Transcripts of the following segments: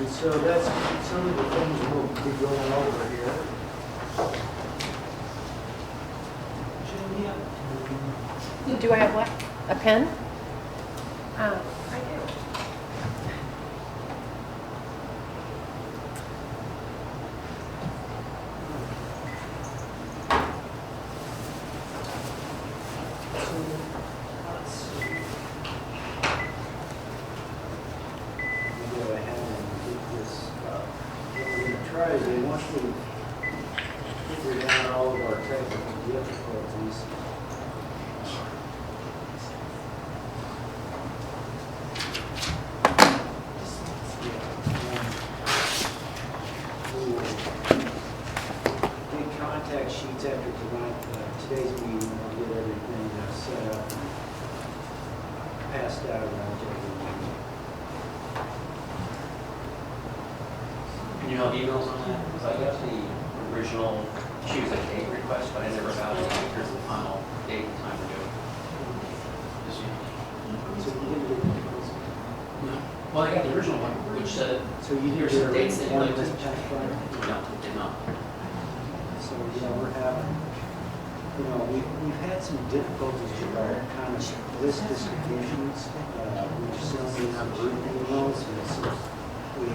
And so that's some of the things we'll be going over here. Do I have what? A pen? I do. Let's see. Go ahead and get this up. What we're going to try is once we've figured out all of our technical difficulties, we will get contact sheets after today's meeting. I'll get everything set up, passed out around to everyone. Can you have emails on that? Because I got the original choose a date request, but I never got it. Here's the final date and time to do it. Just, So you didn't get the no. Well, I got the original one, which said, So you here's did the dates that you one like to this past Friday? no, it did not. So, we're having, we've had some difficulties with our kind of list distributions. We've sent out group emails, and so we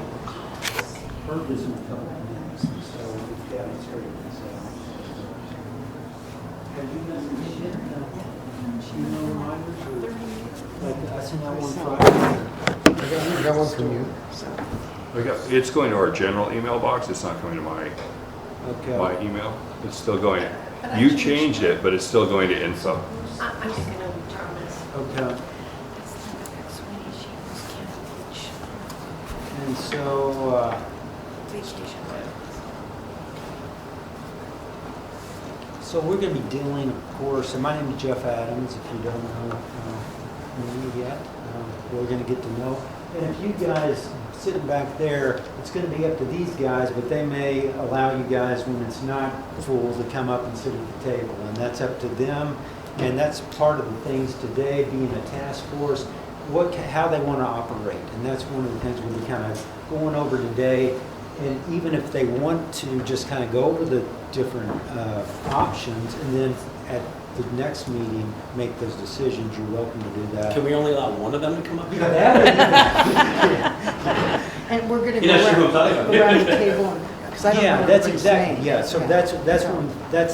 heard this in a couple of minutes, and so we've got to straighten this out. Have you guys received email reminders, or, like, I sent out one Friday? I got one from you. It's going to our general email box. It's not coming to my Okay. email. It's still going. You changed it, but it's still going to info. I'm just gonna return this. Okay. And so, so we're going to be dealing, of course, and my name is Jeff Adams, if you don't know me yet. We're going to get to know. And if you guys sitting back there, it's going to be up to these guys, but they may allow you guys, when it's not full, to come up and sit at the table. And that's up to them. And that's part of the things today, being a task force, how they want to operate. And that's one of the things we'll be kind of going over today. And even if they want to just kind of go over the different options, and then at the next meeting, make those decisions, you're welcome to do that. Can we only allow one of them to come up here? And we're going to You're not sure who I'm talking about. go around the table, because I don't know Yeah, that's everybody's exactly, name. yeah, so that's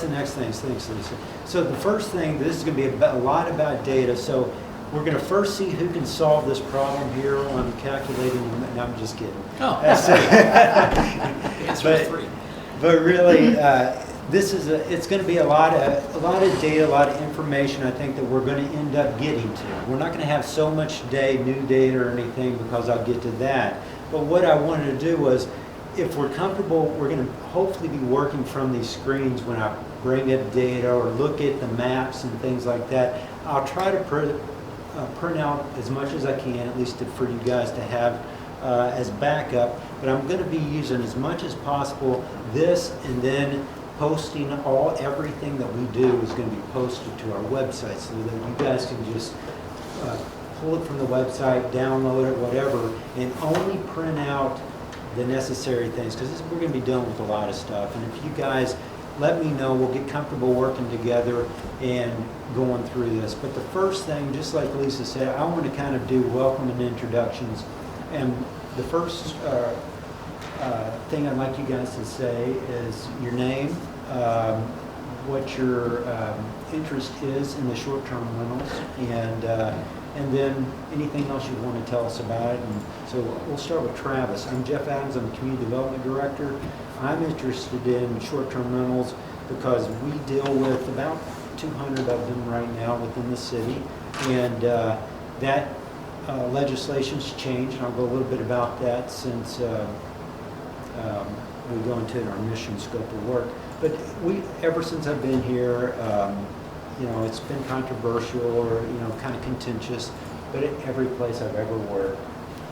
the next thing, thanks, Lisa. So the first thing, this is going to be a lot about data, so we're going to first see who can solve this problem here on calculating, no, I'm just kidding. Oh. Answer But- three. But really, it's going to be a lot of data, a lot of information, I think, that we're going to end up getting to. We're not going to have so much new data or anything, because I'll get to that. But what I wanted to do was, if we're comfortable, we're going to hopefully be working from these screens when I bring up data or look at the maps and things like that. I'll try to print out as much as I can, at least for you guys to have as backup. But I'm going to be using as much as possible this, and then posting everything that we do is going to be posted to our website, so that you guys can just pull it from the website, download it, whatever, and only print out the necessary things, because we're going to be dealing with a lot of stuff. And if you guys let me know, we'll get comfortable working together and going through this. But the first thing, just like Lisa said, I want to kind of do welcome and introductions. And the first thing I'd like you guys to say is your name, what your interest is in the short-term rentals, and then anything else you want to tell us about it. And so we'll start with Travis. I'm Jeff Adams. I'm the Community Development Director. I'm interested in short-term rentals because we deal with about 200 of them right now within the city. And that legislation's changed, and I'll go a little bit about that since we go into our mission scope of work. But ever since I've been here, it's been controversial or, kind of contentious, but at every place I've ever worked,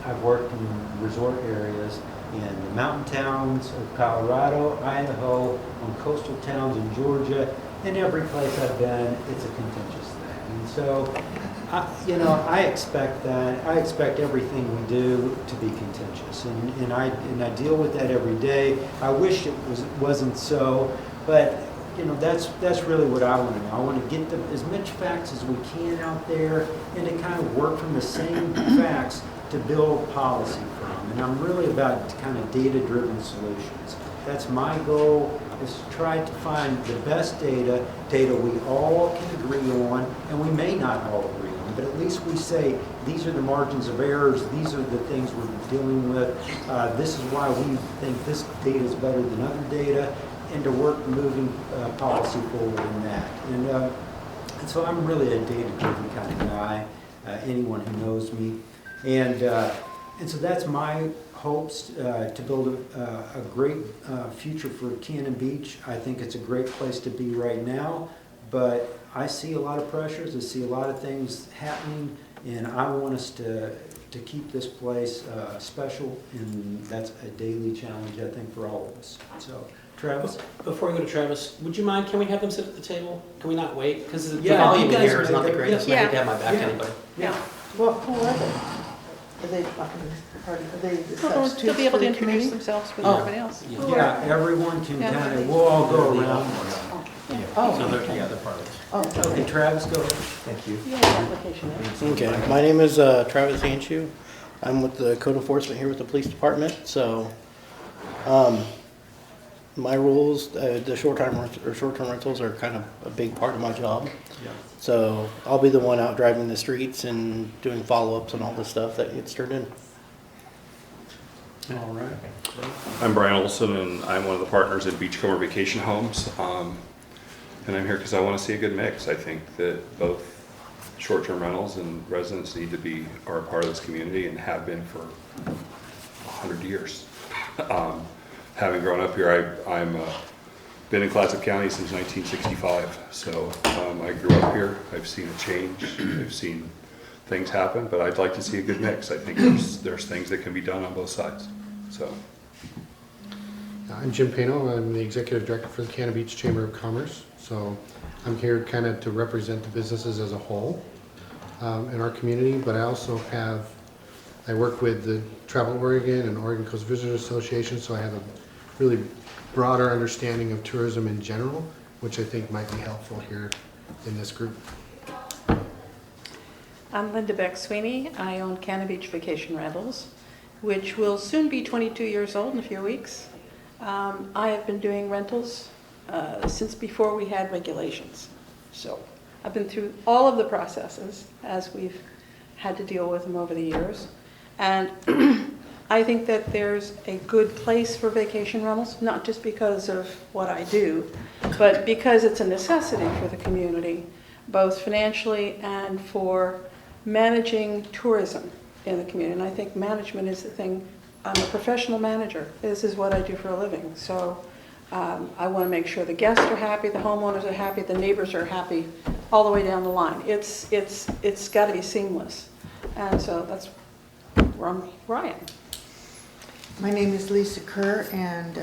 I've worked in resort areas in the mountain towns of Colorado, Idaho, on coastal towns in Georgia. In every place I've been, it's a contentious thing. And so I expect that. I expect everything we do to be contentious, and I deal with that every day. I wish it wasn't so, but that's really what I want to do. I want to get as much facts as we can out there, and to kind of work from the same facts to build policy from. And I'm really about kind of data-driven solutions. That's my goal, is to try to find the best data we all can agree on, and we may not all agree on, but at least we say, these are the margins of errors, these are the things we're dealing with, this is why we think this data is better than other data, and to work moving policy forward in that. And so I'm really a data-driven kind of guy, anyone who knows me. And so that's my hopes, to build a great future for Cannon Beach. I think it's a great place to be right now, but I see a lot of pressures, I see a lot of things happening, and I want us to keep this place special, and that's a daily challenge, I think, for all of us. So, Travis? Before we go to Travis, would you mind, can we have them sit at the table? Can we not wait? Because the Yeah, volume you in guys here is make not the it- greatest, and I hate to have my back to Yeah. anybody. Yeah. Well, who are they? Are they, are they the Well, substitutes they'll be able for to the introduce committee? themselves with Oh. everybody else. Yeah, everyone can Yeah. kind of, we'll all go around. Oh, they're part of it. oh, Okay, Travis, go ahead. Thank you. You have an application, right? Okay, my name is Travis Hanshu. I'm with the code enforcement here with the police department. So, my rules, the short-term rentals are kind of a big part of my job. Yeah. So I'll be the one out driving the streets and doing follow-ups and all the stuff that gets turned in. All right. I'm Brian Olson, and I'm one of the partners in Beachcomber Vacation Homes. And I'm here because I want to see a good mix. I think that both short-term rentals and residents are a part of this community and have been for 100 years. Having grown up here, I'm been in Clatsop County since 1965. So I grew up here. I've seen a change. I've seen things happen, but I'd like to see a good mix. I think there's things that can be done on both sides. So. I'm Jim Pano. I'm the executive director for the Cannon Beach Chamber of Commerce. So I'm here kind of to represent the businesses as a whole in our community, but I work with the Travel Oregon and Oregon Coast Visitors Association, so I have a really broader understanding of tourism in general, which I think might be helpful here in this group. I'm Linda Beck Sweeney. I own Cannon Beach Vacation Rentals, which will soon be 22 years old in a few weeks. I have been doing rentals since before we had regulations. So I've been through all of the processes as we've had to deal with them over the years. And I think that there's a good place for vacation rentals, not just because of what I do, but because it's a necessity for the community, both financially and for managing tourism in the community. And I think management is the thing. I'm a professional manager. This is what I do for a living. So I want to make sure the guests are happy, the homeowners are happy, the neighbors are happy, all the way down the line. It's got to be seamless. And so that's where I am. my name is Lisa Kerr, and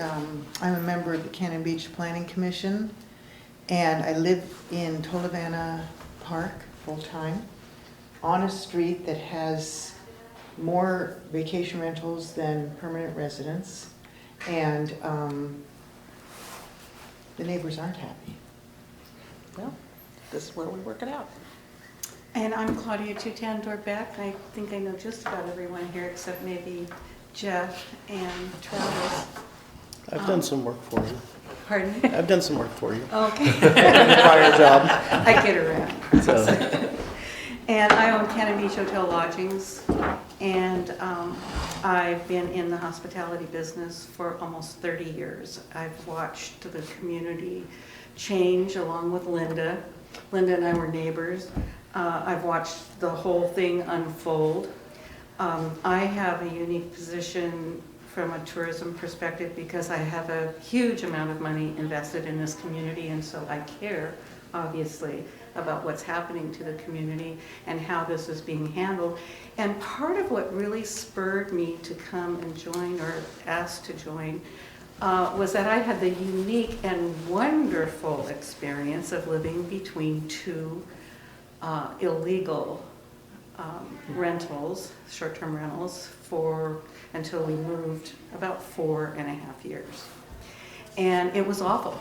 I'm a member of the Cannon Beach Planning Commission, and I live in Tolovana Park full-time on a street that has more vacation rentals than permanent residents, and the neighbors aren't happy. Well, this is where we work it out. And I'm Claudia Tutandor Beck. I think I know just about everyone here except maybe Jeff and Travis. I've done some work for you. Pardon? I've done some work for you. Okay. In a prior job. I get around. So, And I own Cannon Beach Hotel Lodgings, and I've been in the hospitality business for almost 30 years. I've watched the community change along with Linda. Linda and I were neighbors. I've watched the whole thing unfold. I have a unique position from a tourism perspective because I have a huge amount of money invested in this community, and so I care, obviously, about what's happening to the community and how this is being handled. And part of what really spurred me to come and join, or ask to join, was that I had the unique and wonderful experience of living between two illegal rentals, short-term rentals, until we moved about 4.5 years. And it was awful.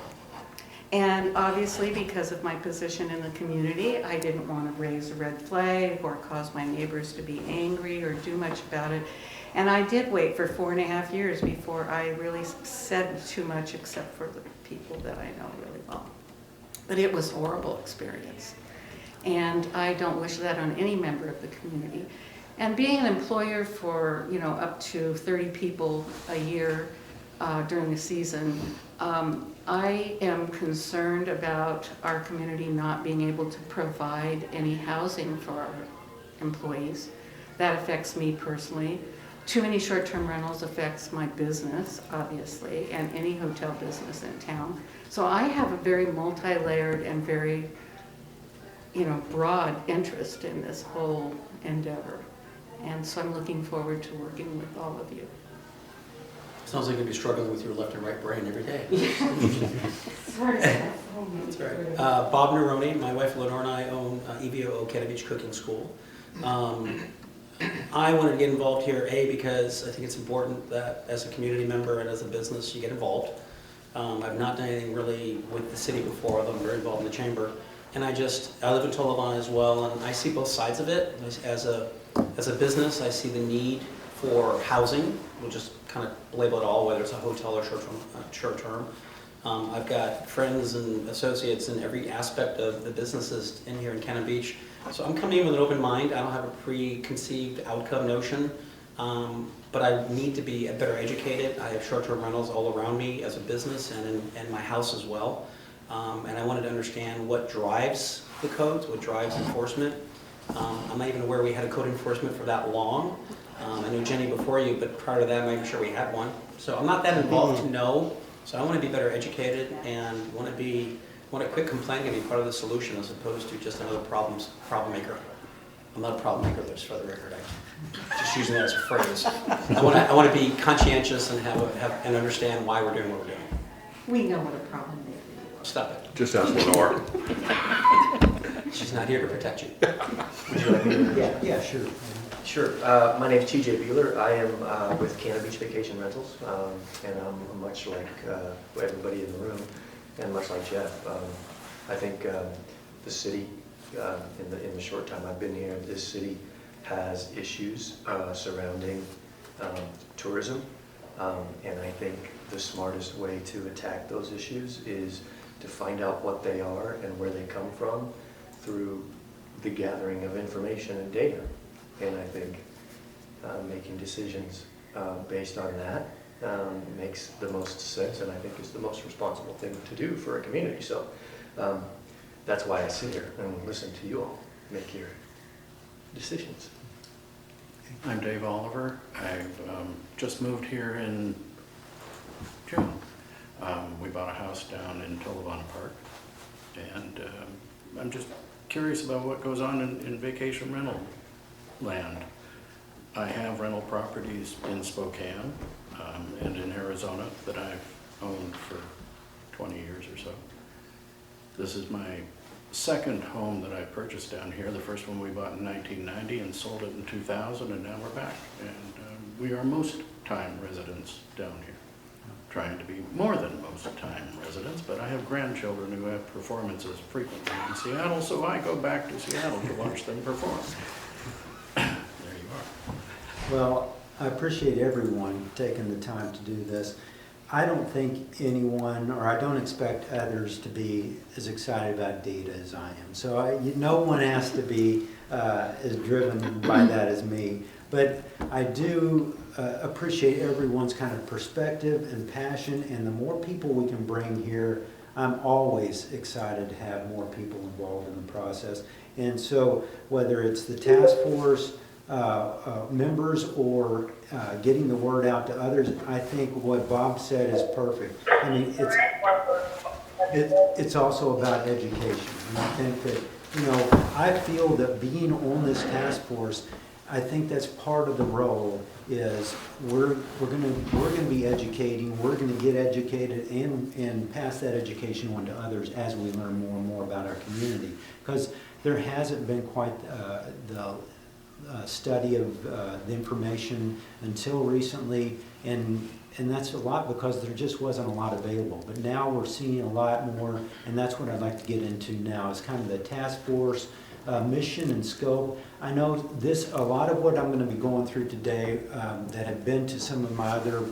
And obviously, because of my position in the community, I didn't want to raise a red flag or cause my neighbors to be angry or do much about it. And I did wait for 4.5 years before I really said too much, except for the people that I know really well. But it was a horrible experience. And I don't wish that on any member of the community. And being an employer for, up to 30 people a year during the season, I am concerned about our community not being able to provide any housing for our employees. That affects me personally. Too many short-term rentals affects my business, obviously, and any hotel business in town. So I have a very multi-layered and very, broad interest in this whole endeavor. And so I'm looking forward to working with all of you. Sounds like you'll be struggling with your left and right brain every day. That's right. Bob Neroni, my wife Lenore and I own EVO Cannon Beach Cooking School. I wanted to get involved here, because I think it's important that as a community member and as a business, you get involved. I've not done anything really with the city before, although I'm very involved in the chamber. And I live in Tolovana as well, and I see both sides of it. As a business, I see the need for housing. We'll just kind of label it all, whether it's a hotel or short-term. I've got friends and associates in every aspect of the businesses in here in Cannon Beach. So I'm coming in with an open mind. I don't have a preconceived outcome notion, but I need to be better educated. I have short-term rentals all around me as a business and in my house as well. And I wanted to understand what drives the codes, what drives enforcement. I'm not even aware we had a code enforcement for that long. I knew Jenny before you, but prior to that, I'm not even sure we had one. So I'm not that involved to know. So I want to be better educated and want to quit complaining and be part of the solution as opposed to just another problem maker. I'm not a problem maker, just for the record. I'm just using that as a phrase. I want to be conscientious and and understand why we're doing what we're doing. We know what a problem maker you are. Stop it. Just ask Lenore. She's not here to protect you. Would you like me to? Yeah, sure. Sure. My name is TJ Bueller. I am with Cannon Beach Vacation Rentals, and I'm much like everybody in the room, and much like Jeff. I think the city, in the short time I've been here, this city has issues surrounding tourism, and I think the smartest way to attack those issues is to find out what they are and where they come from through the gathering of information and data. And I think making decisions based on that makes the most sense, and I think is the most responsible thing to do for a community. So that's why I sit here and listen to you all make your decisions. I'm Dave Oliver. I've just moved here in June. We bought a house down in Tolovana Park, and I'm just curious about what goes on in vacation rental land. I have rental properties in Spokane and in Arizona that I've owned for 20 years or so. This is my second home that I purchased down here. The first one we bought in 1990 and sold it in 2000, and now we're back. And we are most time residents down here. Trying to be more than most time residents, but I have grandchildren who have performances frequently in Seattle, so I go back to Seattle to watch them perform. There you are. Well, I appreciate everyone taking the time to do this. I don't think anyone, or I don't expect others to be as excited about data as I am. So no one has to be as driven by that as me. But I do appreciate everyone's kind of perspective and passion, and the more people we can bring here, I'm always excited to have more people involved in the process. And so whether it's the task force members or getting the word out to others, I think what Bob said is perfect. I mean, it's also about education. And I think that, I feel that being on this task force, I think that's part of the role is we're going to be educating, we're going to get educated and pass that education on to others as we learn more and more about our community. Because there hasn't been quite the study of the information until recently, and that's a lot because there just wasn't a lot available. But now we're seeing a lot more, and that's what I'd like to get into now. Is kind of the task force mission and scope. I know a lot of what I'm going to be going through today that have been to some of my other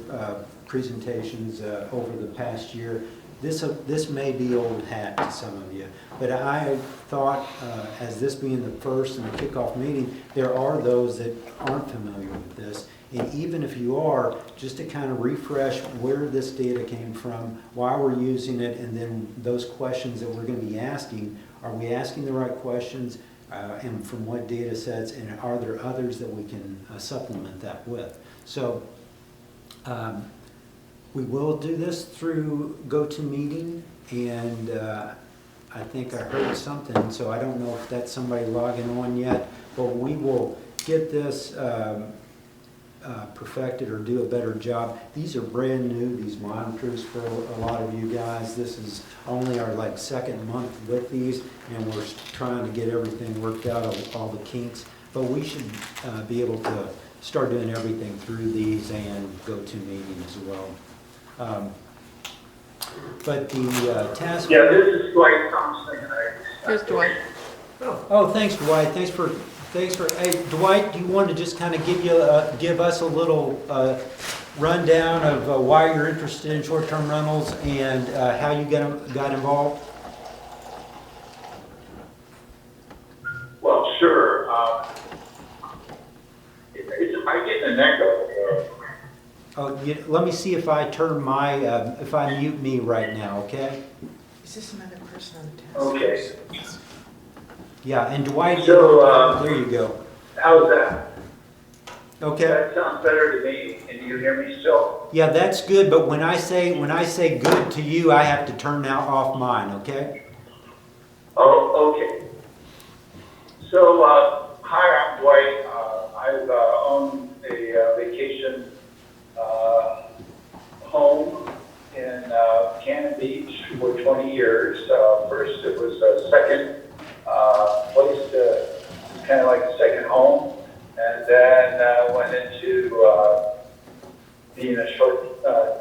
presentations over the past year. This may be old hat to some of you, but I thought, as this being the first and the kickoff meeting, there are those that aren't familiar with this. And even if you are, just to kind of refresh where this data came from, why we're using it, and then those questions that we're going to be asking. Are we asking the right questions, and from what data sets, and are there others that we can supplement that with? So we will do this through GoToMeeting, and I think I heard something, so I don't know if that's somebody logging on yet, but we will get this perfected or do a better job. These are brand new, these monitors for a lot of you guys. This is only our second month with these, and we're trying to get everything worked out, all the kinks, but we should be able to start doing everything through these and GoToMeeting as well. But the task. Yeah, this is Dwight Thompson. Here's Dwight. Oh, thanks, Dwight. Thanks for. Hey, Dwight, do you want to just kind of give us a little rundown of why you're interested in short-term rentals and how you got involved? Well, sure. I get an echo. Oh, let me see if I turn my if I mute me right now, okay? Is this another person on the task? Okay. Yeah, and Dwight, So, there you go. How's that? Okay. That sounds better to me. Can you hear me still? Yeah, that's good. But when I say good to you, I have to turn off mine. Okay. Oh, okay. So, hi, I'm Dwight. I've owned a vacation home in Cannon Beach for 20 years. First, it was a second place to, kind of like a second home, and then went into being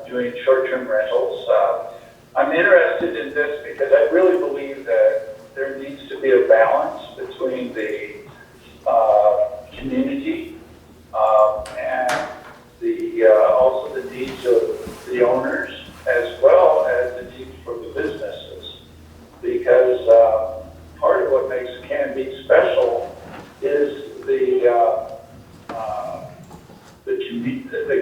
doing short-term rentals. I'm interested in this because I really believe that there needs to be a balance between the community and also the needs of the owners, as well as the needs for the businesses, because part of what makes Cannon Beach special is the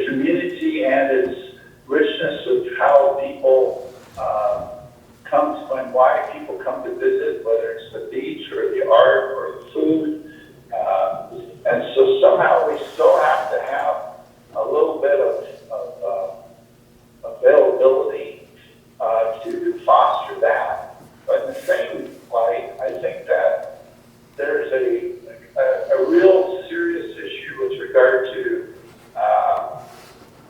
community and its richness of how people come to, and why people come to visit, whether it's the beach or the art or the food. And so somehow we still have to have a little bit of availability to foster that. But in the same light, I think that there's a real serious issue with regard to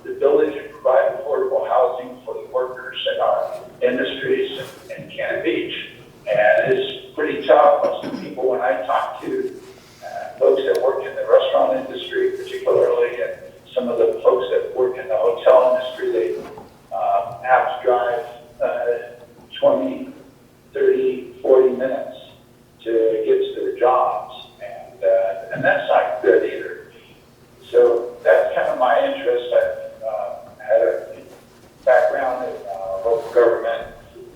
the ability to provide affordable housing for the workers in our industries in Cannon Beach. And it's pretty tough. Most of the people, when I talk to folks that work in the restaurant industry particularly, and some of the folks that work in the hotel industry, they have to drive 20, 30, 40 minutes to get to their jobs. And that's not good either. So that's kind of my interest. I've had a background in local government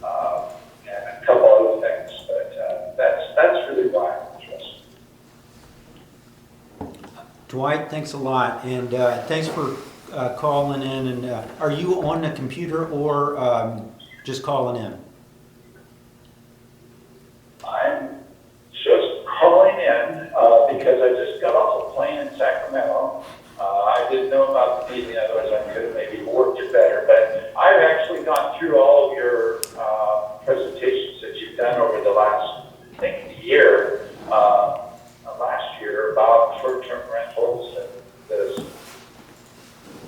and a couple other things, but that's really why I'm interested. Dwight, thanks a lot, and thanks for calling in. And are you on the computer or just calling in? I'm just calling in because I just got off a plane in Sacramento. I didn't know about the meeting, otherwise I could have maybe worked it better. But I've actually gone through all of your presentations that you've done over the last, I think, year, last year, about short-term rentals and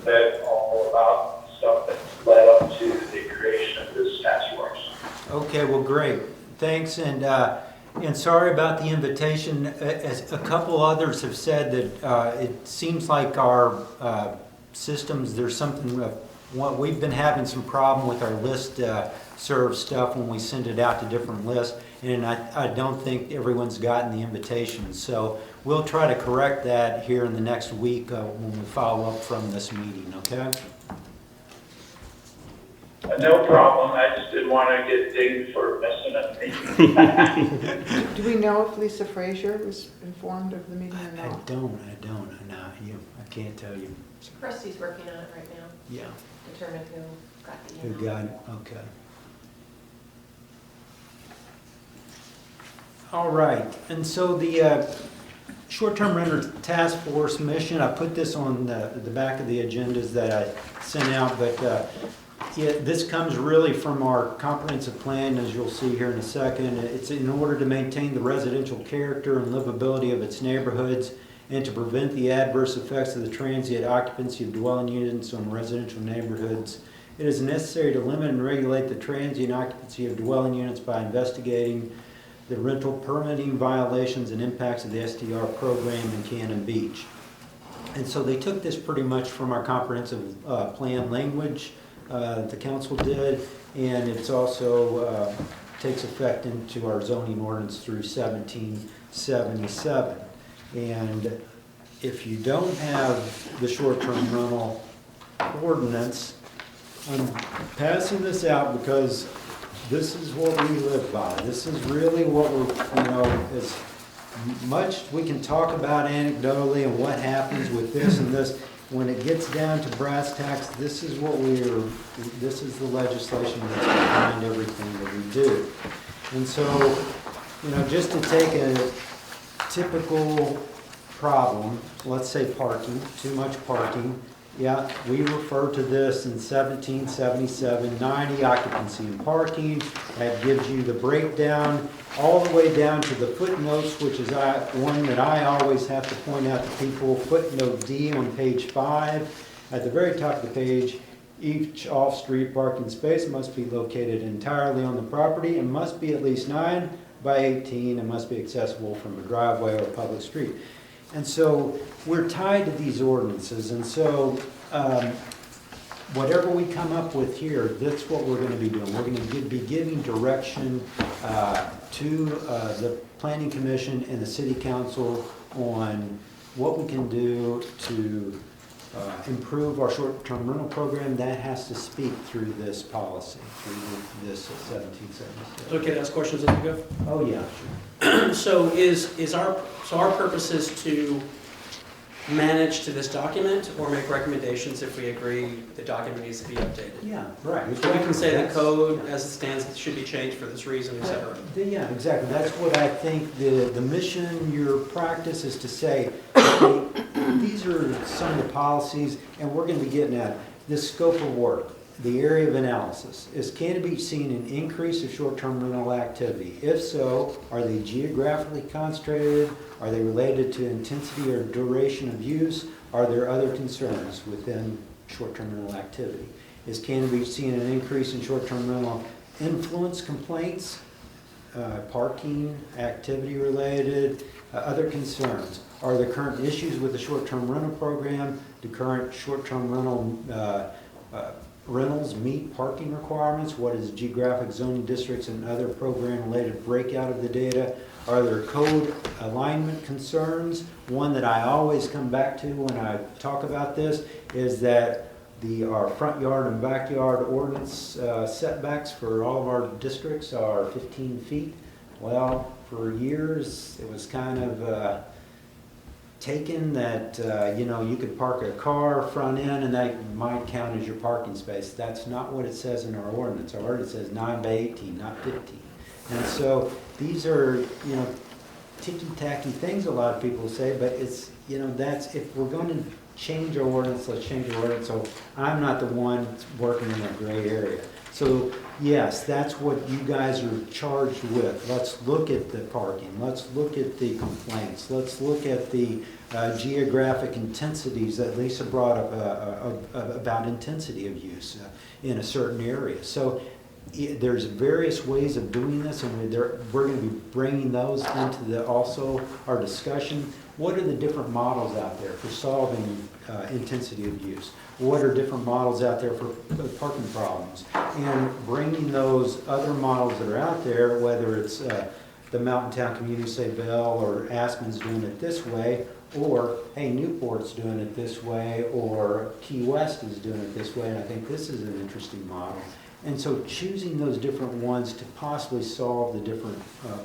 that all about stuff that led up to the creation of this task force. Okay, well, great. Thanks. And And sorry about the invitation. As a couple others have said that it seems like our systems, there's something, we've been having some problem with our list serve stuff when we send it out to different lists. And I don't think everyone's gotten the invitation. So we'll try to correct that here in the next week when we follow up from this meeting, okay? No problem, I just didn't want to get dinged for missing a meeting. Do we know if Lisa Frazier was informed of the meeting or I not? don't. I can't tell you. Krusty's working on it right now, Yeah, determine who got the who email. got it, okay. All right, and so the short-term renter task force mission, I put this on the back of the agendas that I sent out, but this comes really from our comprehensive plan, as you'll see here in a second. It's in order to maintain the residential character and livability of its neighborhoods and to prevent the adverse effects of the transient occupancy of dwelling units on residential neighborhoods. It is necessary to limit and regulate the transient occupancy of dwelling units by investigating the rental permitting violations and impacts of the STR program in Cannon Beach. And so they took this pretty much from our comprehensive plan language, the council did, and it's also takes effect into our zoning ordinance through 1777. And if you don't have the short-term rental ordinance, I'm passing this out because this is what we live by. This is really what we're, as much we can talk about anecdotally and what happens with this and this, when it gets down to brass tacks, this is this is the legislation that's behind everything that we do. And so, just to take a typical problem, let's say parking, too much parking. Yeah, we refer to this in 1777, 90 occupancy and parking. That gives you the breakdown all the way down to the footnotes, which is one that I always have to point out to people. Footnote D on page 5. At the very top of the page, each off-street parking space must be located entirely on the property and must be at least 9 by 18 and must be accessible from a driveway or a public street. And so we're tied to these ordinances, and so whatever we come up with here, that's what we're going to be doing. We're going to be giving direction to the Planning Commission and the City Council on what we can do to improve our short-term rental program. That has to speak through this policy, through this 1777. Okay, to ask questions as we go? Oh, yeah, sure. So our purpose is to manage to this document or make recommendations if we agree the document needs to be updated? Yeah, right. So we can say the code as it stands should be changed for this reason, et cetera. Yeah, exactly. That's what I think the mission, your practice is to say, okay, these are some of the policies, and we're going to be getting at this scope of work, the area of analysis. Is Cannon Beach seeing an increase of short-term rental activity? If so, are they geographically concentrated? Are they related to intensity or duration of use? Are there other concerns within short-term rental activity? Is Cannon Beach seeing an increase in short-term rental influence complaints, parking, activity related, other concerns? Are there current issues with the short-term rental program? Do current short-term rental rentals meet parking requirements? What is geographic zoning districts and other program-related breakout of the data? Are there code alignment concerns? One that I always come back to when I talk about this is that our front yard and backyard ordinance setbacks for all of our districts are 15 feet. Well, for years, it was kind of taken that, you could park a car front end and that might count as your parking space. That's not what it says in our ordinance. Our ordinance says 9 by 18, not 15. And so these are, ticky-tacky things a lot of people say, but it's, that's, if we're going to change our ordinance, let's change our ordinance. So I'm not the one working in that gray area. So yes, that's what you guys are charged with. Let's look at the parking. Let's look at the complaints. Let's look at the geographic intensities that Lisa brought up about intensity of use in a certain area. So there's various ways of doing this, and we're going to be bringing those into also our discussion. What are the different models out there for solving intensity of use? What are different models out there for parking problems? And bringing those other models that are out there, whether it's the Mountain Town Community, say Bell, or Aspen's doing it this way, or, hey, Newport's doing it this way, or Key West is doing it this way, and I think this is an interesting model. And so choosing those different ones to possibly solve the different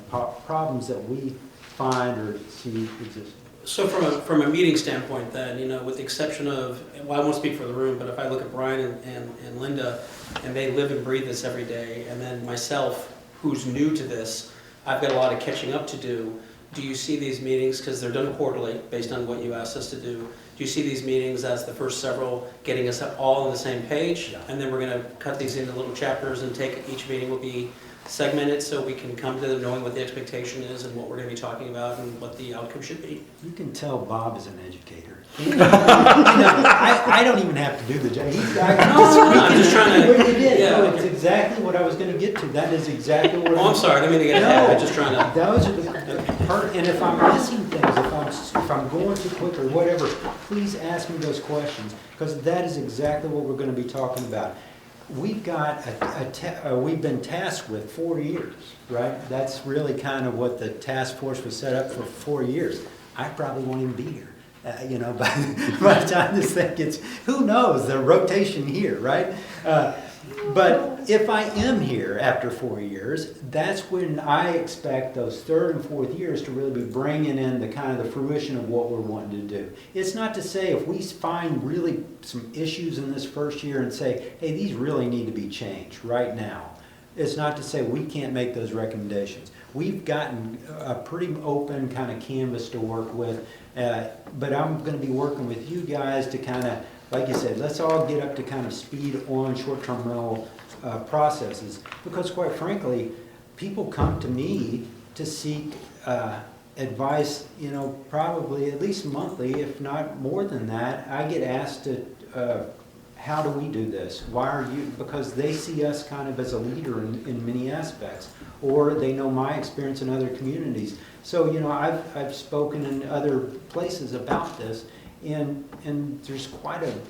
problems that we find or see exist. So from a meeting standpoint then, you know, with the exception of, well, I won't speak for the room, but if I look at Brian and Linda, and they live and breathe this every day, and then myself, who's new to this, I've got a lot of catching up to do. Do you see these meetings, because they're done quarterly, based on what you asked us to do, do you see these meetings as the first several getting us all on the same page? Yeah. And then we're going to cut these into little chapters and take, each meeting will be segmented so we can come to them knowing what the expectation is and what we're going to be talking about and what the outcome should be? You can tell Bob is an educator. I don't even have to do the job. I'm just trying to. What you did. Yeah, No, okay. it's exactly what I was going to get to. That is exactly what. Oh, I'm sorry, I didn't mean to get ahead. I'm just trying to. Those are and if I'm missing things, if I'm going too quick or whatever, please ask me those questions, because that is exactly what we're going to be talking about. We've got we've been tasked with 4 years, right? That's really kind of what the task force was set up for, 4 years. I probably won't even be here. You know, by the time this thing gets, who knows, the rotation here, right? But if I am here after 4 years, that's when I expect those third and fourth years to really be bringing in the kind of the fruition of what we're wanting to do. It's not to say if we find really some issues in this first year and say, hey, these really need to be changed right now. It's not to say we can't make those recommendations. We've gotten a pretty open kind of canvas to work with, but I'm going to be working with you guys to kind of, like you said, let's all get up to kind of speed on short-term rental processes, because quite frankly, people come to me to seek advice, you know, probably at least monthly, if not more than that. I get asked to, how do we do this? Why are you, because they see us kind of as a leader in many aspects, or they know my experience in other communities. So, you know, I've spoken in other places about this, and there's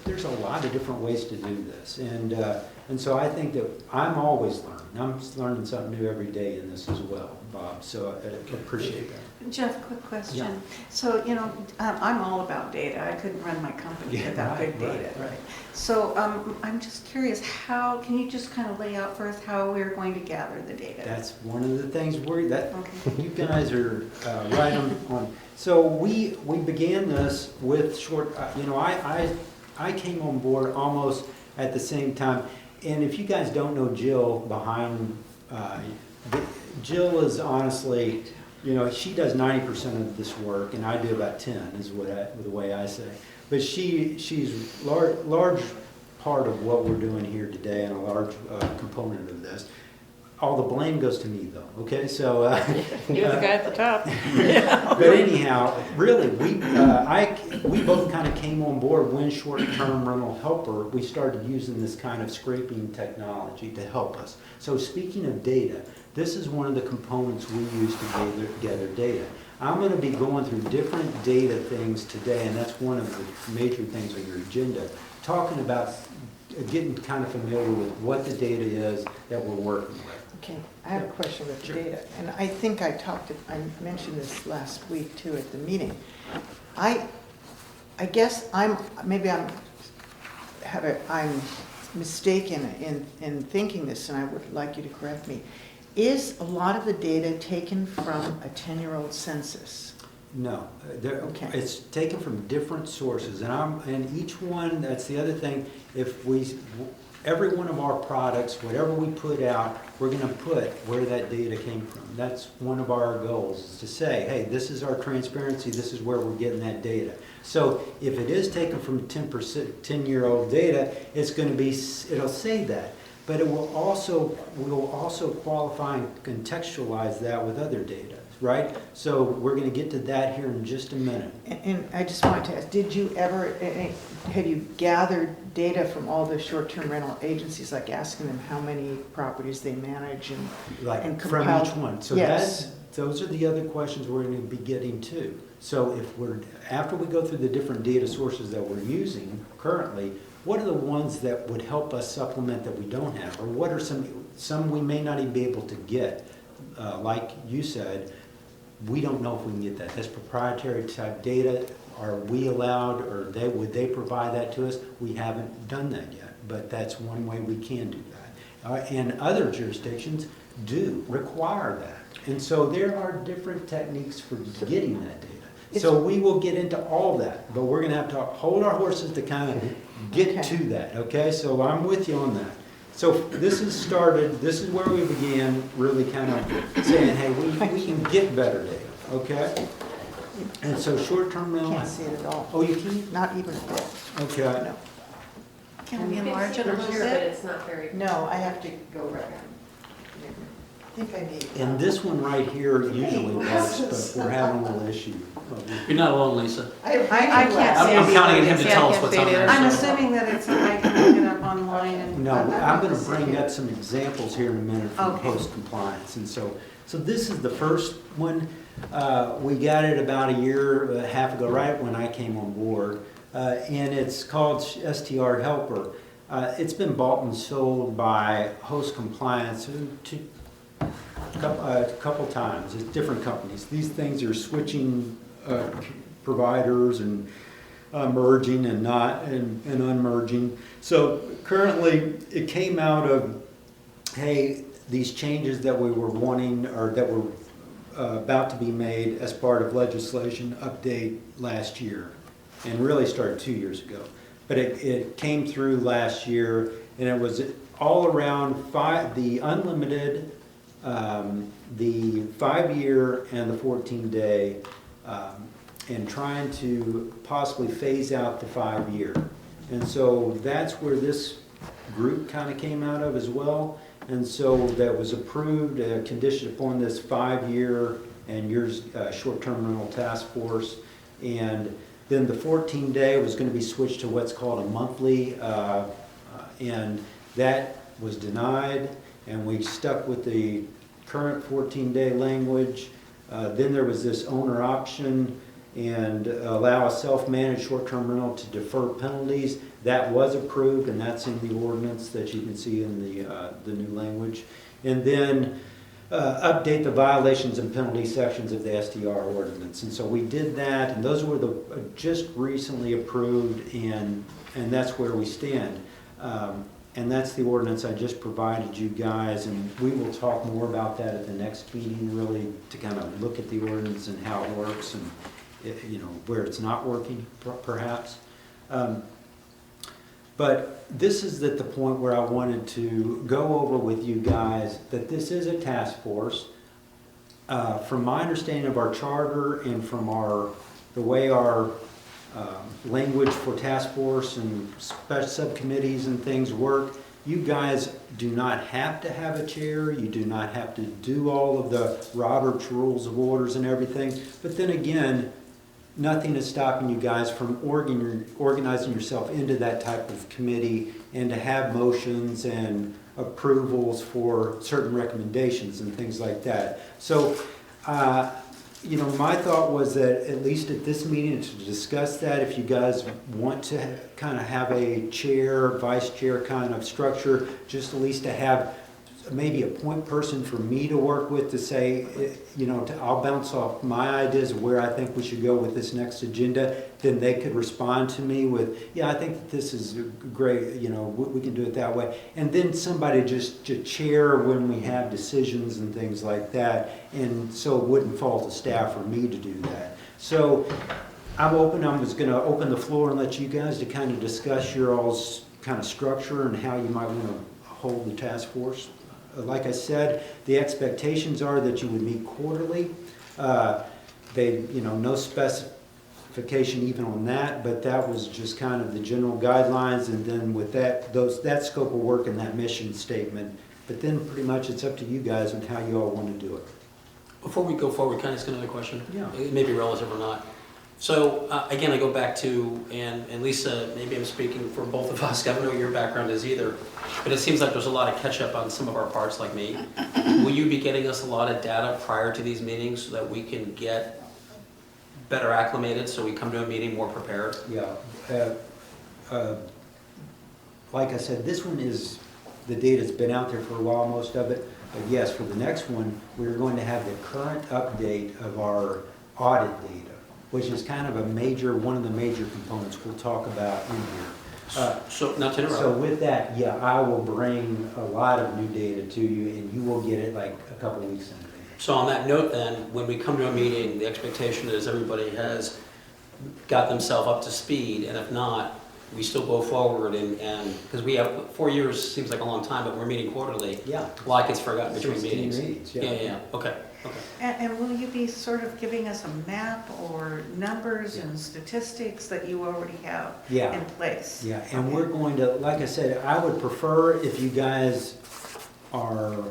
there's a lot of different ways to do this, and so I think that I'm always learning. I'm learning something new every day in this as well, Bob. So I appreciate that. Jeff, quick question. Yeah. So, you know, I'm all about data. I couldn't run my company without good data. Right. So I'm just curious, how, can you just kind of lay out for us how we're going to gather the data? That's one of the things Okay. you guys are right on. So we began this with short, you know, I came on board almost at the same time. And if you guys don't know Jill behind, Jill is honestly, you know, she does 90% of this work, and I do about 10, is the way I say. But she's large part of what we're doing here today, and a large component of this. All the blame goes to me, though. Okay, so You're the guy at the top. but anyhow, really, we both kind of came on board when short-term rental helper. We started using this kind of scraping technology to help us. So speaking of data, this is one of the components we use to gather data. I'm going to be going through different data things today, and that's one of the major things on your agenda, talking about getting kind of familiar with what the data is that we're working with. Okay, I have a question with the data, and I think I mentioned this last week too at the meeting. I guess I'm mistaken in thinking this, and I would like you to correct me. Is a lot of the data taken from a 10-year-old census? No, Okay. it's taken from different sources, and each one. That's the other thing. Every one of our products, whatever we put out, we're going to put where that data came from. That's one of our goals, is to say, hey, this is our transparency. This is where we're getting that data. So if it is taken from 10-year-old data, it'll say that. But we'll also qualify and contextualize that with other data. right? So we're gonna get to that here in just a minute. And I just wanted to ask, did you ever, have you gathered data from all the short-term rental agencies, like asking them how many properties they manage and Like from compiled- each one. So Yes. those are the other questions we're gonna be getting to. So after we go through the different data sources that we're using currently, what are the ones that would help us supplement that we don't have? Or what are some we may not even be able to get? Like you said, we don't know if we can get that. That's proprietary type data. Are we allowed, or would they provide that to us? We haven't done that yet, but that's one way we can do that. And other jurisdictions do require that. And so there are different techniques for getting that data. So we will get into all that, but we're gonna have to hold our horses to kind of get to that, okay? So I'm with you on that. So this is where we began really kind of saying, hey, we can get better data, okay? And so short-term rental. Can't see it at all. Oh, you can't? Not even a bit. Okay. No. Can we You can enlarge see it a the little brochure, but bit? it's not very. No, I have to go right. I think I need. And this one right here usually works, but we're having a little issue. You're not alone, Lisa. I can't see it. I'm counting on him to Yeah, I tell us can't what's see on it there. either. I'm so- assuming that I can look it up online and. No, I'm gonna bring up some examples here in a minute from Okay. post-compliance. And so this is the first one. We got it about a year and a half ago, right when I came on board. And it's called STR Helper. It's been bought and sold by Host Compliance a couple times. It's different companies. These things are switching providers and merging and not and unmerging. So currently, it came out of, hey, these changes that we were wanting or that were about to be made as part of legislation update last year, and really started 2 years ago. But it came through last year, and it was all around the unlimited, the 5-year and the 14-day, and trying to possibly phase out the 5-year. And so that's where this group kind of came out of as well. And so that was approved, conditioned upon this 5-year and years short-term rental task force. And then the 14-day was going to be switched to what's called a monthly, and that was denied. And we stuck with the current 14-day language. Then there was this owner option and allow a self-managed short-term rental to defer penalties. That was approved, and that's in the ordinance that you can see in the new language. And then update the violations and penalty sections of the STR ordinance. And so we did that, and those were the just recently approved, and that's where we stand. And that's the ordinance I just provided you guys, and we will talk more about that at the next meeting, really, to kind of look at the ordinance and how it works and, you know, where it's not working, perhaps. But this is at the point where I wanted to go over with you guys that this is a task force. From my understanding of our charter and from the way our language for task force and subcommittees and things work, you guys do not have to have a chair. You do not have to do all of the Robert's Rules of Orders and everything. But then again, nothing is stopping you guys from organizing yourself into that type of committee and to have motions and approvals for certain recommendations and things like that. So, you know, my thought was that at least at this meeting to discuss that, if you guys want to kind of have a chair, vice chair kind of structure, just at least to have maybe a point person for me to work with to say, you know, I'll bounce off my ideas of where I think we should go with this next agenda. Then they could respond to me with, yeah, I think that this is great, you know, we can do it that way. And then somebody just to chair when we have decisions and things like that. And so it wouldn't fall to staff or me to do that. So I'm open. I was going to open the floor and let you guys to kind of discuss your all's kind of structure and how you might want to hold the task force. Like I said, the expectations are that you would meet quarterly. You know, no specification even on that, but that was just kind of the general guidelines. And then with that scope of work and that mission statement. But then pretty much it's up to you guys on how you all want to do it. Before we go forward, can I ask another question? Yeah. It may be relative or not. So, again, I go back to, and Lisa, maybe I'm speaking for both of us, I don't know what your background is either, but it seems like there's a lot of catch-up on some of our parts, like me. Will you be getting us a lot of data prior to these meetings so that we can get better acclimated, so we come to a meeting more prepared? Yeah. Like I said, this one is, the data's been out there for a while, most of it. But yes, for the next one, we're going to have the current update of our audit data, which is kind of a major, one of the major components we'll talk about in here. So, not to interrupt. So with that, yeah, I will bring a lot of new data to you, and you will get it like a couple of weeks in advance. So on that note then, when we come to a meeting, the expectation is everybody has got themselves up to speed, and if not, we still go forward and, because we have, 4 years seems like a long time, but we're meeting quarterly. Yeah. Like it's forgotten between 16 meetings. meetings, yeah. Yeah, okay. And will you be sort of giving us a map or numbers and statistics that you already have Yeah. in place? Yeah, and we're going to, like I said, I would prefer if you guys are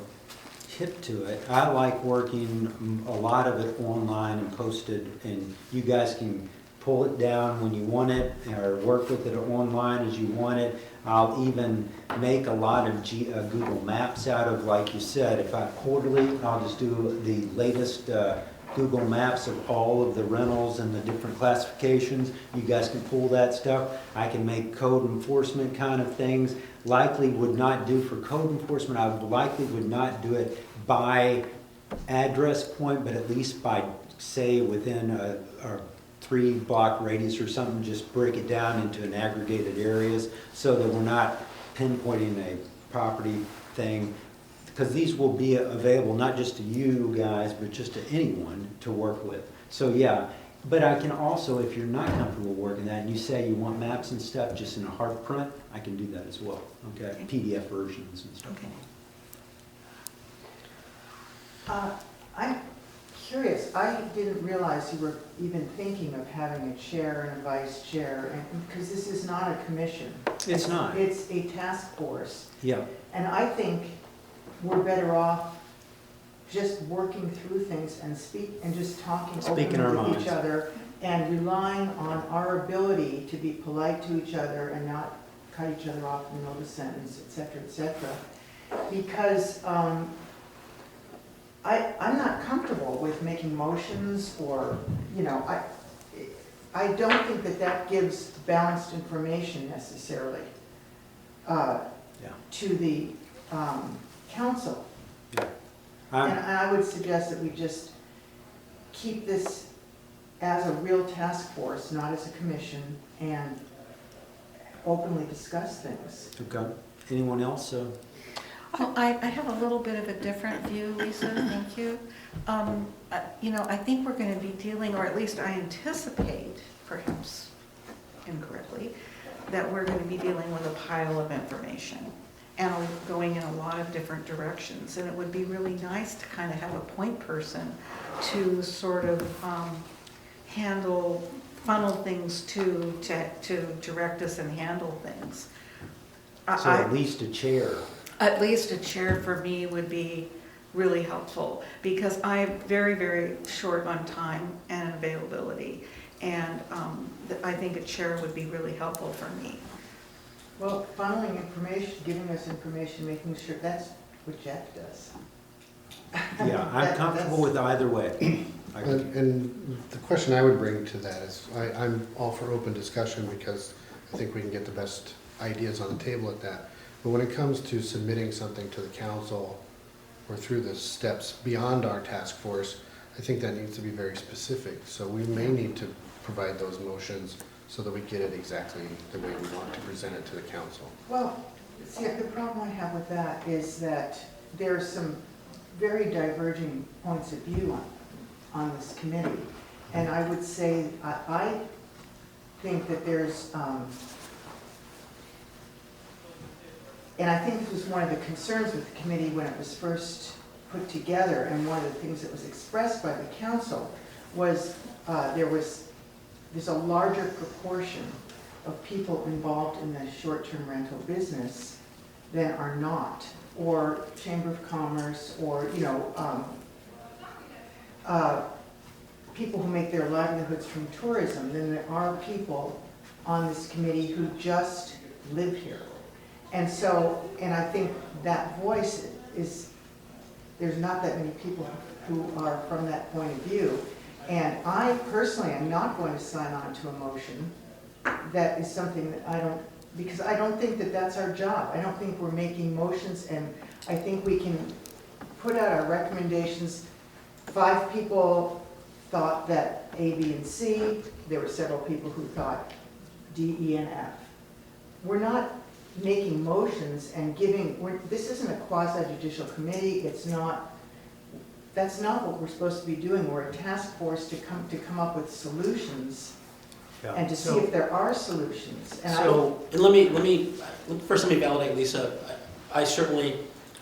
hip to it. I like working a lot of it online and posted, and you guys can pull it down when you want it, or work with it online as you want it. I'll even make a lot of Google Maps out of, like you said, if I quarterly, I'll just do the latest Google Maps of all of the rentals and the different classifications. You guys can pull that stuff. I can make code enforcement kind of things. Likely would not do for code enforcement. I likely would not do it by address point, but at least by, say, within a 3-block radius or something, just break it down into an aggregated areas so that we're not pinpointing a property thing. Because these will be available not just to you guys, but just to anyone to work with. So yeah, but I can also, if you're not comfortable working that and you say you want maps and stuff just in a hard print, I can do that as well, okay? PDF versions and stuff. Okay. I'm curious, I didn't realize you were even thinking of having a chair and a vice chair, and because this is not a commission. It's not. It's a task force. Yeah. And I think we're better off just working through things and just talking Speaking our openly with minds. each other and relying on our ability to be polite to each other and not cut each other off in the middle of a sentence, et cetera, et cetera. Because I'm not comfortable with making motions or, you know, I don't think that that gives balanced information necessarily to the council. Yeah. And I would suggest that we just keep this as a real task force, not as a commission, and openly discuss things. Okay. Anyone else? Well, I have a little bit of a different view, Lisa, thank you. You know, I think we're going to be dealing, or at least I anticipate, perhaps incorrectly, that we're going to be dealing with a pile of information and going in a lot of different directions. And it would be really nice to kind of have a point person to sort of funnel things to direct us and handle things. So at least a chair. At least a chair for me would be really helpful, because I'm very, very short on time and availability. And I think a chair would be really helpful for me. Well, funneling information, giving us information, making sure, that's what Jeff does. Yeah, I'm comfortable with either way. And the question I would bring to that is, I'm all for open discussion because I think we can get the best ideas on the table at that. But when it comes to submitting something to the council or through the steps beyond our task force, I think that needs to be very specific. So we may need to provide those motions so that we get it exactly the way we want to present it to the council. Well, see, the problem I have with that is that there are some very diverging points of view on this committee. And I would say, I think that there's, and I think this was one of the concerns with the committee when it was first put together, and one of the things that was expressed by the council was there's a larger proportion of people involved in the short-term rental business than are not, or Chamber of Commerce, or, you know, people who make their livelihoods from tourism than there are people on this committee who just live here. And so, and I think that voice is, there's not that many people who are from that point of view. And I personally am not going to sign on to a motion. That is something that I don't, because I don't think that that's our job. I don't think we're making motions, and I think we can put out our recommendations. 5 people thought that A, B, and C. There were several people who thought D, E, and F. We're not making motions and giving, this isn't a quasi-judicial committee. It's not, that's not what we're supposed to be doing. We're a task force to come up with solutions and to see if there are solutions. And let me first let me validate, Lisa. I certainly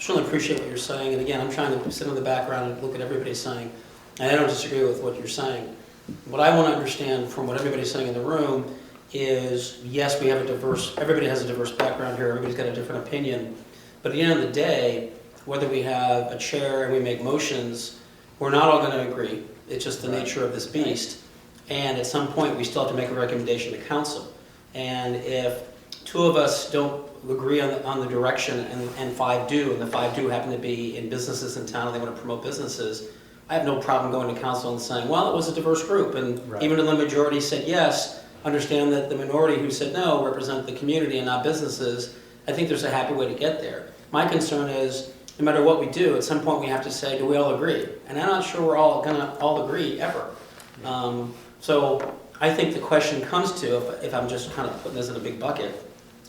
appreciate what you're saying, and again, I'm trying to sit in the background and look at everybody's saying, and I don't disagree with what you're saying. What I want to understand from what everybody's saying in the room is, yes, we have everybody has a diverse background here, everybody's got a different opinion, but at the end of the day, whether we have a chair and we make motions, we're not all going to agree. It's just the nature of this beast. And at some point, we still have to make a recommendation to council. And if 2 of us don't agree on the direction and 5 do, and the 5 do happen to be in businesses in town and they want to promote businesses, I have no problem going to council and saying, well, it was a diverse group. And even though the majority said yes, understand that the minority who said no represent the community and not businesses. I think there's a happy way to get there. My concern is, no matter what we do, at some point we have to say, do we all agree? And I'm not sure we're all going to all agree ever. So I think the question comes to, if I'm just kind of putting this in a big bucket,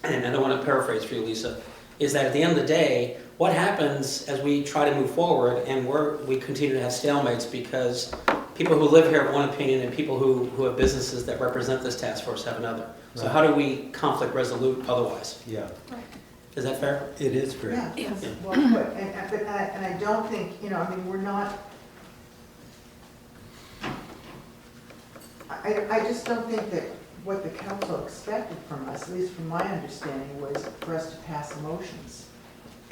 and I don't want to paraphrase for you, Lisa, is that at the end of the day, what happens as we try to move forward and we continue to have stalemates because people who live here have one opinion and people who have businesses that represent this task force have another. So how do we conflict resolute otherwise? Yeah. Is that fair? It is fair. yeah, that's well put. And I don't think, I mean, we're not, I just don't think that what the council expected from us, at least from my understanding, was for us to pass motions.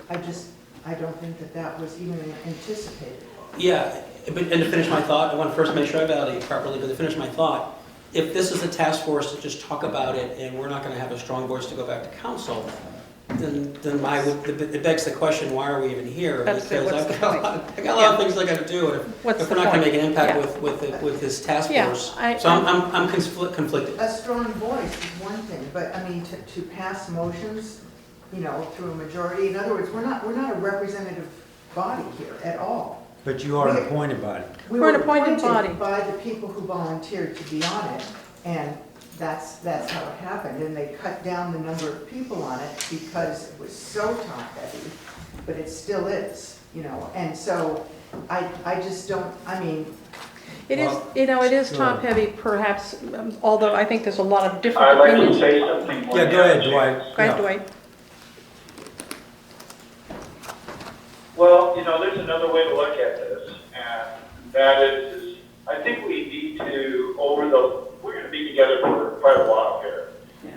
I don't think that was even anticipated. Yeah, and to finish my thought, I want to first make sure I validate properly, but to finish my thought, if this is a task force to just talk about it and we're not going to have a strong voice to go back to council, then it begs the question, why are we even here? Because I've got a lot of things I got to do, and if we're not going to make an impact with this task force, so I'm conflicted. A strong voice is one thing, but I mean, to pass motions, through a majority. In other words, we're not a representative body here at all. But you are an appointed body. We were appointed by the people who volunteered to be on it, and that's how it happened. And they cut down the number of people on it because it was so top heavy, but it still is, And so I just don't, I mean. It is top heavy perhaps, although I think there's a lot of different I'd like to opinions. say something. Yeah, go ahead, Dwight. Go ahead, Dwight. Well, there's another way to look at this, and that is I think we need to, we're going to be together for quite a while here.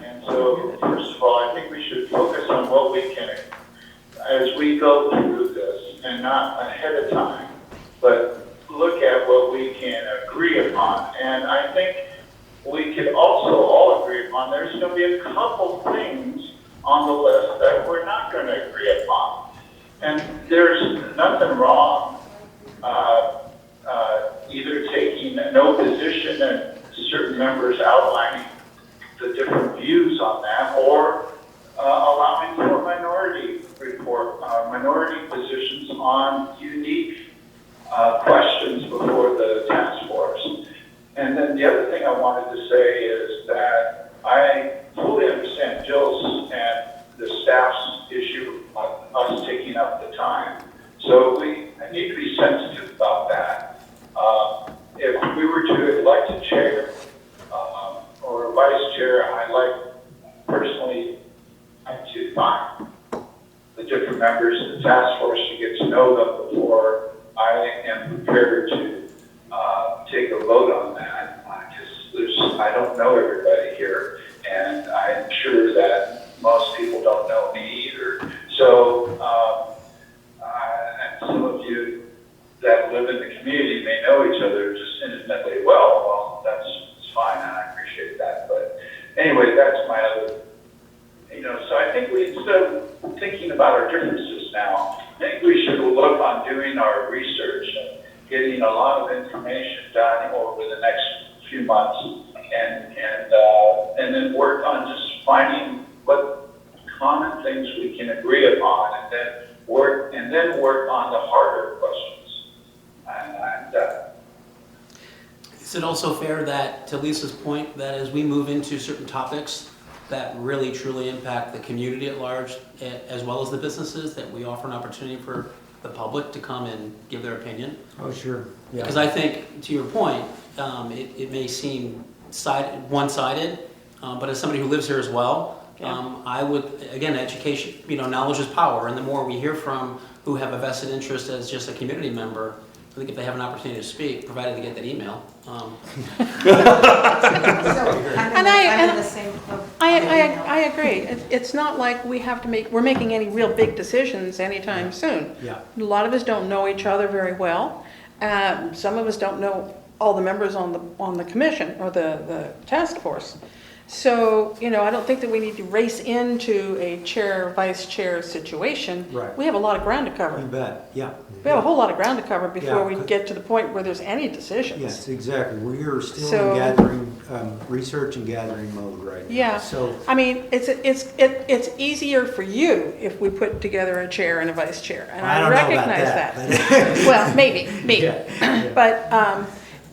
And so, first of all, I think we should focus on what we can, as we go through this, and not ahead of time, but look at what we can agree upon. And I think we could also all agree upon, there's going to be a couple things on the list that we're not going to agree upon. And there's nothing wrong either taking no position and certain members outlining the different views on that, or allowing for minority positions on unique questions before the task force. And then the other thing I wanted to say is that I fully understand Jill's and the staff's issue of us taking up the time. So we need to be sensitive about that. If we were to elect a chair or a vice chair, I'd like personally to find the different members of the task force to get to know them before I am prepared to take a vote on that. I don't know everybody here, and I'm sure that most people don't know me either. So, and some of you that live in the community may know each instead of thinking about our differences now, I think we should look on doing our research and getting a lot of information done over the next few months, and then work on just finding what common things we can agree upon, and then work on the harder questions. Is it also fair that, to Lisa's point, that as we move into certain topics that really truly impact the community at large, as well as the businesses, that we offer an opportunity for the public to come and give their opinion? Oh, sure. Yeah. Because I think, to your point, it may seem one-sided, but as somebody who lives here as well, I would, again, education, knowledge is power, and the more we hear from who have a vested interest as just a community member, I think if they have an opportunity to speak, provided they get that email. I'm in the same club. I agree. It's not like we're making any real big decisions anytime soon. Yeah. A lot of us don't know each other very well. Some of us don't know all the members on the commission or the task force. So, I don't think that we need to race into a chair, vice chair situation. Right. We have a lot of ground to cover. You bet, yeah. We have a whole lot of ground to cover before Yeah. we get to the point where there's any decisions. Yes, exactly. We are still So- in gathering, research and gathering mode right now. Yeah, So, I mean, it's easier for you if we put together a chair and a vice chair, and I I don't know about recognize that, that. Well, maybe, Yeah. but,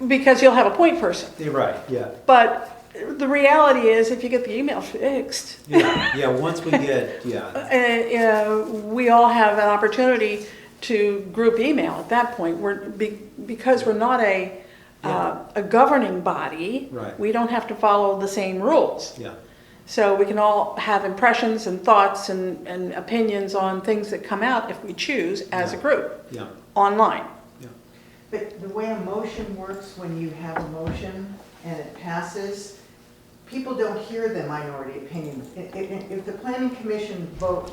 because you'll have a point person. you're right, yeah. But the reality is, if you get the email fixed, Yeah, once we get, we all have an opportunity to group email at that point. Because we're not a governing body, Right. we don't have to follow the same rules. yeah. So we can all have impressions and thoughts and opinions on things that come out if we choose as a group, Yeah, online. But the way a motion works, when you have a motion and it passes, people don't hear the minority opinion. If the planning commission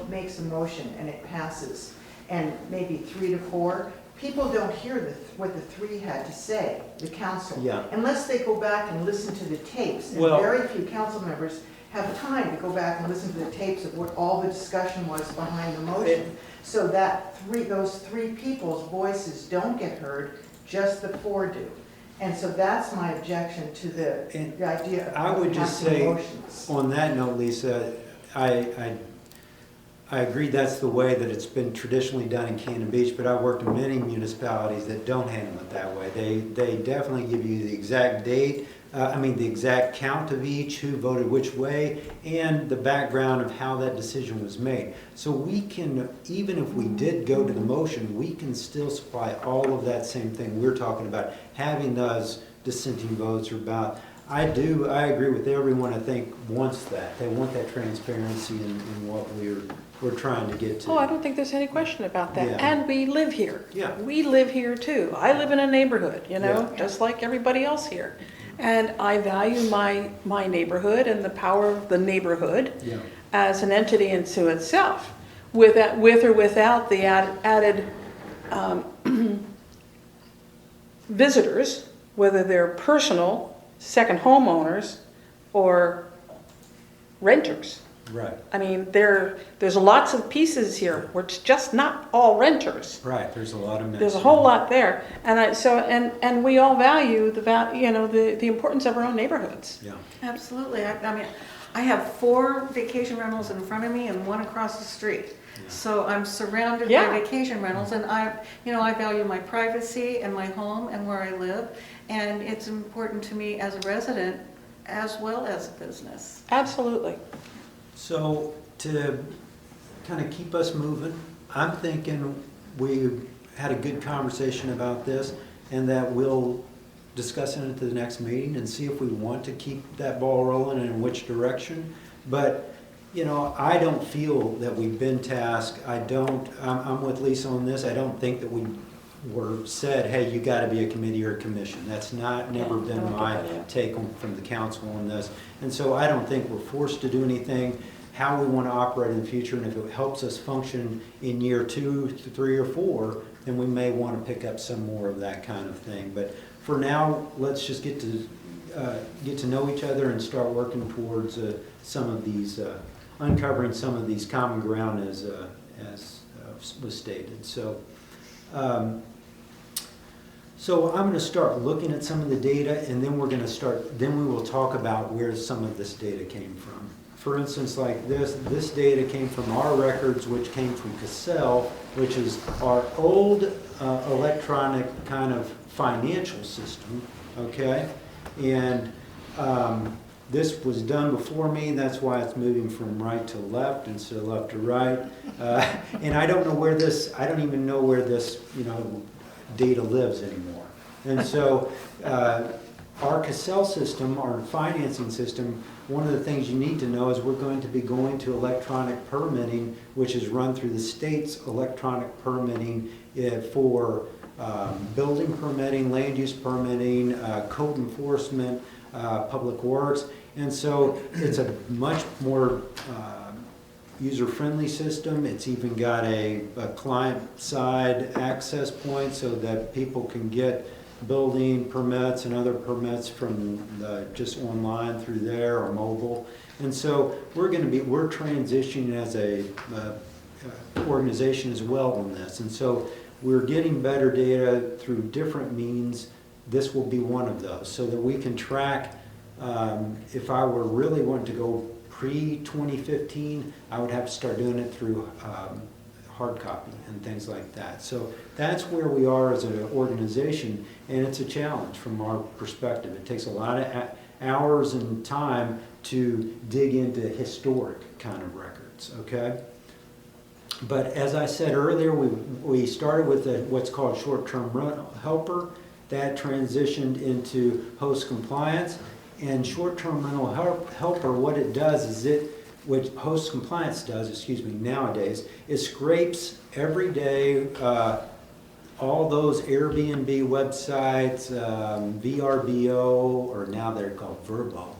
makes a motion and it passes, and maybe 3-4, people don't hear what the 3 had to say, the council. Yeah. Unless they go back and listen to the tapes. And Well- very few council members have time to go back and listen to the tapes of what all the discussion was behind the motion. So that those 3 people's voices don't get heard, just the 4 do. And so that's my objection to the idea of I would just passing say, motions. on that note, Lisa, I agree that's the way that it's been traditionally done in Cannon Beach, but I've worked in many municipalities that don't handle it that way. They definitely give you the exact date, the exact count of each, who voted which way, and the background of how that decision was made. So we can, even if we did go to the motion, we can still supply all of that same thing we're talking about, having those dissenting votes or about. I agree with everyone, I think, wants that. They want that transparency in what we're trying to get to. Oh, I don't think there's any question about that. Yeah. And we live here. Yeah. We live here too. I live in a neighborhood, Yeah. just like everybody else here. And I value my neighborhood and the power of the neighborhood Yeah. as an entity into itself, with or without the added visitors, whether they're personal, second homeowners, or renters. Right, I mean, there's lots of pieces here. We're just not all renters. right, there's a lot of mix. There's a whole lot there, and we all value the importance of our own neighborhoods. Yeah, Absolutely. I have 4 vacation rentals in front of me and 1 across the street. So I'm surrounded Yeah. by vacation rentals, and I value my privacy and my home and where I live, and it's important to me as a resident as well as a business. Absolutely. so to kind of keep us moving, I'm thinking we had a good conversation about this, and that we'll discuss it at the next meeting and see if we want to keep that ball rolling and in which direction. But I don't feel that we've been tasked. I'm with Lisa on this. I don't think that we were said, hey, you got to be a committee or a commission. That's never been my take from the council on this. And so I don't think we're forced to do anything. How we want to operate in the future, and if it helps us function in year 2, 3, or 4, then we may want to pick up some more of that kind of thing. But for now, let's just get to know each other and start working towards some of these uncovering some of these common ground as was stated. So, so I'm going to start looking at some of the data, and then then we will talk about where some of this data came from. For instance, like this data came from our records, which came from Cassell, which is our old electronic kind of financial system, okay? And this was done before me, that's why it's moving from right to left instead of left to right. And I don't even know where this, data lives anymore. And so our Cassell system, our financing system, one of the things you need to know is we're going to be going to electronic permitting, which is run through the state's electronic permitting for building permitting, land use permitting, code enforcement, public works. And so it's a much more user-friendly system. It's even got a client-side access point so that people can get building permits and other permits from just online through there or mobile. And so we're transitioning as a organization as well on this. And so we're getting better data through different means. This will be one of those, so that we can track. If I were really wanting to go pre-2015, I would have to start doing it through hard copy and things like that. So that's where we are as an organization, and it's a challenge from our perspective. It takes a lot of hours and time to dig into historic kind of records, okay? But as I said earlier, we started with what's called short-term rental helper. That transitioned into host compliance. And short-term rental helper, what it does is what host compliance does, nowadays, it scrapes every day all those Airbnb websites, VRBO, or now they're called Vrbo.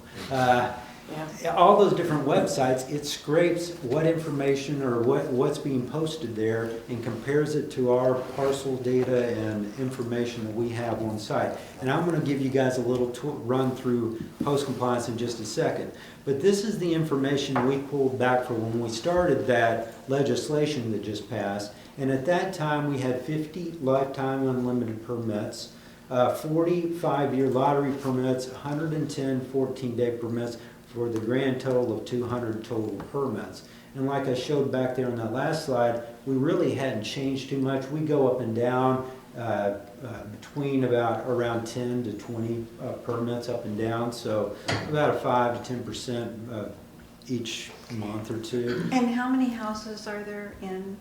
All those different websites, it scrapes what information or what's being posted there and compares it to our parcel data and information that we have on site. And I'm going to give you guys a little run through post-compliance in just a second. But this is the information we pulled back from when we started that legislation that just passed. And at that time, we had 50 lifetime unlimited permits, 45-year lottery permits, 110 14-day permits, for the grand total of 200 total permits. And like I showed back there on that last slide, we really hadn't changed too much. We go up and down between around 10 to 20 permits up and down, so about a 5 to 10% each month or two. And how many houses are there in?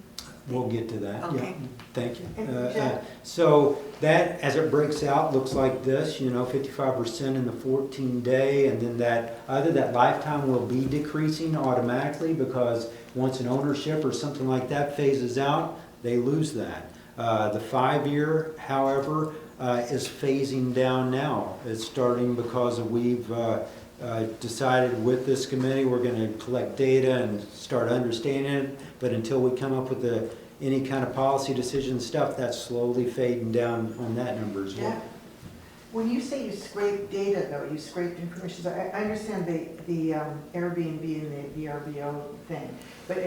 We'll get to that. Okay. Yeah. Thank you. So that, as it breaks out, looks like this, 55% in the 14-day, and then that lifetime will be decreasing automatically because once an ownership or something like that phases out, they lose that. The 5-year, however, is phasing down now. It's starting because we've decided with this committee we're going to collect data and start understanding it, but until we come up with any kind of policy decision stuff, that's slowly fading down on that number as well. Yeah. When you say you scrape data, though, you scrape information, so I understand the Airbnb and the VRBO thing, but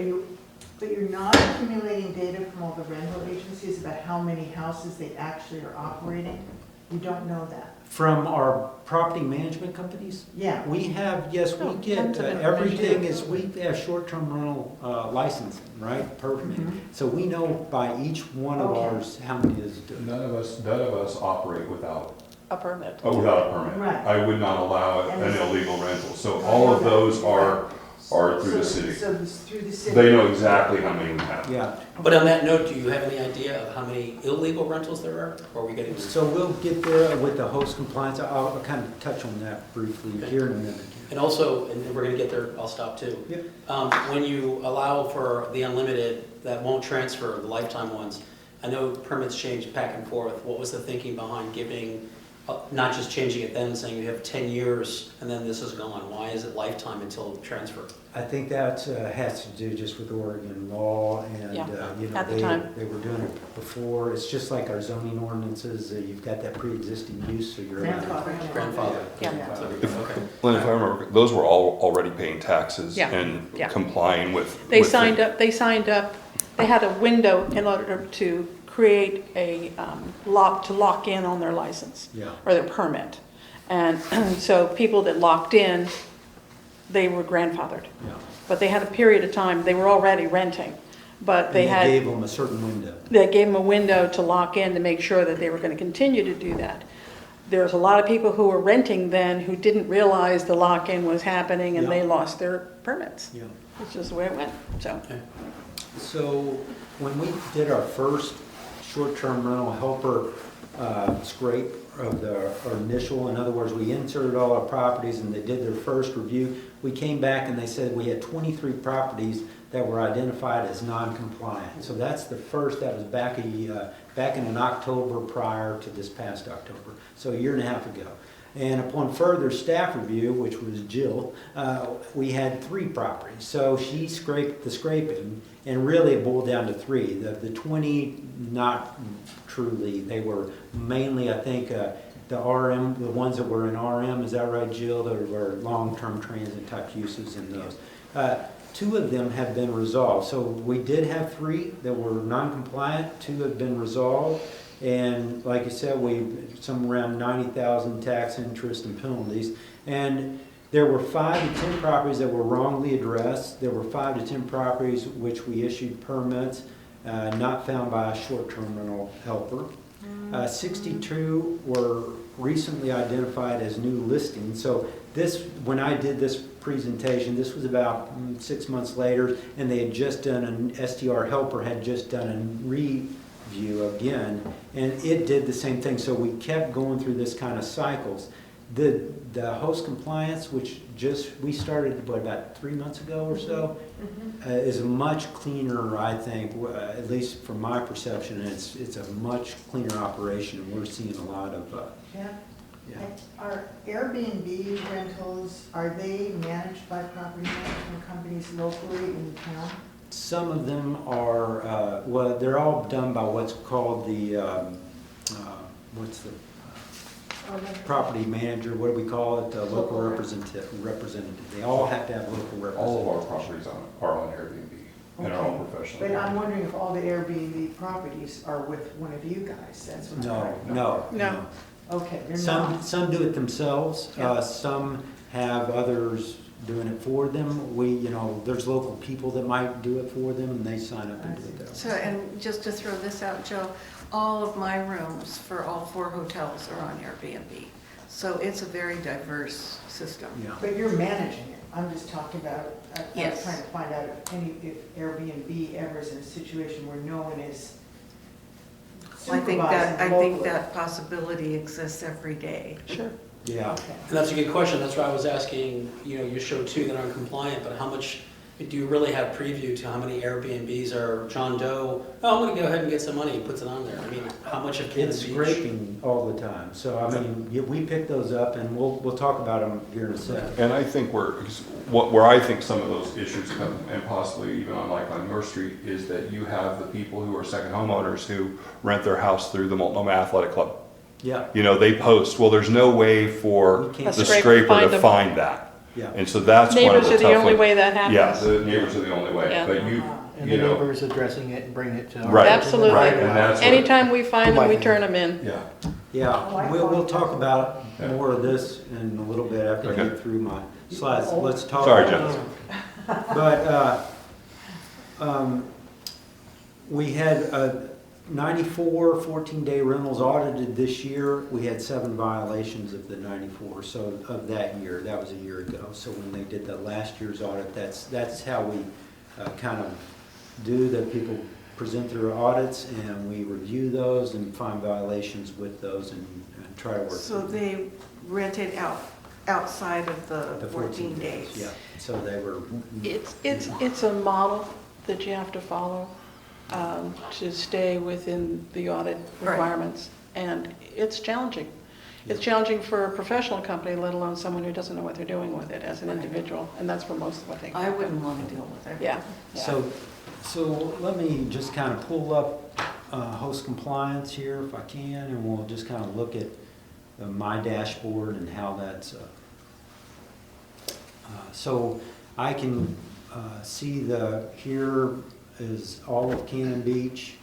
you're not accumulating data from all the rental agencies about how many houses they actually are operating? You don't know that? From our property management companies? Yeah. We have, yes, we get everything we have short-term rental licensing, right, permit. So we know by each one of ours how many is doing. None of us operate without A permit. without a permit. Right. I would not allow an And illegal rental. So all of those are through the city. So it's through the city. They know exactly how many we have. Yeah. But on that note, do you have any idea of how many illegal rentals there are? Or are we getting? So we'll get there with the host compliance. I'll kind of touch on that briefly here in a minute. And also, and we're going to get there, I'll stop too. Yep. When you allow for the unlimited that won't transfer, the lifetime ones, I know permits change back and forth. What was the thinking behind giving not just changing it then and saying you have 10 years and then this is gone? Why is it lifetime until transfer? I think that has to do just with Oregon law and, Yeah, you know, at the time. they were doing it before. It's just like our zoning ordinances, you've got that pre-existing use, so you're. Grandfather. Yeah. Okay. Lynn, if I remember, those were all already paying taxes Yeah. and Yeah. complying with. They with the- signed up, they had a window in order to create a lock in on their license. Yeah. Or their permit. And so people that locked in, they were grandfathered. Yeah. But they had a period of time, they were already renting, but they And gave had, them a certain window. they gave them a window to lock in to make sure that they were going to continue to do that. There's a lot of people who were renting then who didn't realize the lock-in was happening and they Yeah. lost their permits. Yeah. Which is the way it went, so. So when we did our first short-term rental helper scrape of our initial, in other words, we inserted all our properties and they did their first review, we came back and they said we had 23 properties that were identified as non-compliant. So that's the first, that was back in October prior to this past October, so a year and a half ago. And upon further staff review, which was Jill, we had 3 properties. So she scraped the scraping, and really it boiled down to 3. The 20, not truly. They were mainly, I think, the RM, the ones that were in RM, is that right, Jill? There were long-term transit type uses in those. 2 of them have been resolved. So we did have 3 that were non-compliant, 2 have been resolved. And like I said, some around 90,000 tax interest and penalties. And there were 5 to 10 properties that were wrongly addressed. There were 5 to 10 properties which we issued permits, not found by a short-term rental helper. 62 were recently identified as new listings. So this, when I did this presentation, this was about 6 months later, and they had just done, an STR helper had just done a review again, and it did the same thing. So we kept going through this kind of cycles. The host compliance, which we started, about 3 months ago or so, is much cleaner, I think, at least from my perception. It's a much cleaner operation, and we're seeing a lot of, Yeah. yeah. Are Airbnb rentals, are they managed by property management companies locally in town? Some of them are, well, they're all done by what's called the, what's the property manager, what do we call it? Local representative. They all have to have local representatives. All of our properties are on Airbnb and are all professional. But I'm wondering if all the Airbnb properties are with one of you guys, that's what I'm No. No. Okay, they're not. Some do it themselves, Yeah. some have others doing it for them. There's local people that might do it for them, and they sign up and do it that way. So, and just to throw this out, Joe, all of my rooms for all 4 hotels are on Airbnb. So it's a very diverse system. Yeah. But you're managing it. I'm just talking about, I was Yes. trying to find out if Airbnb ever is in a situation where no one is I think supervising locally. that possibility exists every day. Sure. Yeah. Okay. And that's a good question. That's why I was asking, you showed 2 that aren't compliant, but how much, do you really have preview to how many Airbnbs are John Doe? Oh, I'm gonna go ahead and get some money, and puts it on there. I mean, how much of Cannon It's Beach? scraping all the time. So, I mean, we pick those up, and we'll talk about them here in a second. And I think where I think some of those issues come, and possibly even on your street, is that you have the people who are second homeowners who rent their house through the Multnomah Athletic Club. Yeah, They post, well, there's no way for We can't- the A scraper scraper find to them. find that. yeah. And so that's one of Neighbors the are the tough only ones. way that happens. Yeah, the neighbors are the only way, Yeah. but And you the know, neighbors addressing it and bringing it to our. Right. Absolutely. Right, and that's what- Anytime we find them, we Goodbye. turn them in. yeah. Yeah, we'll talk about Yeah. more of this in a little bit after I Okay. get through my slides. Let's talk. Sorry, Jeff. But we had 94 14-day rentals audited this year. We had 7 violations of the 94, so of that year. That was a year ago. So when they did the last year's audit, that's how we kind of do that. People present their audits, and we review those and find violations with those and try to work. So through them. they rented outside of the The 14 days. Yeah, so they were. It's a model that you have to follow to stay within the audit Right. requirements. And it's challenging. It's challenging for a professional company, let alone someone who doesn't know what they're doing with it as an individual, and that's where most of what they. I wouldn't want to deal with it. Yeah. Yeah. So let me just kind of pull up host compliance here if I can, and we'll just kind of look at my dashboard and how that's. So I can see here is all of Cannon Beach.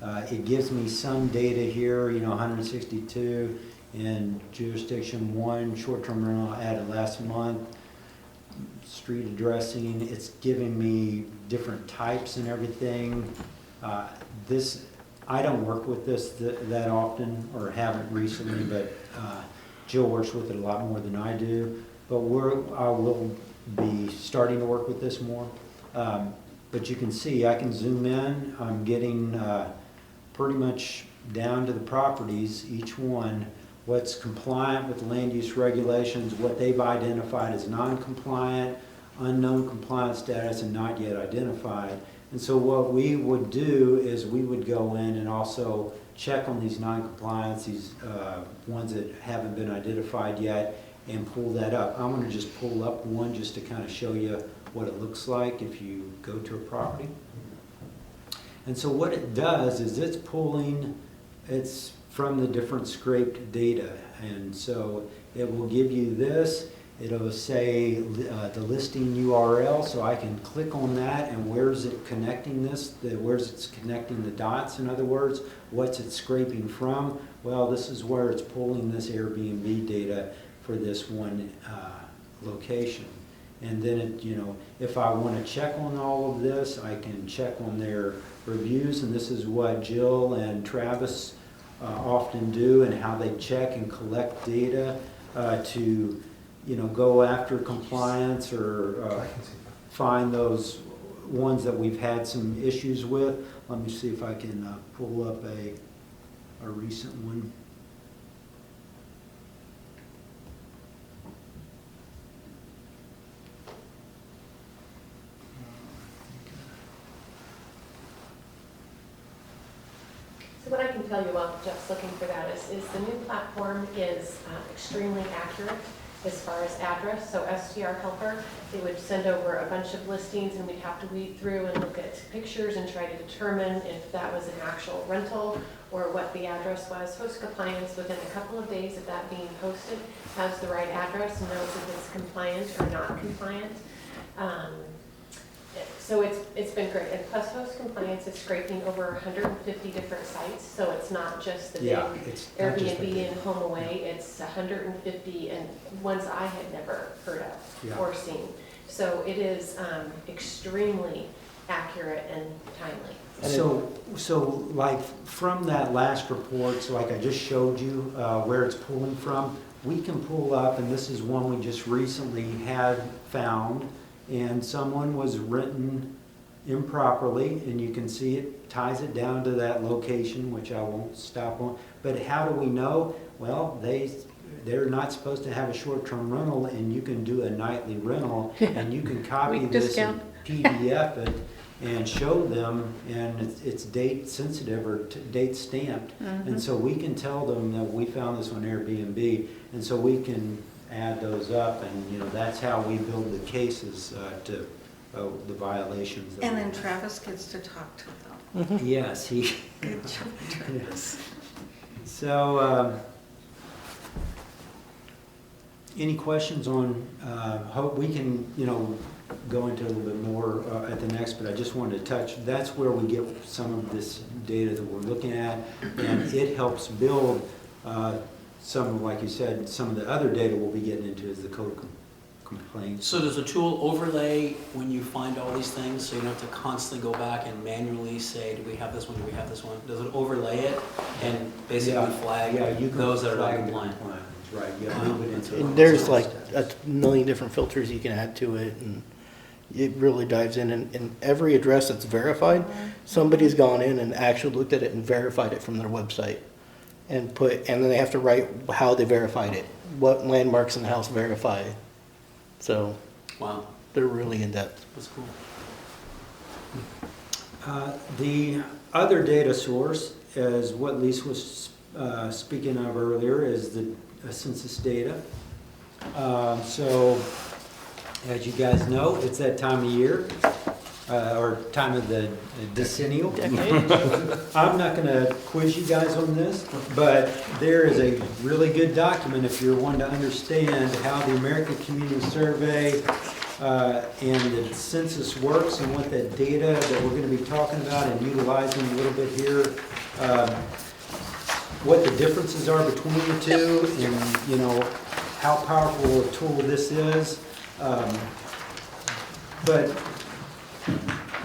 It gives me some data here, 162 in jurisdiction 1, short-term rental added last month, street addressing. It's giving me different types and everything. I don't work with this that often, or haven't recently, but Jill works with it a lot more than I do. But I will be starting to work with this more. But you can see, I can zoom in. I'm getting pretty much down to the properties, each one, what's compliant with land use regulations, what they've identified as non-compliant, unknown compliance status, and not yet identified. And so what we would do is we would go in and also check on these non-compliance, these ones that haven't been identified yet, and pull that up. I'm going to just pull up one just to kind of show you what it looks like if you go to a property. And so what it does is it's from the different scraped data. And so it will give you this. It'll say the listing URL, so I can click on that, and where's it connecting this? Where's it connecting the dots, in other words? What's it scraping from? Well, this is where it's pulling this Airbnb data for this one location. And then, if I want to check on all of this, I can check on their reviews, and this is what Jill and Travis often do, and how they check and collect data to go after compliance or find those ones that we've had some issues with. Let me see if I can pull up a recent one. So what I can tell you while Jeff's looking for that is the new platform is extremely accurate as far as address. So STR Helper, they would send over a bunch of listings, and we'd have to weed through and look at pictures and try to determine if that was an actual rental or what the address was. Host Compliance, within a couple of days of that being posted, has the right address and knows if it's compliant or not compliant. So it's been great. And plus Host Compliance is scraping over 150 different sites, so it's not just the big Airbnb and HomeAway. It's 150 and ones I had never heard of or seen. So it is extremely accurate and timely. So like from that last report, so like I just showed you where it's pulling from, we can pull up, and this is one we just recently had found, and someone was written improperly, and you can see it ties it down to that location, which I won't stop on. But how do we know? Well, they're not supposed to have a short-term rental, and you can do a nightly rental, and you can copy this and PDF it and show them, and it's date sensitive or date stamped. And so we can tell them that we found this on Airbnb, and so we can add those up, and that's how we build the cases to the violations. And then Travis gets to talk to them. Yes, he. Good job, Travis. So, any questions on? Hope we can go into a little bit more at the next, but I just wanted to touch. That's where we get some of this data that we're looking at, and it helps build. Some, like you said, some of the other data we'll be getting into is the code complaints. So does the tool overlay when you find all these things, so you don't have to constantly go back and manually say, do we have this one, do we have this one? Does it overlay it and basically flag those that are not compliant? Right, move it into And there's like a million different filters you can add to it, and it really dives in. And every address that's verified, somebody's gone in and actually looked at it and verified it from their website. And then they have to write how they verified it, what landmarks in the house verify. So, wow, they're really in depth. That's cool. The other data source is what Lisa was speaking of earlier, is the census data. So, as you guys know, it's that time of year, or time of the decennial. I'm not going to quiz you guys on this, but there is a really good document if you're wanting to understand how the American Community Survey and the census works and what that data that we're going to be talking about and utilizing a little bit here, what the differences are between the two, and how powerful a tool this is. But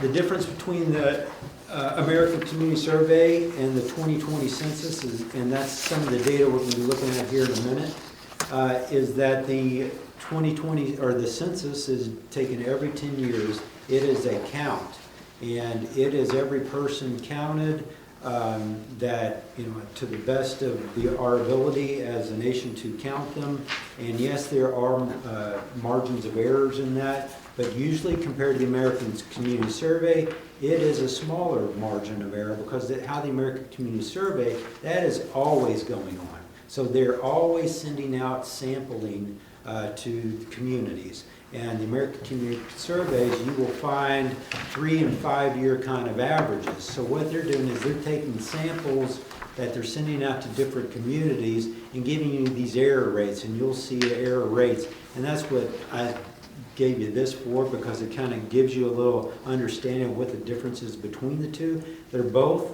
the difference between the American Community Survey and the 2020 census, and that's some of the data we're going to be looking at here in a minute, is that the 2020, or the census, is taken every 10 years. It is a count, and it is every person counted that, to the best of our ability as a nation to count them. And yes, there are margins of errors in that, but usually compared to the American Community Survey, it is a smaller margin of error, because how the American Community Survey, that is always going on. So they're always sending out sampling to communities. And the American Community Surveys, you will find 3 and 5 year kind of averages. So what they're doing is they're taking samples that they're sending out to different communities and giving you these error rates, and you'll see error rates. And that's what I gave you this for, because it kind of gives you a little understanding of what the difference is between the two. They're both,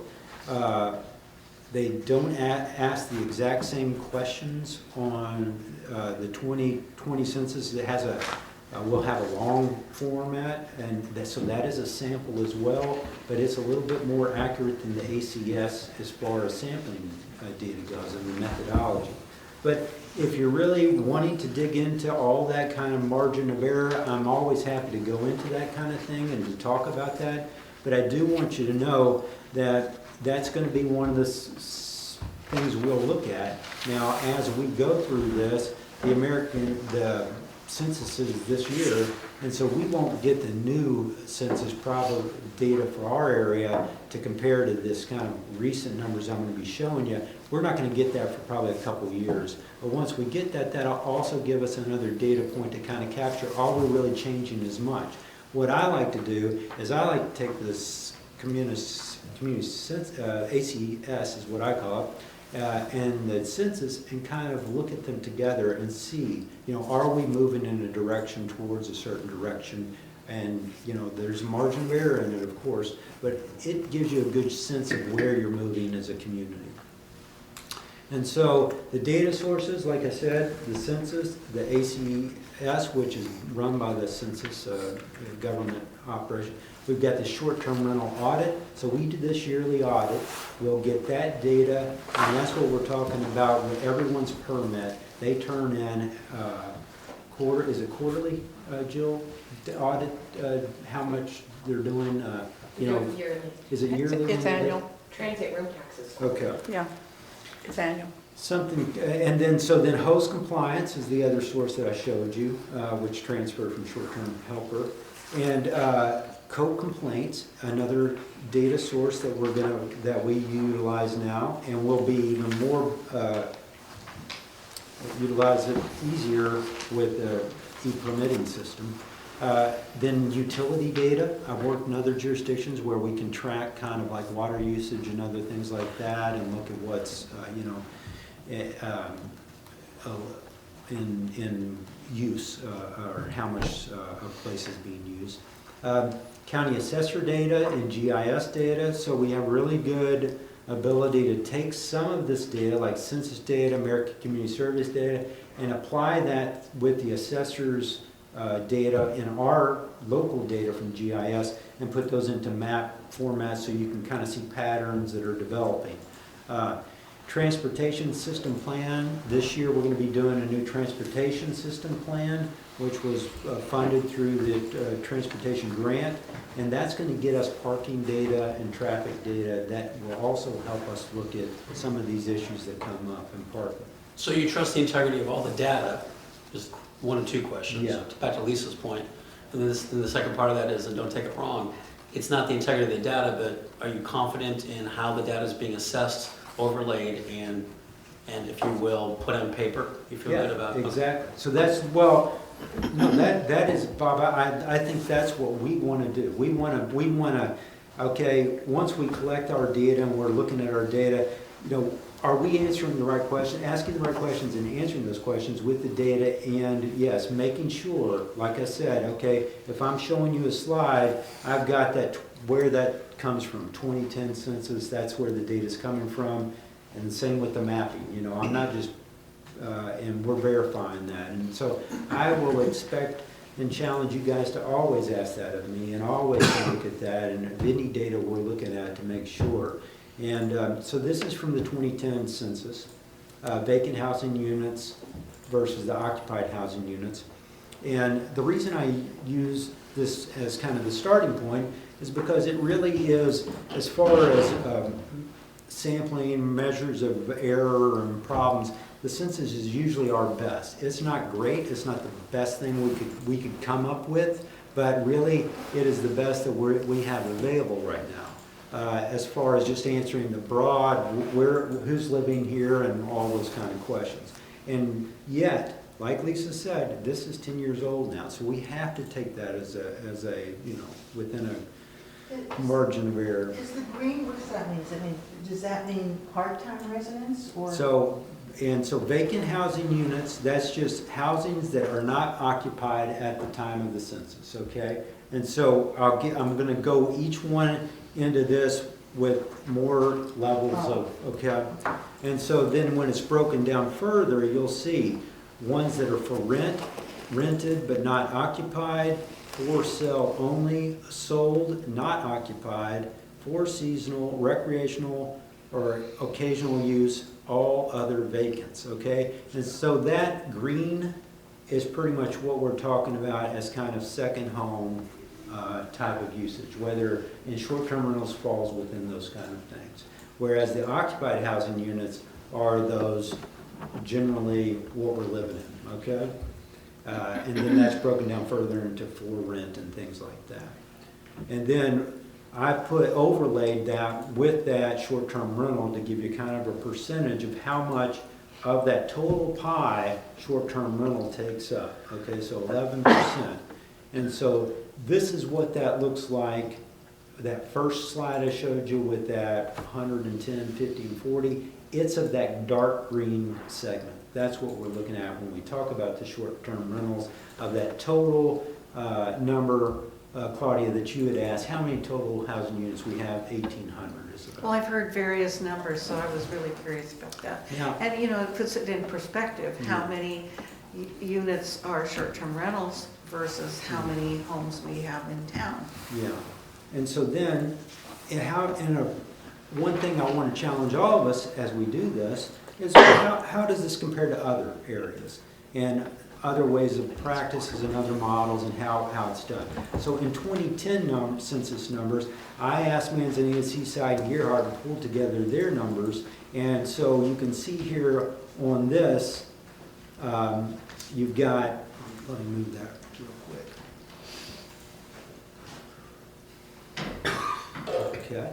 they don't ask the exact same questions on the 2020 census. It has will have a long format, and so that is a sample as well, but it's a little bit more accurate than the ACS as far as sampling data goes and the methodology. But if you're really wanting to dig into all that kind of margin of error, I'm always happy to go into that kind of thing and to talk about that. But I do want you to know that that's going to be one of the things we'll look at. Now, as we go through this, the census is this year, and so we won't get the new census probably data for our area to compare to this kind of recent numbers I'm going to be showing you. We're not going to get that for probably a couple of years. But once we get that, that'll also give us another data point to kind of capture all we're really changing as much. What I like to do is I like to take this community ACS is what I call it, and the census, and kind of look at them together and see, are we moving in a direction towards a certain direction? And, there's a margin of error in it, of course, but it gives you a good sense of where you're moving as a community. And so the data sources, like I said, the census, the ACS, which is run by the census government operation. We've got the short-term rental audit. So we do this yearly audit. We'll get that data, and that's what we're talking about with everyone's permit. They turn in is it quarterly, Jill, to audit how much they're doing? Yearly. Is it yearly? It's annual. Transit room taxes. Okay. Yeah, it's annual. Something, and then host compliance is the other source that I showed you, which transferred from short-term helper. And code complaints, another data source that that we utilize now, and will be even more utilize it easier with the e-permitting system. Then utility data. I've worked in other jurisdictions where we can track kind of like water usage and other things like that, and look at what's in use, or how much a place is being used. County assessor data and GIS data. So we have really good ability to take some of this data, like census data, American Community Surveys data, and apply that with the assessor's data in our local data from GIS, and put those into map format so you can kind of see patterns that are developing. Transportation system plan. This year we're going to be doing a new transportation system plan, which was funded through the transportation grant, and that's going to get us parking data and traffic data that will also help us look at some of these issues that come up in parking. So you trust the integrity of all the data? Just one or two questions. Yeah. Back to Lisa's point. And then the second part of that is, and don't take it wrong, it's not the integrity of the data, but are you confident in how the data is being assessed, overlaid, and and if you will, put on paper, you feel good about it. Exactly. So that's, well, no, that is, Bob, I think that's what we want to do. We want to, okay, once we collect our data and we're looking at our data, you know, are we answering the right question, asking the right questions and answering those questions with the data? And yes, making sure, like I said, okay, if I'm showing you a slide, I've got that, where that comes from, 2010 census, that's where the data's coming from. And the same with the mapping, you know, I'm not just, and we're verifying that. And so I will expect and challenge you guys to always ask that of me and always look at that and any data we're looking at to make sure. And so this is from the 2010 census, vacant housing units versus the occupied housing units. And the reason I use this as kind of the starting point is because it really is, as far as sampling, measures of error and problems, the census is usually our best. It's not great, it's not the best thing we could come up with, but really it is the best that we have available right now. As far as just answering the broad, who's living here and all those kind of questions. And yet, like Lisa said, this is 10 years old now, so we have to take that as a you know, within a margin of error. Is the green, what does that mean? Does that mean part-time residents or? So vacant housing units, that's just housings that are not occupied at the time of the census, okay? And so I'm gonna go each one into this with more levels of, okay? And so then when it's broken down further, you'll see ones that are for rent, rented but not occupied, for sale only, sold, not occupied, for seasonal, recreational, or occasional use, all other vacants, okay? And so that green is pretty much what we're talking about as kind of second home type of usage, whether in short-term rentals falls within those kind of things. Whereas the occupied housing units are those generally what we're living in, okay? And then that's broken down further into for rent and things like that. And then I overlaid that with that short-term rental to give you kind of a percentage of how much of that total pie short-term rental takes up. Okay, so 11%. And so this is what that looks like. That first slide I showed you with that 110, 50, and 40, it's of that dark green segment. That's what we're looking at when we talk about the short-term rentals of that total number. Claudia, that you had asked, how many total housing units we have? 1,800 is about. Well, I've heard various numbers, so I was really curious about that. Yeah. And, you know, it puts it in perspective, how many units are short-term rentals versus how many homes we have in town. Yeah. And so then, one thing I want to challenge all of us as we do this is how does this compare to other areas and other ways of practices and other models and how it's done. So in 2010 census numbers, I asked Manzanita, Seaside, and Gerhard to pull together their numbers. And so you can see here on this, you've got, let me move that real quick. Okay.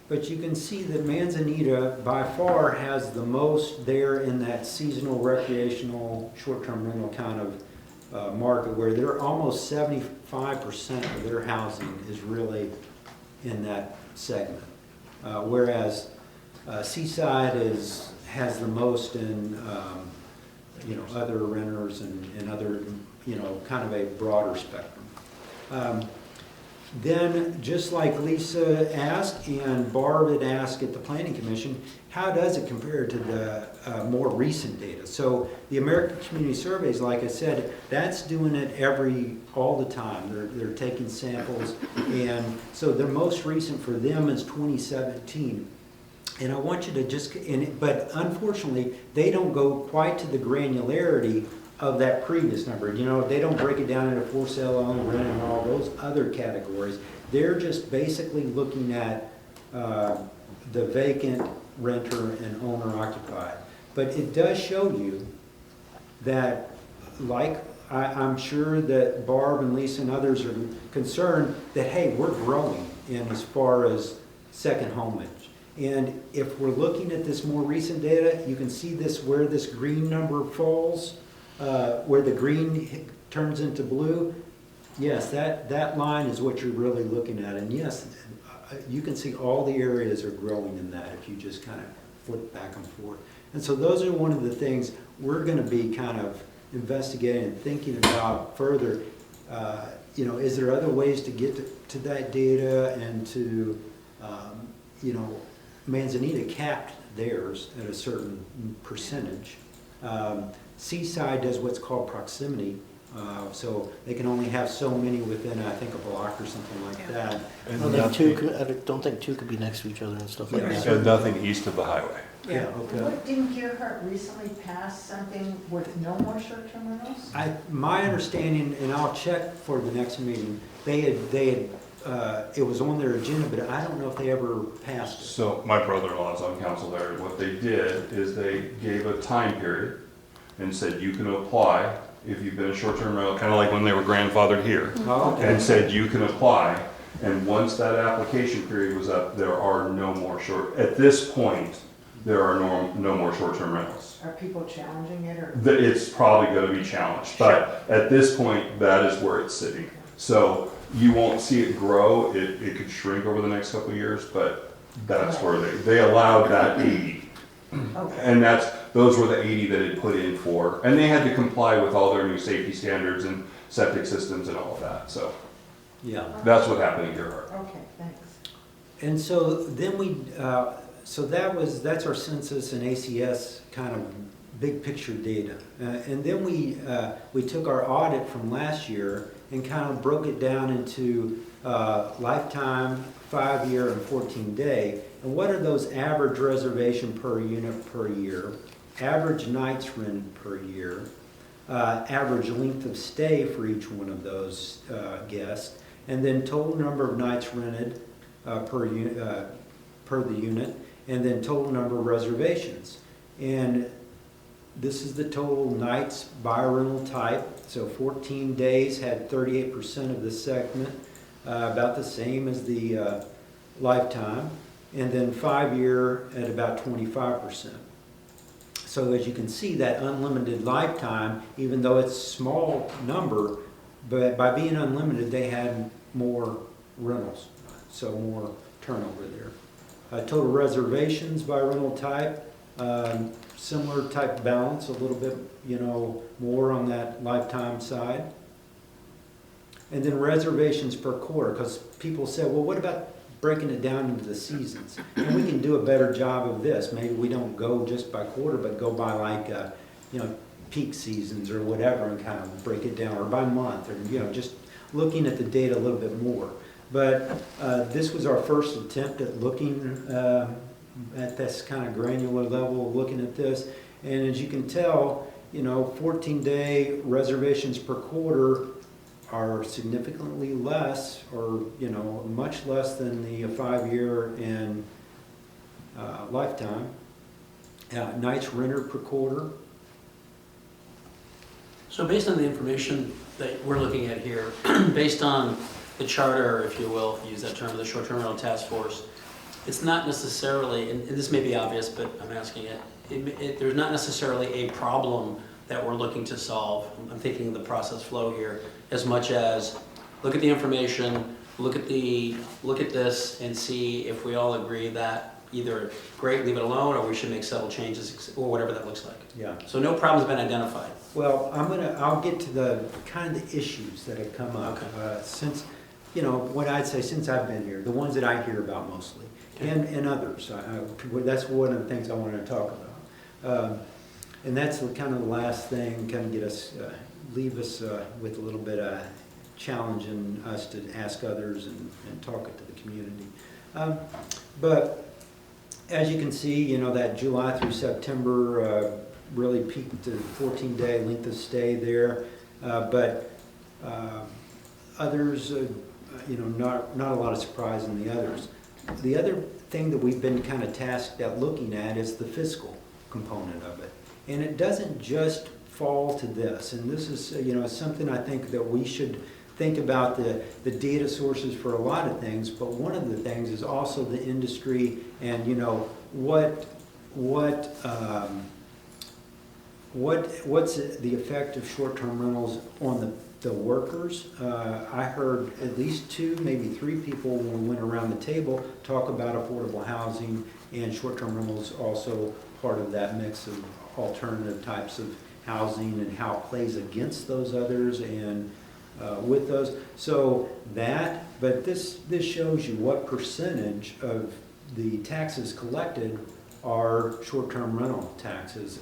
But you can see that Manzanita by far has the most there in that seasonal recreational short-term rental kind of market, where they're almost 75% of their housing is really in that segment. Whereas Seaside has the most in other renters and other, kind of a broader spectrum. Then, just like Lisa asked and Barb had asked at the Planning Commission, how does it compare to the more recent data? So the American Community Surveys, like I said, that's doing it all the time. They're taking samples, and so the most recent for them is 2017. And I want you to but unfortunately, they don't go quite to the granularity of that previous number. They don't break it down into for sale, owned, rent, and all those other categories. They're just basically looking at the vacant, renter, and owner occupied. But it does show you that, like I'm sure that Barb and Lisa and others are concerned that, hey, we're growing in as far as second homage. And if we're looking at this more recent data, you can see this, where this green number falls, where the green turns into blue. Yes, that line is what you're really looking at. And yes, you can see all the areas are growing in that if you just kind of flip back and forth. And so those are one of the things we're going to be kind of investigating and thinking about further. You know, is there other ways to get to that data and to, you know, Manzanita capped theirs at a certain percentage. Seaside does what's called proximity, so they can only have so many within, I think, a block or something like that. I don't think two could be next to each other and stuff like Yeah. that. And nothing east of the highway. Yeah, okay. What, didn't Gerhart recently pass something with no more short-term rentals? My understanding, and I'll check for the next meeting, they had, it was on their agenda, but I don't know if they ever passed it. So my brother-in-law is on council there. What they did is they gave a time period and said you can apply if you've been a short-term rental, kind of like when they were grandfathered here. Oh, okay. And said you can apply, and once that application period was up, there are no more at this point, there are no more short-term rentals. Are people challenging it, or? It's probably going to be challenged, but at this point, that is where it's sitting. So you won't see it grow. It could shrink over the next couple of years, but that's where they allowed that 80. Okay. And those were the 80 that it put in for, and they had to comply with all their new safety standards and septic systems and all of that. So Yeah. that's what happened in Gerhart. Okay, thanks. And so then so that's our census and ACS kind of big picture data. And then we took our audit from last year and kind of broke it down into lifetime, 5-year, and 14-day. And what are those average reservation per unit per year, average nights rented per year, average length of stay for each one of those guests, and then total number of nights rented per the unit, and then total number of reservations. And this is the total nights by rental type. So 14 days had 38% of the segment, about the same as the lifetime, and then 5-year at about 25%. So as you can see, that unlimited lifetime, even though it's a small number, but by being unlimited, they had more rentals, so more turnover there. Total reservations by rental type, similar type balance, a little bit, you know, more on that lifetime side. And then reservations per quarter, because people said, well, what about breaking it down into the seasons? And we can do a better job of this. Maybe we don't go just by quarter, but go by like, you know, peak seasons or whatever and kind of break it down, or by month, or, you know, just looking at the data a little bit more. But this was our first attempt at looking at this kind of granular level, looking at this. And as you can tell, you know, 14-day reservations per quarter are significantly less, or, you know, much less than the 5-year and lifetime. Nights renter per quarter. So based on the information that we're looking at here, based on the charter, if you will, if you use that term, of the short-term rental task force, it's not necessarily, and this may be obvious, but I'm asking it, there's not necessarily a problem that we're looking to solve. I'm thinking of the process flow here, as much as look at the information, look at this, and see if we all agree that either great, leave it alone, or we should make subtle changes, or whatever that looks like. Yeah. So no problem's been identified. Well, I'll get to the kind of issues that have come up since, you know, what I'd say since I've been here, the ones that I hear about mostly, and others. That's one of the things I wanted to talk about. And that's kind of the last thing, kind of get us, leave us with a little bit of challenging us to ask others and talk it to the community. But as you can see, you know, that July through September really peaked to 14-day length of stay there. But others, you know, not a lot of surprise in the others. The other thing that we've been kind of tasked at looking at is the fiscal component of it. And it doesn't just fall to this. And this is, you know, something I think that we should think about the data sources for a lot of things, but one of the things is also the industry and, you know, what's the effect of short-term rentals on the workers? I heard at least 2, maybe 3 people when we went around the table talk about affordable housing, and short-term rentals also part of that mix of alternative types of housing and how it plays against those others and with those. So that, but this shows you what percentage of the taxes collected are short-term rental taxes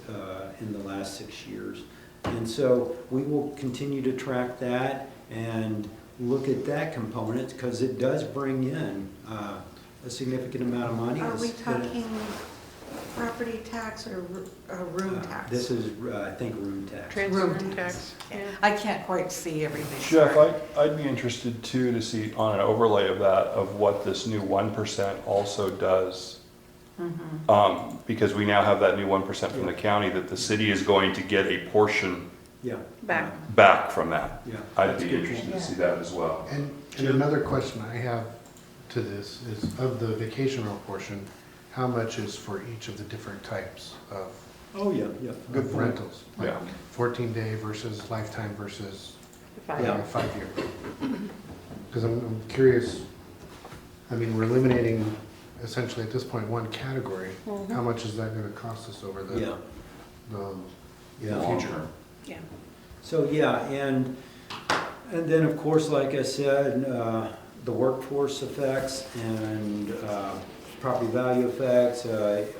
in the last 6 years. And so we will continue to track that and look at that component because it does bring in a significant amount of money. Are we talking property tax or room tax? This is, I think, room tax. Room tax. Yeah. I can't quite see everything. Jeff, Sorry. I'd be interested too to see on an overlay of that, of what this new 1% also does. Because we now have that new 1% from the county that the city is going to get a portion Yeah. back from that. Yeah. I'd That's be good. interested to see that as well. And another question I have to this is, of the vacation rental portion, how much is for each of the different types of Oh, yeah, yeah. Good point. rentals? Like Yeah. 14-day versus lifetime versus Yeah. 5-year? Because I'm curious, I mean, we're eliminating essentially at this point one category. How much is that going to cost us over the, Yeah. Yeah. Long future? term. Yeah. So, yeah, and then, of course, like I said, the workforce effects and property value effects,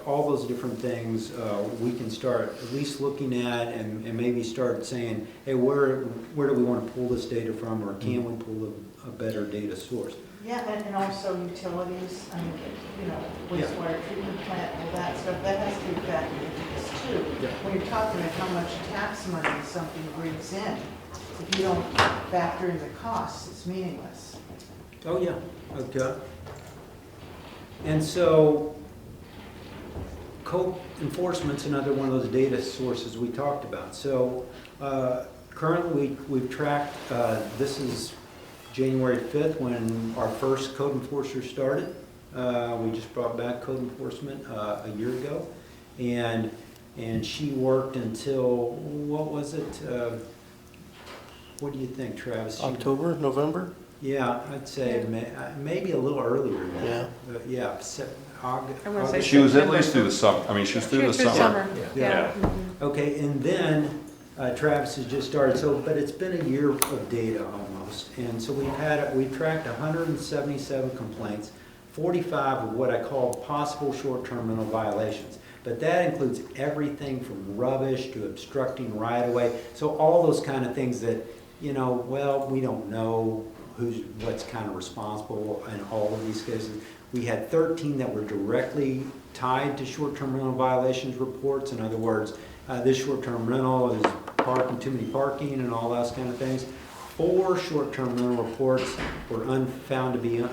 all those different things, we can start at least looking at and maybe start saying, hey, where do we want to pull this data from, or can we pull a better data source? Yeah, and also utilities, I mean, you know, wastewater treatment plant, all that stuff, that has to be factored into this too. Yeah. When you're talking about how much tax money something brings in, if you don't factor in the costs, it's meaningless. Oh, yeah, okay. And so, code enforcement's another one of those data sources we talked about. So, currently, we've tracked, this is January 5th when our first code enforcer started. We just brought back code enforcement a year ago. And she worked until, what was it? What do you think, Travis? October, November? Yeah, I'd say maybe a little earlier than that. Yeah. But yeah, I wanna say She was at September. least through the summer, I mean, she was through the summer. Yeah. Okay, and then Travis has just started, so, but it's been a year of data almost. And so we've tracked 177 complaints, 45 of what I call possible short-term rental violations. But that includes everything from rubbish to obstructing right-of-way. So all those kind of things that, you know, well, we don't know what's kind of responsible in all of these cases. We had 13 that were directly tied to short-term rental violations reports. In other words, this short-term rental is parking, too many parking and all those kind of things. 4 short-term rental reports were found to be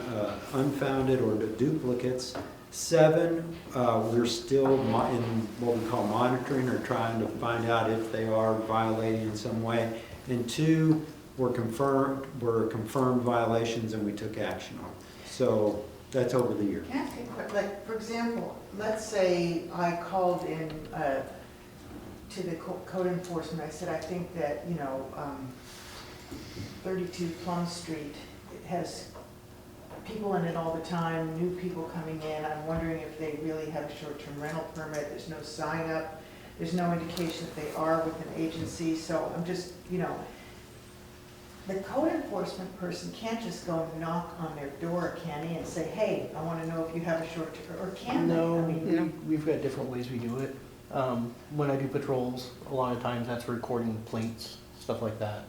unfounded or duplicates. 7, we're still in what we call monitoring or trying to find out if they are violating in some way. And 2 were confirmed violations and we took action on. So that's over the year. Can I ask you a quick, like, for example, let's say I called in to the code enforcement, I said, I think that, you know, 32 Plum Street, it has people in it all the time, new people coming in. I'm wondering if they really have a short-term rental permit. There's no sign up. There's no indication that they are with an agency. So I'm just, you know, the code enforcement person can't just go and knock on their door, can he, and say, hey, I want to know if you have a short-term, or can they? No, I mean, we've got different ways we do it. When I do patrols, a lot of times that's recording plates, stuff like that.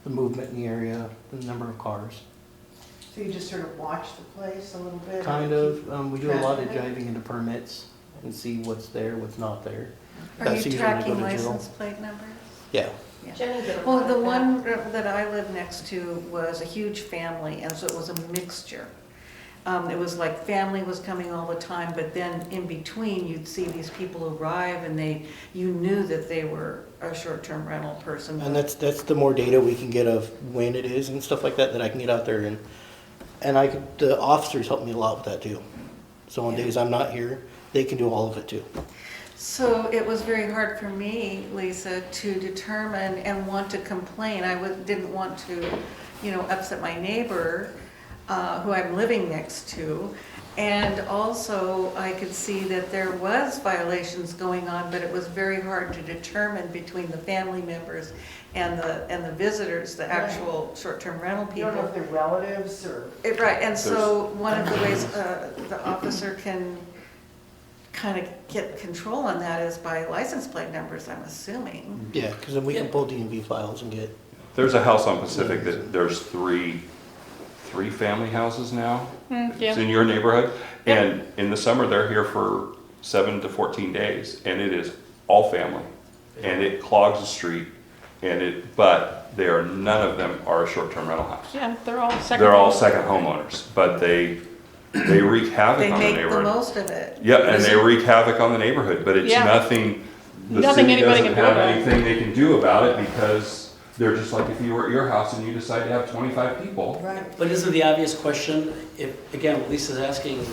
The movement in the area, the number of cars. so you just sort of watch the place a little bit? Kind of. We do a lot of track it? driving into permits and see what's there, what's not there. Are That's you usually when I tracking go to jail. license plate numbers? Yeah. Jenny did a Well, lot the of that. one that I live next to was a huge family, and so it was a mixture. It was like family was coming all the time, but then in between, you'd see these people arrive, and you knew that they were a short-term rental person. And that's the more data we can get of when it is and stuff like that I can get out there and the officers help me a lot with that too. So on days I'm not here, they can do all of it too. So it was very hard for me, Lisa, to determine and want to complain. I didn't want to, upset my neighbor, who I'm living next to. And also, I could see that there was violations going on, but it was very hard to determine between the family members and the visitors, the actual short-term rental people. You don't know if they're relatives or... Right, and so one of the ways the officer can kind of get control on that is by license plate numbers, I'm assuming. Yeah, because then we can pull DMV files and get. There's a house on Pacific that there's three family houses now. It's in your neighborhood. And in the summer, they're here for 7 to 14 days, and it is all family. And it clogs the street, but none of them are a short-term rental house. Yeah, they're all second. They're all second homeowners, but they wreak havoc They on the make the neighborhood. most of it. Yeah, and they wreak havoc on the neighborhood, but it's Yeah. nothing, the Nothing city anybody doesn't can do have about it. anything they can do about it because they're just like if you were at your house and you decide to have 25 people. Right. But isn't the obvious question, again, what Lisa's asking,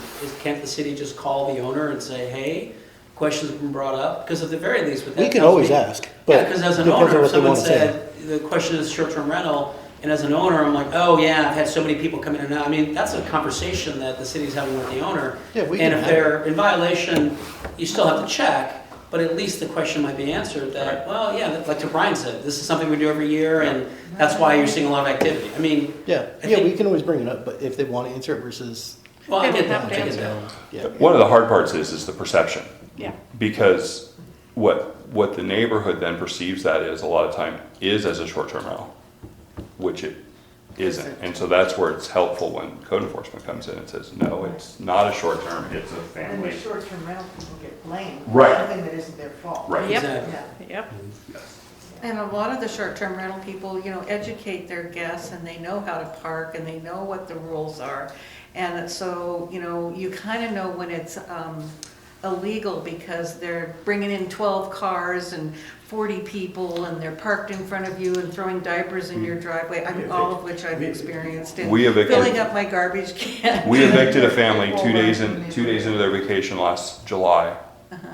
can't the city just call the owner and say, hey, questions have been brought up? Because at the very least, what that We can tells always me- ask, Yeah, but because as an depends on owner, if what they someone want to say. said, the question is short-term rental, and as an owner, I'm like, oh yeah, I've had so many people come in and out. I mean, that's a conversation that the city's having with the owner. Yeah, we And can if have they're in violation, you still have to check, but at least the question might be answered that, well, yeah, like to Brian said, this is something we do every year, and that's why you're seeing a lot of activity. I mean, Yeah, I yeah, think- we can always bring it up, but if they want to answer it versus. well, I They get don't have that, to I get answer. that. Yeah. One of the hard parts is the perception. Yeah. Because what the neighborhood then perceives that is a lot of time is as a short-term rental, which it isn't. And so that's where it's helpful when code enforcement comes in and says, no, it's not a short-term, it's a And family. the short-term rental people get blamed. for Right. Something that isn't their fault. Right. Yep. Exactly. Yep. And a lot of the short-term rental people, educate their guests and they know how to park and they know what the rules are. And so, you kind of know when it's illegal because they're bringing in 12 cars and 40 people and they're parked in front of you and throwing diapers in your driveway. I mean, all of which I've experienced in We evicted- filling up my garbage can. We evicted a family 2 days into their vacation last July Uh-huh.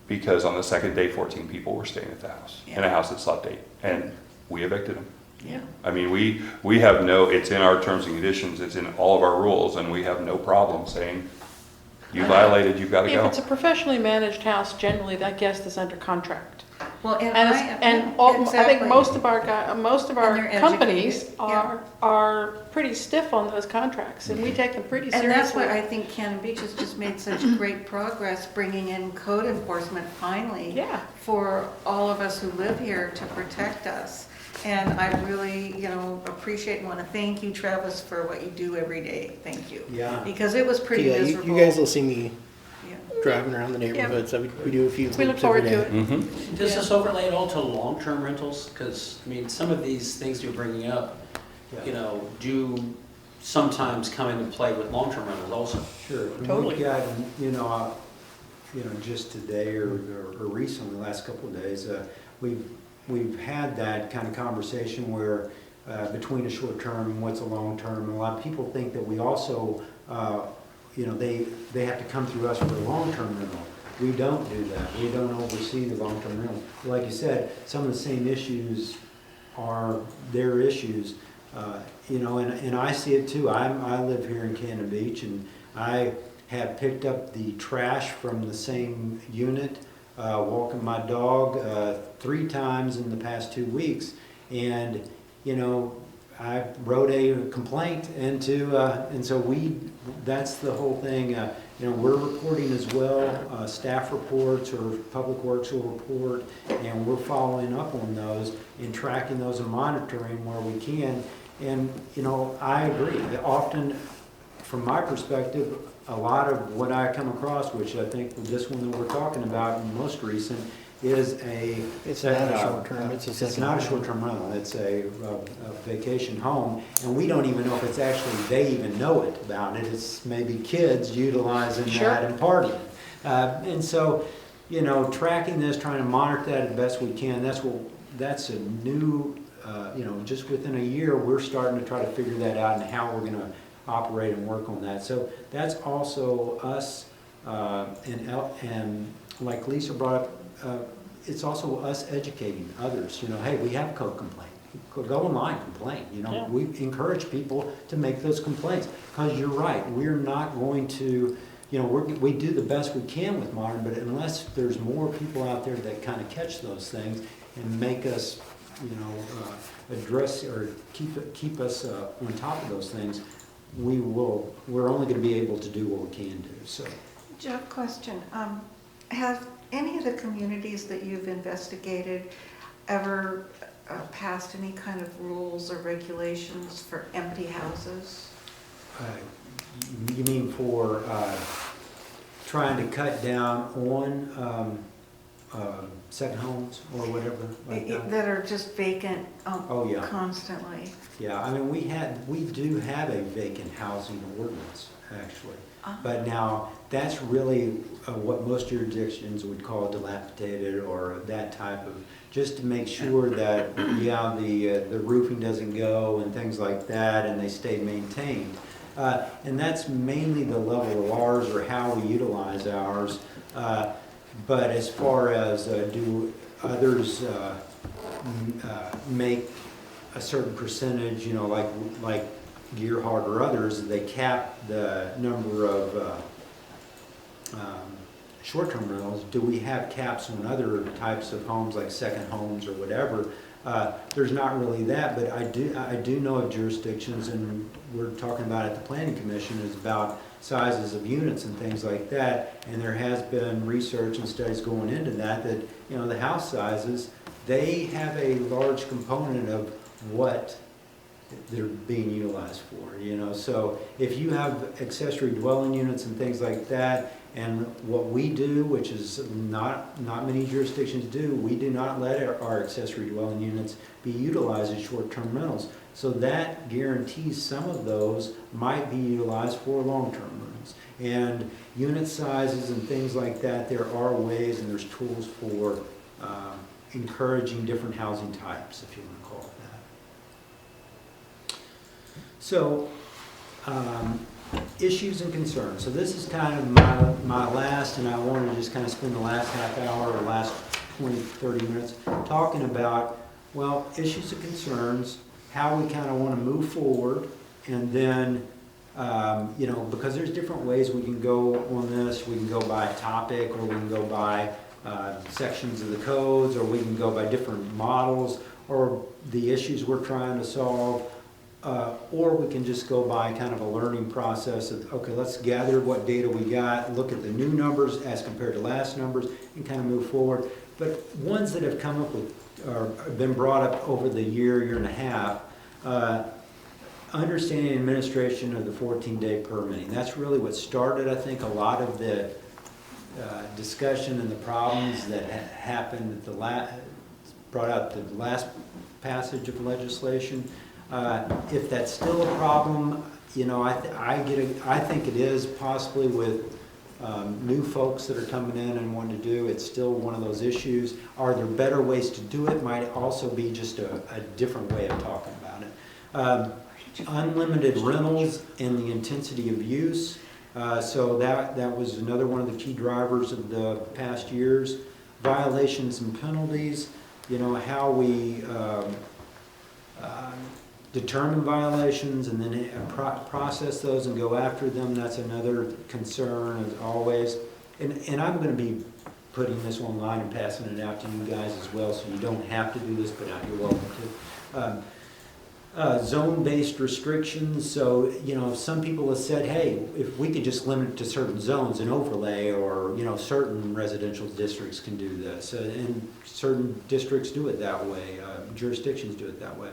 because on the second day, 14 people were staying at the house, in a house that slept 8, and we evicted them. Yeah. I mean, we have it's in our terms and conditions, it's in all of our rules, and we have no problem saying, you violated, you've got to If go. it's a professionally managed house, generally that guest is under contract. Well, and And, I think exactly. most of our And they're companies educated, yeah. are pretty stiff on those contracts, and we take them pretty And seriously. that's why I think Cannon Beach has just made such great progress bringing in code enforcement finally. Yeah. For all of us who live here to protect us. And I really, appreciate and want to thank you, Travis, for what you do every day. Thank you. Yeah. Because it was pretty Yeah, miserable. you guys will see me Yeah. driving around the neighborhood, so we do a few. We look loops every forward to day. it. Mhm. Does this overlay at all to long-term rentals? Because, I mean, some of these things you're bringing up, do sometimes come into play with long-term rentals also. Sure. And Totally. We've got, just today or recently, the last couple of days, we've had that kind of conversation where between a short term and what's a long term, and a lot of people think that we also, they have to come through us for a long term rental. We don't do that. We don't oversee the long term rental. Like you said, some of the same issues are their issues. And I see it too. I live here in Cannon Beach, and I have picked up the trash from the same unit, walking my dog 3 times in the past 2 weeks, and I wrote a complaint into, and so that's the whole thing. We're reporting as well, staff reports or Public Works will report, and we're following up on those and tracking those and monitoring where we can. And, I agree. Often, from my perspective, a lot of what I come across, which I think this one that we're talking about, and most recent, is It's not a short term, it's a It's second not a home. short-term rental, it's a vacation home, and we don't even know if it's actually, they even know it about it. It's maybe kids utilizing Sure. that and partying. And so, you know, tracking this, trying to monitor that as best we can, that's a new, you know, just within a year, we're starting to try to figure that out and how we're gonna operate and work on that. So that's also us, and like Lisa brought up, it's also us educating others, you know, hey, we have a code complaint. Go online, complain, you know, we encourage people to make those complaints, because you're right, we're not going to, you know, we do the best we can with modern, but unless there's more people out there that kind of catch those things and make us, you know, address or keep us on top of those things, we're only going to be able to do what we can do. So, Jeff, question. Have any of the communities that you've investigated ever passed any kind of rules or regulations for empty houses? You mean for trying to cut down on second homes or whatever like that? That are just vacant Oh, yeah. constantly? Yeah, I mean, we do have a vacant housing ordinance, actually. But now, that's really what most jurisdictions would call dilapidated or that type of, just to make sure that, yeah, the roofing doesn't go and things like that, and they stay maintained. And that's mainly the level of ours or how we utilize ours. But as far as do others make a certain percentage, you know, like Gearhart or others, they cap the number of short-term rentals. Do we have caps on other types of homes, like second homes or whatever? There's not really that, but I do know of jurisdictions, and we're talking about at the Planning Commission, is about sizes of units and things like that, and there has been research and studies going into that, you know, the house sizes, they have a large component of what they're being utilized for, you know. So if you have accessory dwelling units and things like that, and what we do, which is not many jurisdictions do, we do not let our accessory dwelling units be utilized as short-term rentals. So that guarantees some of those might be utilized for long-term rentals. And unit sizes and things like that, there are ways and there's tools for encouraging different housing types, if you want to call it that. So, issues and concerns. So this is kind of my last, and I wanted to just kind of spend the last half hour or last 20, 30 minutes talking about, well, issues and concerns, how we kind of want to move forward, and then, you know, because there's different ways we can go on this. We can go by topic, or we can go by sections of the codes, or we can go by different models, or the issues we're trying to solve. Or we can just go by kind of a learning process of, okay, let's gather what data we got, look at the new numbers as compared to last numbers, and kind of move forward. But ones that have come up with, or been brought up over the year and a half, understanding administration of the 14-day permitting. That's really what started, I think, a lot of the discussion and the problems that happened at brought out the last passage of legislation. If that's still a problem, you know, I think it is, possibly with new folks that are coming in and wanting to do. It's still one of those issues. Are there better ways to do it? Might also be just a different way of talking about it. Unlimited rentals and the intensity of use. So that was another one of the key drivers of the past years. Violations and penalties. You know, how we determine violations and then process those and go after them. That's another concern, as always. And I'm going to be putting this online and passing it out to you guys as well, so you don't have to do this, but you're welcome to. Zone-based restrictions. So, you know, some people have said, hey, if we could just limit it to certain zones and overlay, or, you know, certain residential districts can do this. And certain districts do it that way. Jurisdictions do it that way.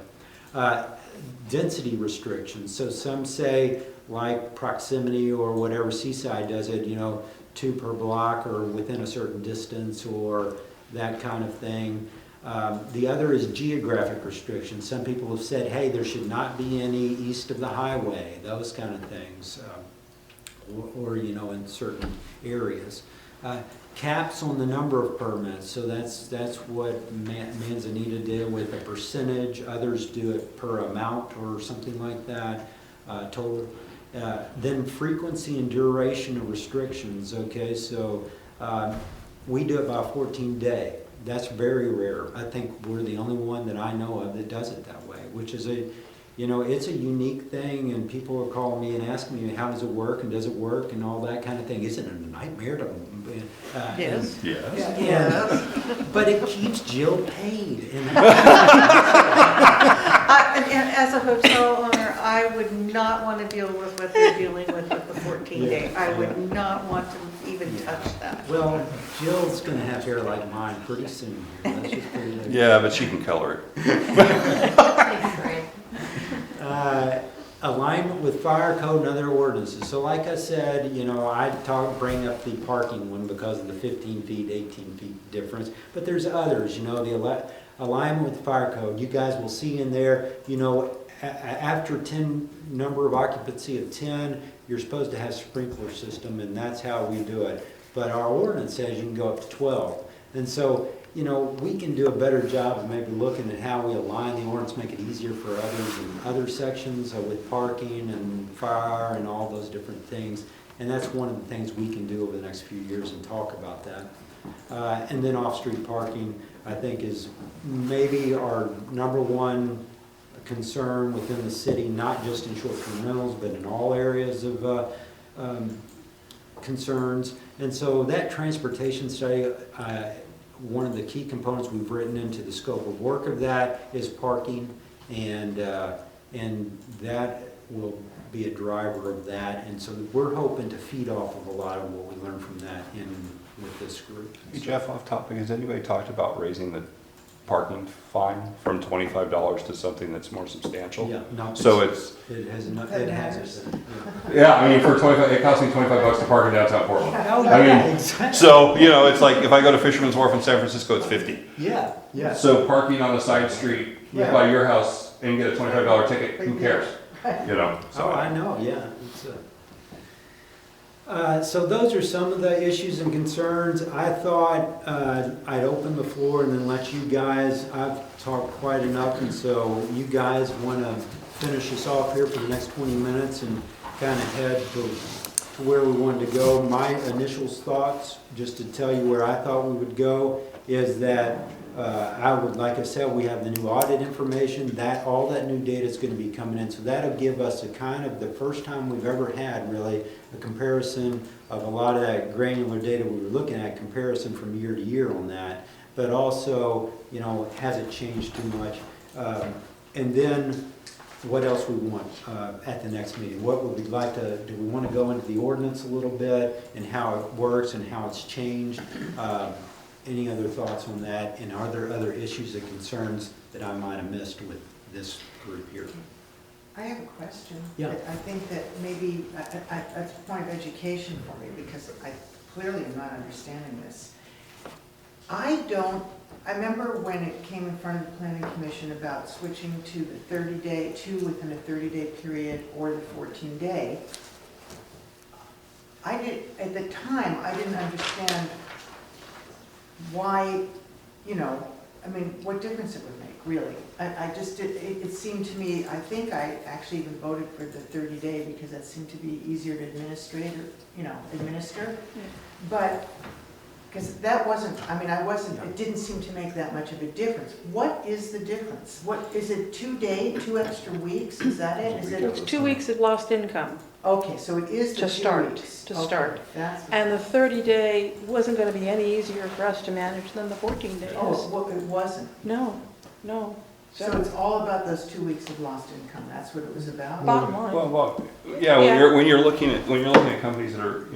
Density restrictions. So some say, like proximity or whatever, Seaside does it, you know, 2 per block or within a certain distance, or that kind of thing. The other is geographic restrictions. Some people have said, hey, there should not be any east of the highway, those kind of things, or you know, in certain areas. Caps on the number of permits, so that's what Manzanita did with a percentage. Others do it per amount or something like that, total. Then frequency and duration of restrictions, okay, so we do it by 14-day. That's very rare. I think we're the only one that I know of that does it that way, which is it's a unique thing, and people will call me and ask me, how does it work, and does it work, and all that kind of thing. Isn't it a nightmare to... Yes. Yes. But it keeps Jill paid. And As a hotel owner, I would not want to deal with what they're dealing with the 14-day. I would not want to even touch that. well, Jill's going to have hair like mine pretty soon. That's just pretty good. Yeah, but she can color it. Thanks, Brian. Alignment with fire code and other ordinances. So like I said, I bring up the parking one because of the 15 feet, 18 feet difference. But there's others, the alignment with fire code. You guys will see in there, after 10, number of occupancy of 10, you're supposed to have sprinkler system, and that's how we do it. But our ordinance says you can go up to 12. And so, we can do a better job of maybe looking at how we align the ordinance, make it easier for others in other sections with parking and fire and all those different things. And that's one of the things we can do over the next few years and talk about that. And then off-street parking, I think, is maybe our number one concern within the city, not just in short-term rentals, but in all areas of concerns. And so that transportation study, one of the key components we've written into the scope of work of that is parking, and that will be a driver of that. And so we're hoping to feed off of a lot of what we learned from that with this group. Hey, Jeff, off topic, has anybody talked about raising the parking fine from $25 to something that's more substantial? Yeah, So it has. yeah, I mean, for 25, it costs me $25 to park in downtown Portland. Oh, I mean, exactly. so, it's like if I go to Fisherman's Wharf in San Francisco, it's 50. Yeah. So parking on the side street by your house and get a $25 ticket, who cares? So Oh, I know, yeah. So those are some of the issues and concerns. I thought I'd open the floor and then let you guys, I've talked quite enough, and so you guys want to finish us off here for the next 20 minutes and kind of head to where we wanted to go. My initial thoughts, just to tell you where I thought we would go, is that like I said, we have the new audit information, all that new data is going to be coming in. So that'll give us a kind of the first time we've ever had really a comparison of a lot of that granular data we were looking at, comparison from year to year on that. But also, has it changed too much? And then what else we want at the next meeting? What would we like to, do we want to go into the ordinance a little bit and how it works and how it's changed? Any other thoughts on that? And are there other issues and concerns that I might have missed with this group here? I have a question. Yeah. I think that maybe that's a point of education for me, because I clearly am not understanding this. I remember when it came in front of the Planning Commission about switching to the 30-day, within a 30-day period, or the 14-day. At the time, I didn't understand why, what difference it would make, really. It seemed to me, I think I actually even voted for the 30-day because that seemed to be easier to administer. Yeah. But, because that wasn't, it didn't seem to make that much of a difference. What is the difference? Is it 2 extra weeks? Is that it? It's 2 weeks of lost income. Okay, so it is the 2 weeks. To start. That's And the 30-day wasn't going to be any easier for us to manage than the 14 days. Oh, it wasn't. No. So it's all about those 2 weeks of lost income. That's what it was about. Bottom line. Well, yeah, when you're looking at companies that are,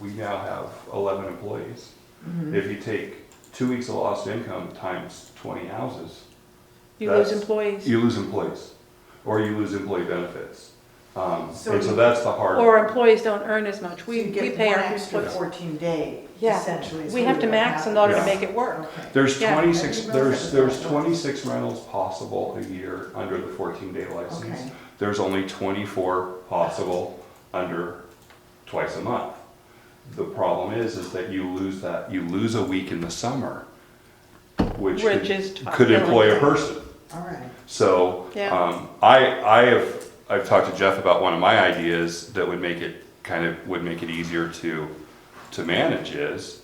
we now have 11 employees. Mhm. If you take 2 weeks of lost income times 20 houses, You lose employees. You lose employees, or you lose employee benefits. And So so that's the hard. Or employees don't earn as much. So We you get pay one our extra employees. 14-day, Yeah. essentially. is We what have to would max in happen. order to Yeah. make it work. Okay. There's Yeah. 26, there's 26 rentals possible a year under the 14-day license. Okay. There's only 24 possible under twice a month. The problem is that you lose a week in the summer, which Which is could employ a person. All right. So, Yeah. I've talked to Jeff about one of my ideas that would make it easier to manage is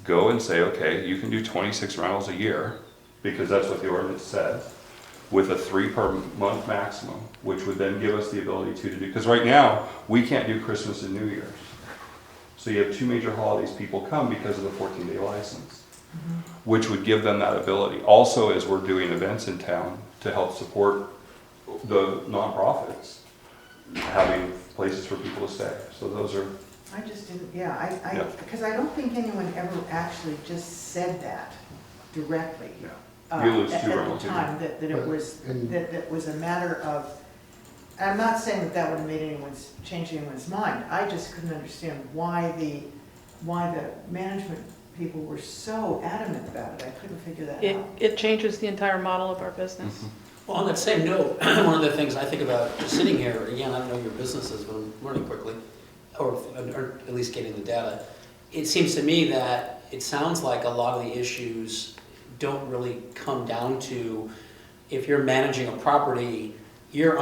go and say, okay, you can do 26 rentals a year, because that's what the ordinance says, with a 3 per month maximum, which would then give us the ability to do, because right now, we can't do Christmas and New Year's. So you have 2 major holidays people come because of the 14-day license, which would give them that ability. Also, as we're doing events in town to help support the nonprofits, having places for people to stay. So those are, I just didn't, Yeah. because I don't think anyone ever actually just said that directly. You lose 2 At rentals the a time, that it was, that it was a matter of, I'm not saying that would have made changed anyone's mind. I just couldn't understand why the management people were so adamant about it. I couldn't figure that out. It changes the entire model of our business. Well, on that same note, one of the things I think about just sitting here, again, I don't know your businesses, but I'm learning quickly, or at least getting the data. It seems to me that it sounds like a lot of the issues don't really come down to if you're managing a property, you're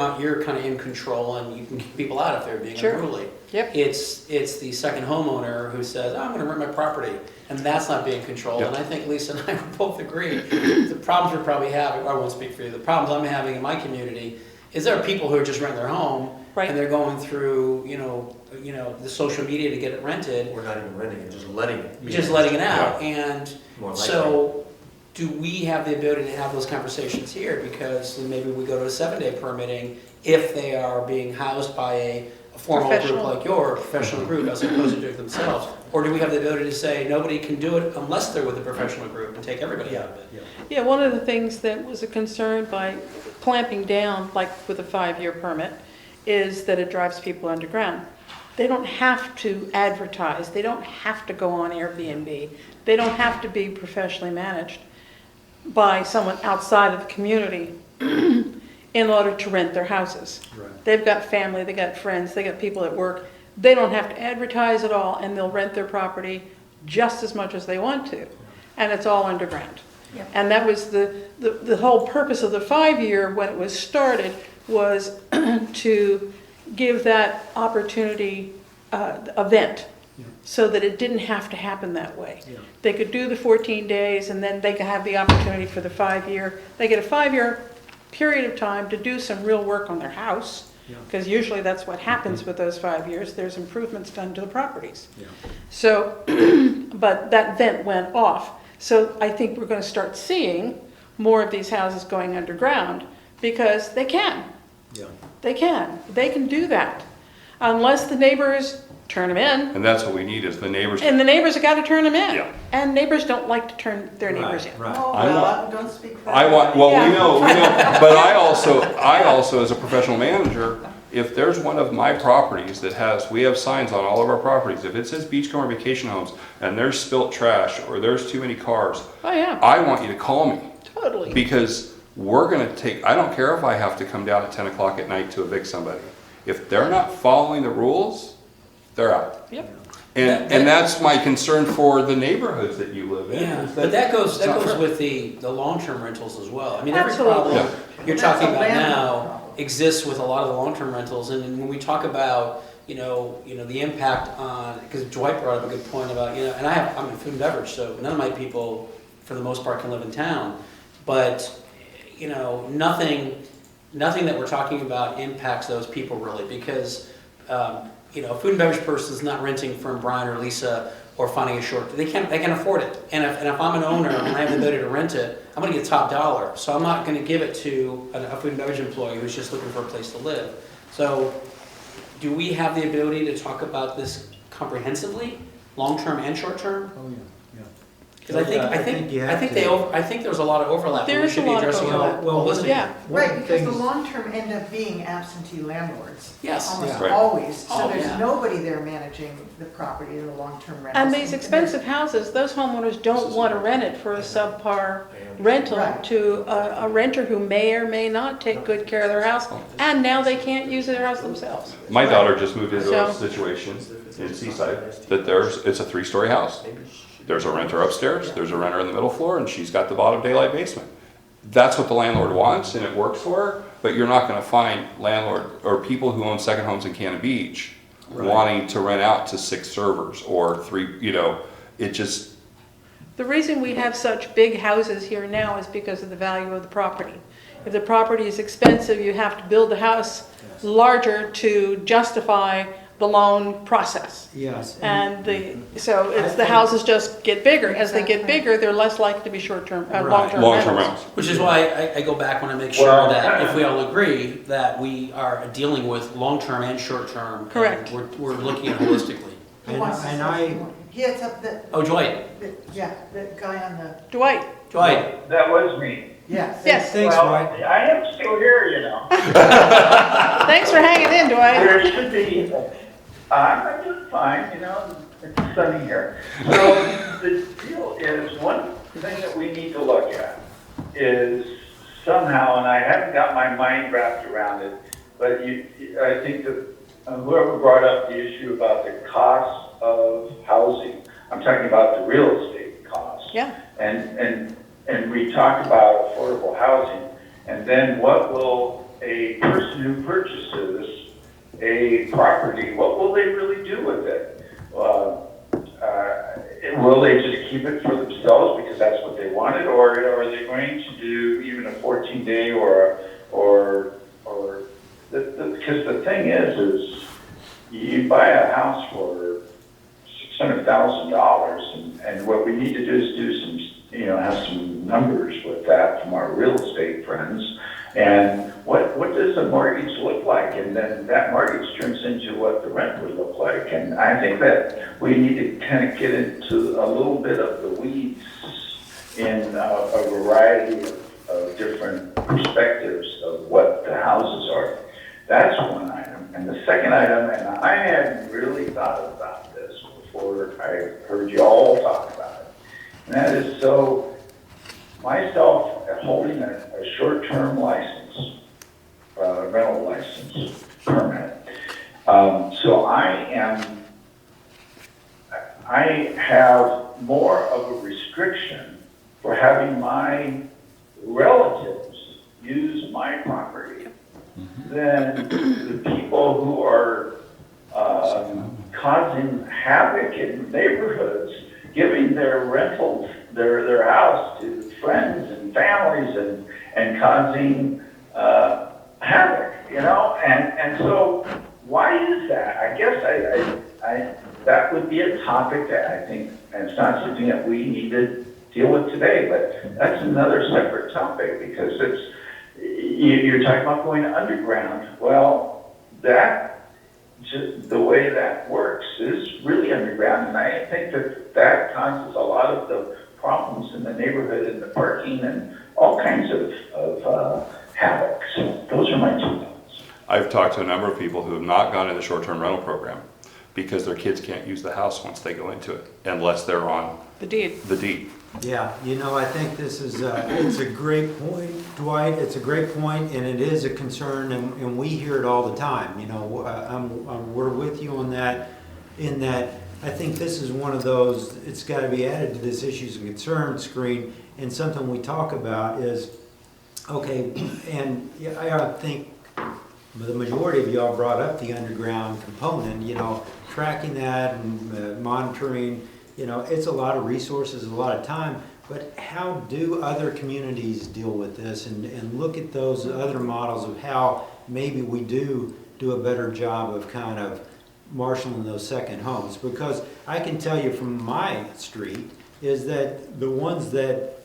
kind of in control and you can kick people out if they're being Sure. unruly. Yep. It's the second homeowner who says, I'm going to rent my property, and that's not being controlled. Yep. And I think Lisa and I would both agree. The problems we're probably having, I won't speak for you, the problems I'm having in my community is there are people who are just renting their home, Right. and they're going through, the social media to get it rented, We're not even renting it, just letting it. just letting it out. And More likely. so, do we have the ability to have those conversations here? Because then maybe we go to a 7-day permitting if they are being housed by a formal group Professional. like your professional group as opposed to doing it themselves. Or do we have the ability to say nobody can do it unless they're with a professional group and take everybody out of it? Yeah, one of the things that was a concern by clamping down, like with a 5-year permit, is that it drives people underground. They don't have to advertise, they don't have to go on Airbnb, they don't have to be professionally managed by someone outside of the community in order to rent their houses. Right. They've got family, they got friends, they got people at work. They don't have to advertise at all, and they'll rent their property just as much as they want to. And it's all underground. Yep. And that was the whole purpose of the 5-year when it was started, was to give that opportunity event so that it didn't have to happen that way. Yeah. They could do the 14 days and then they could have the opportunity for the 5-year. They get a 5-year period of time to do some real work on their house, Yeah. because usually that's what happens with those 5 years. There's improvements done to the properties. Yeah. So, but that vent went off. So I think we're going to start seeing more of these houses going underground because they can. Yeah. They can do that. Unless the neighbors turn them in. and that's what we need is the neighbors. And the neighbors have got to turn them in. Yeah. And neighbors don't like to turn their neighbors in. Right. Oh, I well, want- don't speak for I want, well, Yeah. we know, but I also, as a professional manager, if there's one of my properties that we have signs on all of our properties, if it says Beachcomber Vacation Homes, and there's spilt trash, or there's too many cars, Oh, yeah, I want you to call me, totally. because we're gonna I don't care if I have to come down at 10 o'clock at night to evict somebody. If they're not following the rules, they're out. Yep. And that's my concern for the neighborhoods that you live in. Yeah, is but that goes it's not fair. with the long-term rentals as well. I mean, every Absolutely. problem you're That's talking a about landlord now problem. exists with a lot of the long-term rentals. And when we talk about, the impact on, because Dwight brought up a good point about, and I'm in food and beverage, so none of my people, for the most part, can live in town. But, nothing that we're talking about impacts those people really, because, a food and beverage person is not renting from Brian or Lisa or finding a short, they can afford it. And if I'm an owner and I have the ability to rent it, I'm gonna get top dollar. So I'm not gonna give it to a food and beverage employee who's just looking for a place to live. So do we have the ability to talk about this comprehensively, long-term and short-term? Oh, yeah, Because you have to. I think there's a lot of overlap. and There we is should a be lot of addressing it overlap. holistically. Yeah. One of Right, the because the things- long-term end up being absentee landlords. Yes. Almost Yeah. Right. always, so Oh, there's yeah. nobody there managing the property in the long-term rentals. And these expensive houses, those homeowners don't want to rent it for a subpar rental Right. to a renter who may or may not take good care of their house, and now they can't use their house themselves. My daughter just moved into a So- situation in Seaside that it's a 3-story house. There's a renter upstairs, there's a renter in the middle floor, and she's got the bottom daylight basement. That's what the landlord wants, and it works for her, but you're not gonna find landlord, or people who own second homes in Cannon Beach wanting to rent out to 6 servers or 3, it just, The reason we have such big houses here now is because of the value of the property. If the property is expensive, you have to build the house larger to justify the loan process. Yes. And the houses just get bigger. As they get Exactly. bigger, they're less likely to be short-term, Right. long-term long-term rentals. rentals. Which is why I go back when I make sure Well- that if we all agree that we are dealing with long-term and short-term. and Correct. We're looking at holistically. Who wants to And say more? He heads up Oh, Dwight, the guy on the, Dwight, Dwight, That was me. yes. yes, Thanks, Well, Mike. I am still here, you know. thanks for hanging in, Dwight. There should be, I'm doing fine, you know, it's sunny here. So the deal is, one thing that we need to look at is somehow, and I haven't got my mind wrapped around it, but I think that whoever brought up the issue about the cost of housing, I'm talking about the real estate cost. Yeah. And we talked about affordable housing, and then what will a person who purchases a property, what will they really do with it? Will they just keep it for themselves because that's what they wanted, or are they going to do even a 14-day because the thing is you buy a house for $600,000, and what we need to do is do some, have some numbers with that from our real estate friends. And what does a mortgage look like? And then that mortgage turns into what the rent would look like. And I think that we need to kind of get into a little bit of the weeds in a variety of different perspectives of what the houses are. That's one item. And the second item, and I hadn't really thought about this before I heard you all talk about it, and that is myself holding a short-term license, rental license permit. So I have more of a restriction for having my relatives use my property than the people who are causing havoc in neighborhoods, giving their rentals, their house to friends and families and causing havoc, and so why is that? I guess that would be a topic that I think, and it's not something that we need to deal with today, but that's another separate topic because you're talking about going underground. Well, just the way that works is really underground, and I think that causes a lot of the problems in the neighborhood and the parking and all kinds of havoc. So those are my 2 thoughts. I've talked to a number of people who have not gone in the short-term rental program because their kids can't use the house once they go into it unless they're on The deed. the deed. Yeah, I think this is, it's a great point, Dwight, it's a great point, and it is a concern, and we hear it all the time, we're with you on that, in that I think this is one of those, it's gotta be added to this issues and concerns screen, and something we talk about is, okay, and I think the majority of y'all brought up the underground component, tracking that and monitoring. It's a lot of resources, a lot of time, but how do other communities deal with this and look at those other models of how maybe we do a better job of kind of marshaling those second homes? Because I can tell you from my street is that the ones that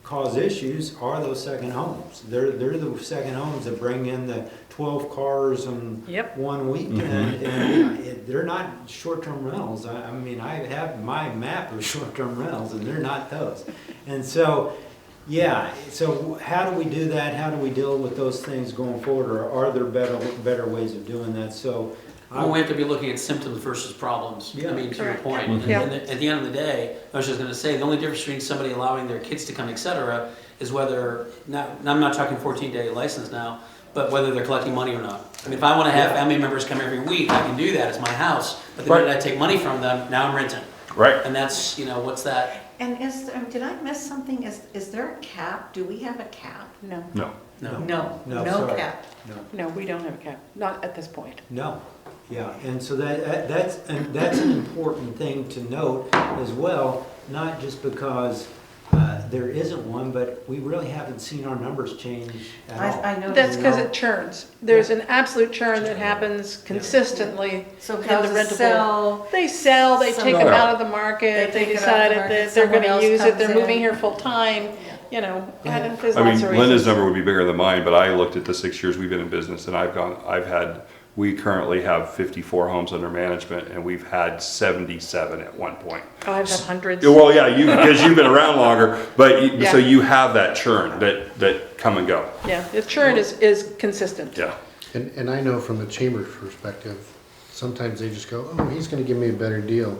cause issues are those second homes. They're the second homes that bring in the 12 cars in Yep. one weekend, and they're not short-term rentals. I mean, I have my map of short-term rentals, and they're not those. And so, yeah, so how do we do that? How do we deal with those things going forward, or are there better ways of doing that? So, Well, we have to be looking at symptoms versus problems. Yeah. I mean, to your Correct. point. Mhm. Yeah. And at the end of the day, I was just gonna say, the only difference between somebody allowing their kids to come, et cetera, is whether, I'm not talking 14-day license now, but whether they're collecting money or not. I mean, if I wanna have family members come every week, I can do that, it's my house, but the minute I take money from them, now I'm renting. Right. And that's, what's that? And did I miss something? Is there a cap? Do we have a cap? No, No. No. No, No, no sorry. cap. no, we don't have a cap, not at this point. No, yeah, and so that's an important thing to note as well, not just because there isn't one, but we really haven't seen our numbers change at all. I noticed. That's because it churns. There's an absolute churn that happens consistently So in the houses rentable. sell. They sell, they take them Some- out of the market, They they take it out of the decided market, that they're someone gonna else use it, comes they're moving in. here full-time, and there's I lots mean, of Linda's reasons. number would be bigger than mine, but I looked at the 6 years we've been in business, and we currently have 54 homes under management, and we've had 77 at one point. Oh, I've had hundreds. Well, yeah, because you've been around longer, but Yeah. so you have that churn that come and go. Yeah, the churn is consistent. Yeah. And I know from the chamber's perspective, sometimes they just go, oh, he's gonna give me a better deal,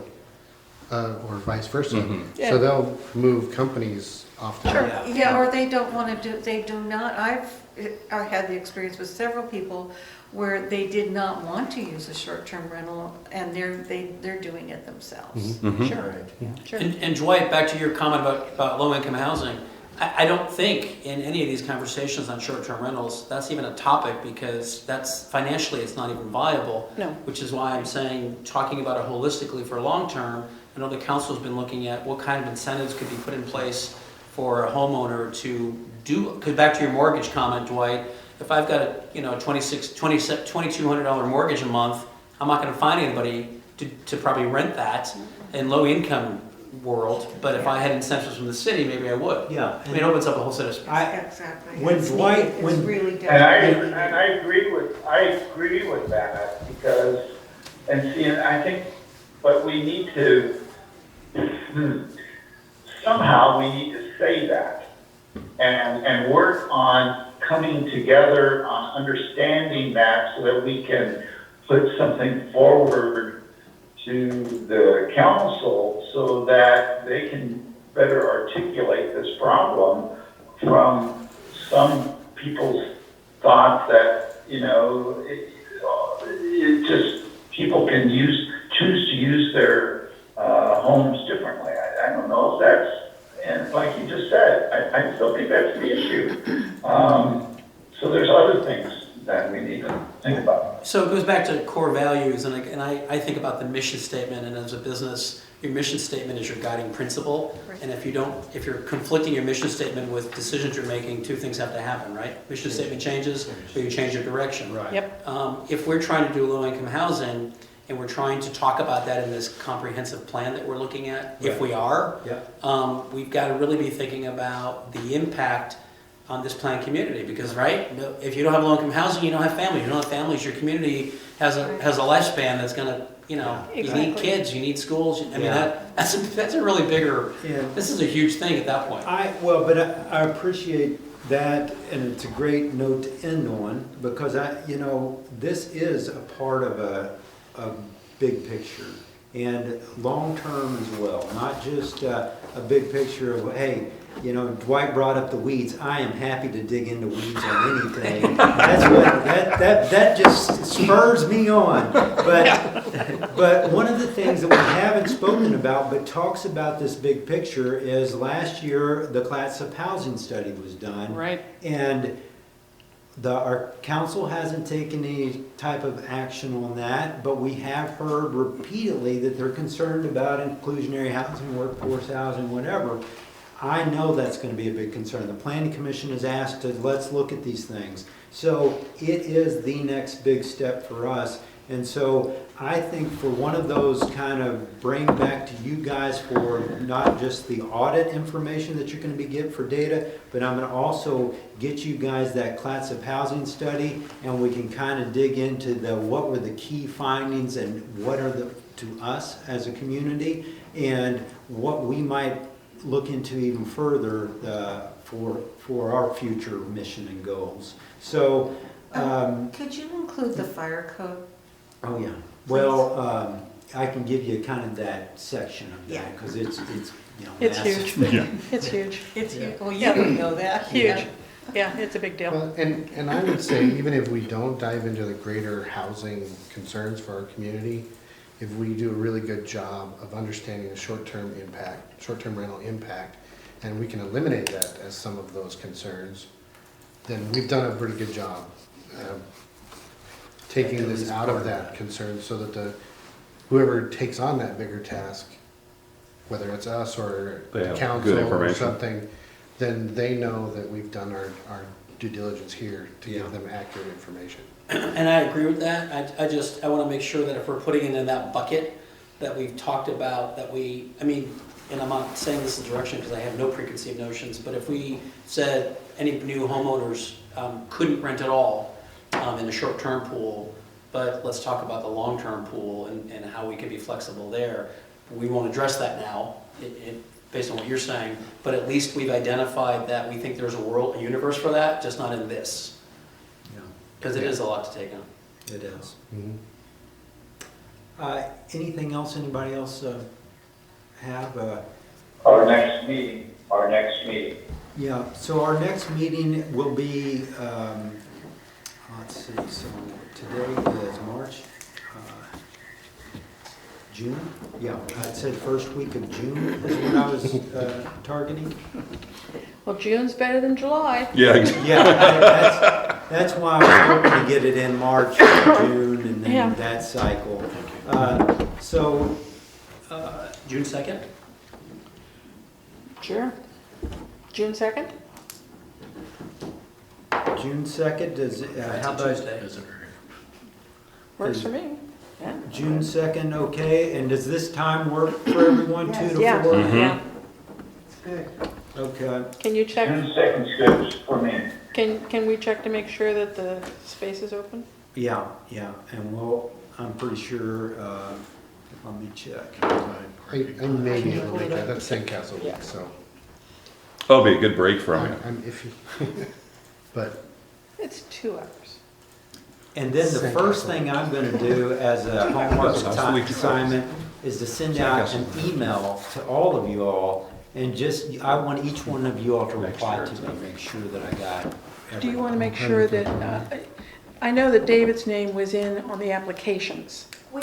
or vice versa. Yeah. So they'll move companies off the Sure. map. Yeah, or they don't want to they do not, I had the experience with several people where they did not want to use a short-term rental, and they're doing it themselves. Sure, sure. And Dwight, back to your comment about low-income housing, I don't think in any of these conversations on short-term rentals, that's even a topic, because that's financially, it's not even viable. No. Which is why I'm saying, talking about it holistically for long-term, I know the council's been looking at what kind of incentives could be put in place for a homeowner to do, because back to your mortgage comment, Dwight, if I've got a, $2,200 mortgage a month, I'm not gonna find anybody to probably rent that in low-income world, but if I had incentives from the city, maybe I would. Yeah. I mean, it opens up a whole set of space. Exactly. When It's Dwight- needed. It's when- really And I definitely. agree with that, because, and see, and I think, but we need to, somehow we need to say that and work on coming together on understanding that, so that we can put something forward to the council so that they can better articulate this problem from some people's thoughts that, it just, people can choose to use their homes differently. I don't know if that's, and like you just said, I still think that's the issue. So there's other things that we need to think about. So it goes back to core values, and I think about the mission statement, and as a business, your mission statement is your guiding principle. And if you're conflicting your mission statement with decisions you're making, two things have to happen, right? Mission statement changes, or you change your direction. Right. Yep. If we're trying to do low-income housing, and we're trying to talk about that in this comprehensive plan that we're looking at, if we are, we've got to really be thinking about the impact on this planned community, because, right, if you don't have low-income housing, you don't have families. You don't have families, your community has a lifespan that's gonna, you need Exactly. kids, you need schools. I mean, Yeah. that's a really bigger, Yeah. this is a huge thing at that point. But I appreciate that, and it's a great note to end on, because this is a part of a big picture, and long-term as well, not just a big picture of, hey, Dwight brought up the weeds. I am happy to dig into weeds on anything. That just spurs me on. But one of the things that we haven't spoken about, but talks about this big picture, is last year the Clatsop housing study was done. Right. And our council hasn't taken any type of action on that, but we have heard repeatedly that they're concerned about inclusionary housing, workforce housing, whatever. I know that's going to be a big concern. The Planning Commission has asked to, let's look at these things. So it is the next big step for us. And so I think for one of those kind of bring back to you guys for not just the audit information that you're gonna be getting for data, but I'm gonna also get you guys that Clatsop housing study, and we can kind of dig into what were the key findings and what are to us as a community, and what we might look into even further for our future mission and goals. So, Could you include the fire code? oh yeah, well, I can give you kind of that section of Yeah. that, because it's, you know. It's massive. huge. Yeah. It's huge. It's, Yeah. well, you would know that. Huge. Yeah, it's a big deal. Well, and I would say, even if we don't dive into the greater housing concerns for our community, if we do a really good job of understanding the short-term rental impact, and we can eliminate that as some of those concerns, then we've done a pretty good job taking this out of that concern, so that whoever takes on that bigger task, whether it's us or They have council good or information. something, then they know that we've done our due diligence here to Yeah. give them accurate information. And I agree with that. I want to make sure that if we're putting it in that bucket that we've talked about, and I'm not saying this is direction because I have no preconceived notions, but if we said any new homeowners couldn't rent at all in the short-term pool, but let's talk about the long-term pool and how we can be flexible there. We won't address that now, based on what you're saying, but at least we've identified that we think there's a universe for that, just not in this. Yeah, Because it is a lot to take on. it is. Mhm. Anything else, anybody else have? Our next meeting. Yeah, so our next meeting will be, let's see, so today is March, June? Yeah, I'd say first week of June is what I was targeting. Well, June's better than July. Yeah, Yeah, that's why I was hoping to get it in March, June, and Yeah. then that cycle. So, June 2nd? Sure. June 2nd? June 2nd, how about Tuesday. Works for me. Yeah. June 2nd, okay? And does this time work for everyone, 2 to 4? Yeah, Mhm. yeah. It's good. Okay. Can you check, June 2nd's good for me. can we check to make sure that the space is open? Yeah, and I'm pretty sure, let me check. I may be able to make that, that's Sandcastle Yeah. week, so that'll be a good break from it. I'm iffy. But It's 2 hours. And then the first thing I'm gonna do as a homework assignment is to send out an email to all of you all, and I want each one of you all to reply to me, make sure that I got everything. Do you want to make sure that, I know that David's name was in on the applications. We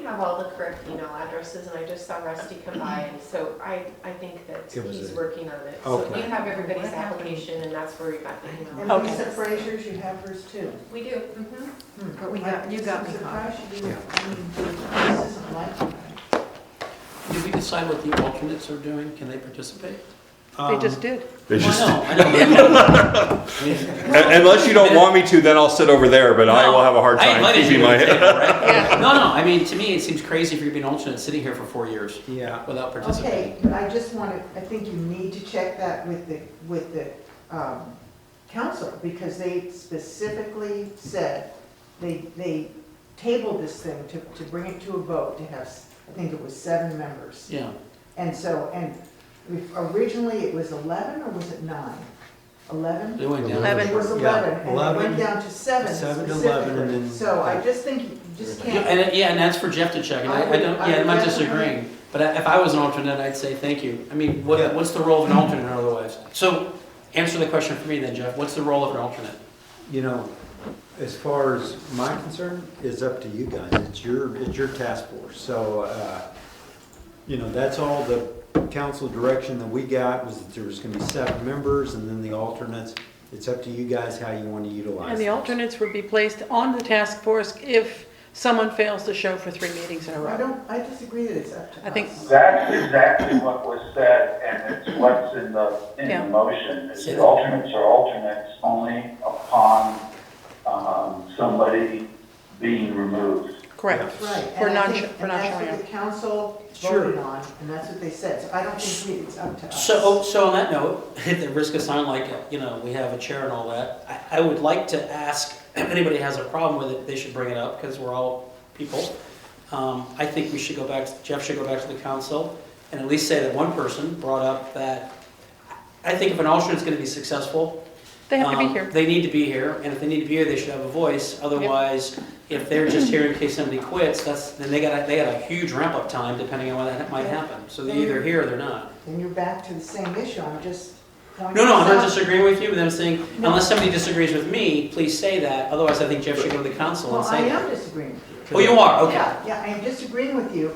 have all the correct email addresses, and I just saw Rusty come by, and so I think that It was he's a- working on it. So Okay. we have everybody's application, and that's where we got the And email. Okay. Lisa Frazier's, you have hers too. We do, mhm. But you got me I'm caught. surprised you didn't, this isn't like that. Did we decide what the alternates are doing? Can they participate? They just did. They just- I know. Unless you don't want me to, then I'll sit over there, but I will have a hard I time invited keeping you to my the table, right? Yeah. No, to me, it seems crazy for you to be an alternate sitting here for 4 years Yeah, without participating. Okay, but I just wanted, I think you need to check that with the council, because they specifically said, they tabled this thing to bring it to a vote, to have, I think it was 7 members. Yeah. And so, originally it was 11, or was it 9? 11? They went down. 11. It was 11, Yeah, and it 11, went down to 7 7 to 11, and specifically. then- So I just think you just Yeah, can't. and that's for Jeff to check, and I don't, yeah, I'm not disagreeing, but if I was an alternate, I'd say thank you. I mean, Yeah. what's the role of an alternate otherwise? So, answer the question for me then, Jeff, what's the role of an alternate? you know, as far as my concern, it's up to you guys. It's your task force. So, that's all the council direction that we got, was that there was gonna be 7 members, and then the alternates. It's up to you guys how you want to utilize And the those. alternates would be placed on the task force if someone fails to show for 3 meetings in a row. I disagree that it's up to us. I think- That's exactly what was said, and it's what's in the Yeah. motion. Is the alternates are alternates only upon somebody being removed. Correct. Right. For And I non- think- for not And showing that's up. what the council Sure. voted on, and that's what they said. So I don't think it's up to us. So on that note, at the risk of sounding like, we have a chair and all that, I would like to ask if anybody has a problem with it, they should bring it up, because we're all people. I think we should go back, Jeff should go back to the council, and at least say that one person brought up that, I think if an alternate's gonna be successful, They have to be here. they need to be here, and if they need to be here, they should have a voice. Otherwise, if they're just here in case somebody quits, then they got a huge ramp-up time depending on when that might happen. So they're either here or they're not. And you're back to the same issue, I'm just pointing No, I'm this not out. disagreeing with you, but I'm saying, No. unless somebody disagrees with me, please say that. Otherwise, I think Jeff should go to the council and Well, I say am that. disagreeing with you. Oh, you are, okay. Yeah, I am disagreeing with you,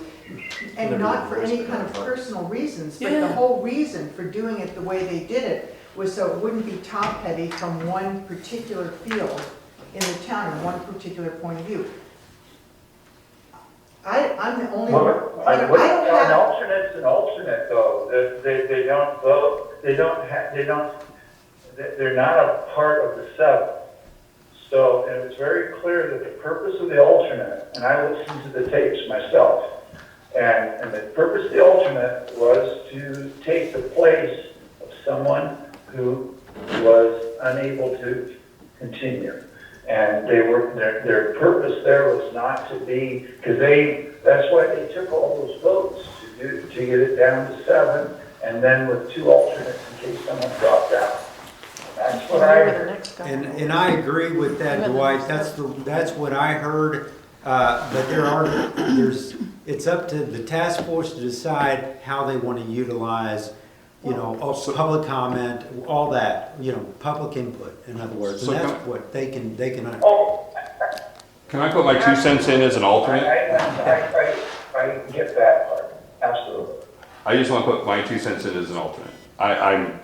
and not for any kind of personal reasons, but the Yeah. whole reason for doing it the way they did it was so it wouldn't be top-heavy from one particular field in the town, and one particular point of view. I'm the only, Well, I don't an have, alternate's an alternate though, they don't vote, they're not a part of the seven. So, and it's very clear that the purpose of the alternate, and I listened to the tapes myself, and the purpose of the alternate was to take the place of someone who was unable to continue. And their purpose there was not to be, because that's why they took all those votes to get it down to 7, and then with 2 alternates in case someone dropped out. That's what I heard. And I agree with that, Dwight, that's what I heard, but it's up to the task force to decide how they want to utilize, public comment, all that, public input, in other words, and that's what they can. Oh, Can I put my 2 cents in as an alternate? I get that part, absolutely. I just want to put my 2 cents in as an alternate. I'm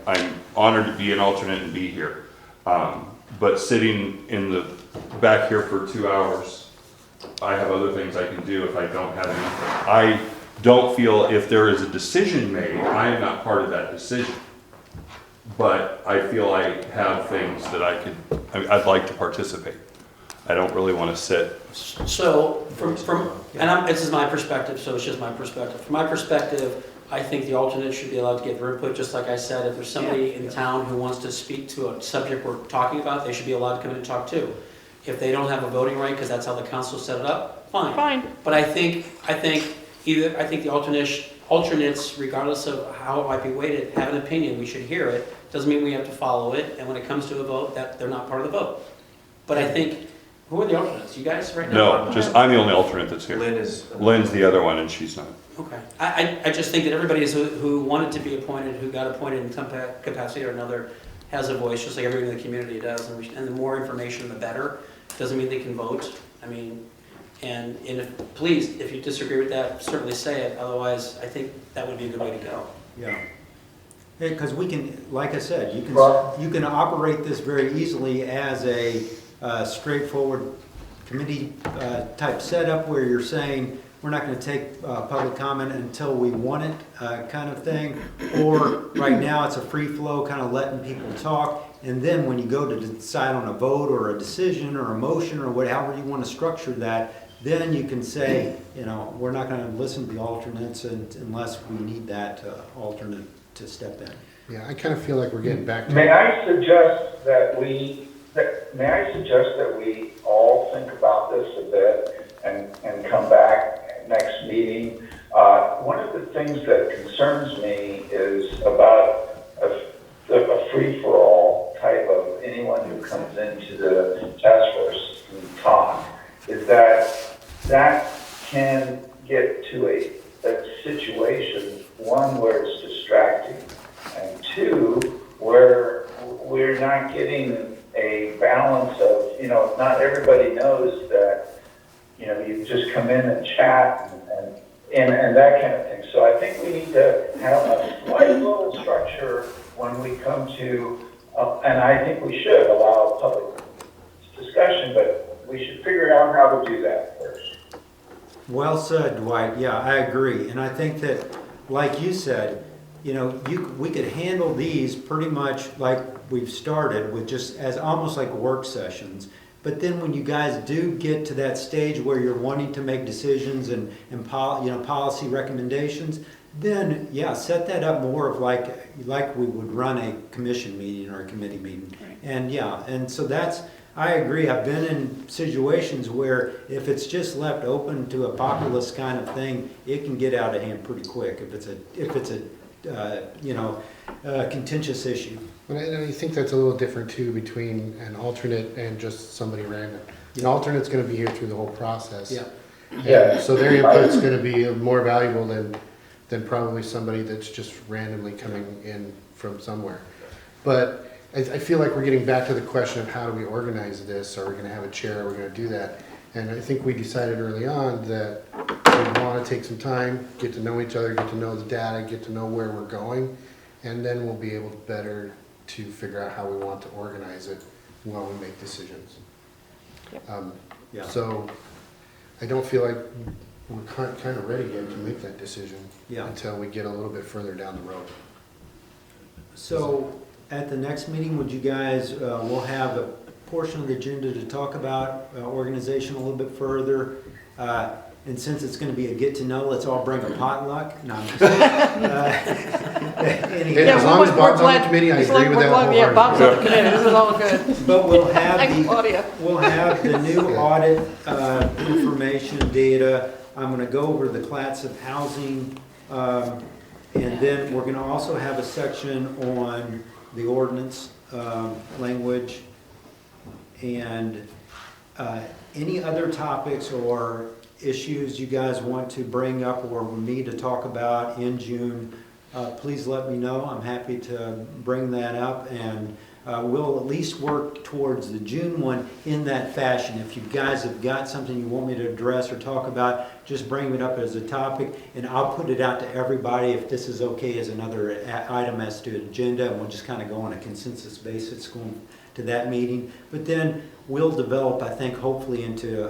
honored to be an alternate and be here. But sitting in the back here for 2 hours, I have other things I can do if I don't have anything. I don't feel if there is a decision made, I am not part of that decision. But I feel I have things that I'd like to participate. I don't really want to sit. So, this is my perspective, so it's just my perspective. From my perspective, I think the alternate should be allowed to give their input, just like I said, if there's somebody in town who wants to speak to a subject we're talking about, they should be allowed to come in and talk too. If they don't have a voting right, because that's how the council set it up, fine. Fine. But I think the alternates, regardless of how it might be weighted, have an opinion, we should hear it. Doesn't mean we have to follow it, and when it comes to a vote, that they're not part of the vote. But I think, who are the alternates? You guys right now? No, just I'm the only alternate that's here. Lynn's the other one and she's not. Okay. I just think that everybody who wanted to be appointed, who got appointed in some capacity or another, has a voice, just like everybody in the community does. And the more information, the better. Doesn't mean they can vote. And please, if you disagree with that, certainly say it. Otherwise, I think that would be a good way to go. Yeah. Because we can, like I said, you can operate this very easily as a straightforward committee type setup where you're saying, we're not going to take public comment until we want it kind of thing. Or right now it's a free flow, kind of letting people talk. And then when you go to decide on a vote or a decision or a motion or whatever you want to structure that, then you can say, we're not going to listen to the alternates unless we need that alternate to step in. Yeah, I kind of feel like we're getting back to. May I suggest that we all think about this a bit and come back next meeting? One of the things that concerns me is about a free-for-all type of anyone who comes into the task force and talk, is that can get to a situation, one, where it's distracting, and 2, where we're not getting a balance of, not everybody knows that, you just come in and chat and that kind of thing. So I think we need to have a slight little structure when we come to, and I think we should allow public discussion, but we should figure out how to do that first. Well said, Dwight. Yeah, I agree. And I think that, like you said, we could handle these pretty much like we've started with just as almost like work sessions. But then when you guys do get to that stage where you're wanting to make decisions and policy recommendations, then, yeah, set that up more of like we would run a commission meeting or a committee meeting. Right. And yeah, and so I agree. I've been in situations where if it's just left open to a populist kind of thing, it can get out of hand pretty quick if it's a contentious issue. And I think that's a little different too between an alternate and just somebody random. An alternate's gonna be here through the whole process. Yeah. And so their input's gonna be more valuable than probably somebody that's just randomly coming in from somewhere. But I feel like we're getting back to the question of how do we organize this? Are we gonna have a chair? Are we gonna do that? And I think we decided early on that we wanna take some time, get to know each other, get to know the data, get to know where we're going, and then we'll be able to better to figure out how we want to organize it while we make decisions. Yeah. So I don't feel like we're kind of ready yet to make that decision until we get a little bit further down the road. So at the next meeting, would you guys, we'll have a portion of the agenda to talk about organization a little bit further. And since it's going to be a get to know, let's all bring a potluck. No, I'm just As long as Bob's on the committee, I agree with that wholeheartedly. Yeah, Bob's on the committee, this is all good. But we'll have Thanks, Claudia. we'll have the new audit information data. I'm going to go over the Clatsop housing, and then we're going to also have a section on the ordinance language and any other topics or issues you guys want to bring up or me to talk about in June. Please let me know. I'm happy to bring that up, and we'll at least work towards the June one in that fashion. If you guys have got something you want me to address or talk about, just bring it up as a topic, and I'll put it out to everybody if this is okay as another item as to agenda, and we'll just kind of go on a consensus basis going to that meeting. But then we'll develop, I think, hopefully into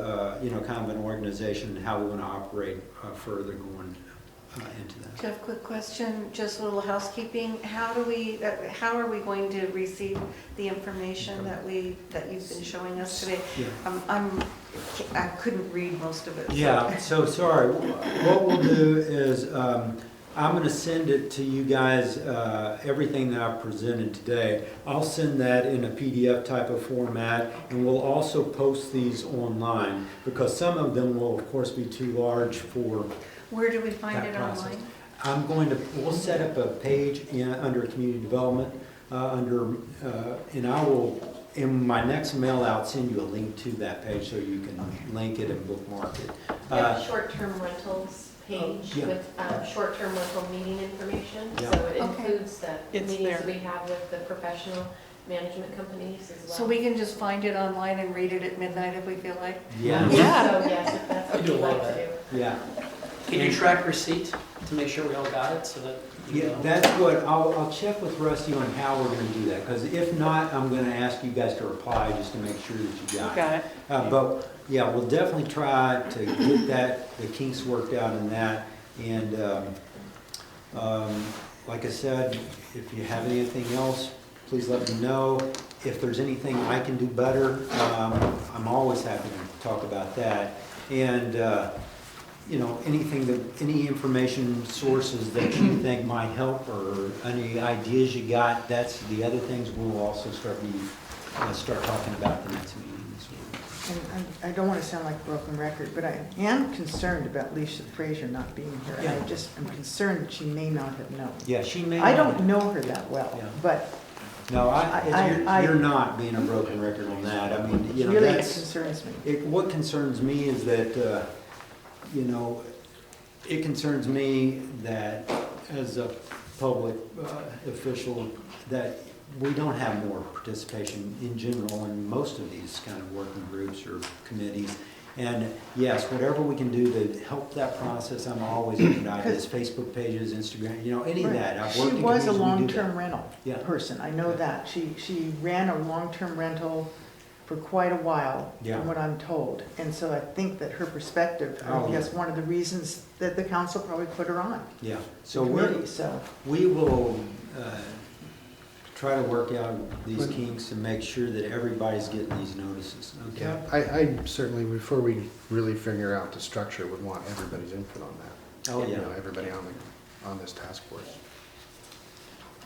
kind of an organization and how we want to operate further going into that. Jeff, quick question, just a little housekeeping. How are we going to receive the information that you've been showing us today? Yeah. I couldn't read most of it. Yeah, so sorry. What we'll do is I'm going to send it to you guys, everything that I've presented today. I'll send that in a PDF type of format, and we'll also post these online because some of them will, of course, be too large for Where do we find that it process. online? We'll set up a page under community development, and I will, in my next mail out, send you a link to that page so you can link it and bookmark it. We have a short-term rentals page Yeah. with short-term rental meeting information. Yeah. So it Okay. includes the It's meetings there. we have with the professional management companies as well. So we can just find it online and read it at midnight if we feel like? Yeah, So yes, if that's I what do you'd a lot like of to do. yeah. Can you track receipt to make sure we all got it so that? you Yeah, know? that's what, I'll check with Rusty on how we're gonna do that, because if not, I'm gonna ask you guys to reply just to make sure that you got it. Got it. But, yeah, we'll definitely try to get the kinks worked out in that, and, like I said, if you have anything else, please let me know. If there's anything I can do better, I'm always happy to talk about that. And, any information sources that you think might help or any ideas you got, that's the other things we'll also start talking about the next meeting this week. And I don't want to sound like a broken record, but I am concerned about Lisa Frazier not being here. Yeah. I'm concerned that she may not have known. Yeah, she may. I not- don't know her that well, Yeah. but No, I- you're not being a broken record on that. I mean, really it that's. concerns me. What concerns me is that, it concerns me that as a public official, that we don't have more participation in general in most of these kind of working groups or committees. And yes, whatever we can do to help that process, I'm always open to ideas, Facebook pages, Instagram, any of Right. that. I've She worked in was a communities, we do that. long-term rental Yeah. person, I know that. She ran a long-term rental for quite a while, Yeah. from what I'm told. And so I think that her perspective, Oh, I guess, one of the reasons that the council probably put her on Yeah, the so committee, so. we will try to work out these kinks and make sure that everybody's getting these notices, okay? Yeah, I certainly, before we really figure out the structure, would want everybody's input on that. Oh, You yeah. know, everybody on this task force.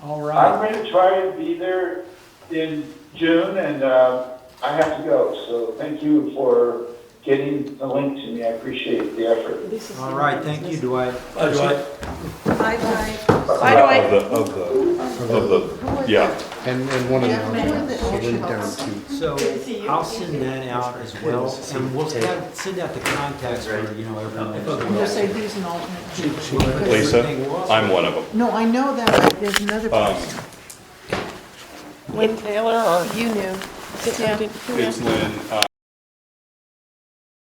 All I'm right. going to try and be there in June, and I have to go. So thank you for getting the link to me. I appreciate the effort. All right, thank you, Dwight. Dwight? Bye-bye. Bye, Dwight. Of the, yeah. And one of Yeah, the, the link down to, So I'll send that out as well, and we'll send out the contacts for, everyone. And you'll say who's an alternate. Lisa, I'm one of them. No, I know that, but there's another person. Lynn Taylor or? You knew. It's Lynn,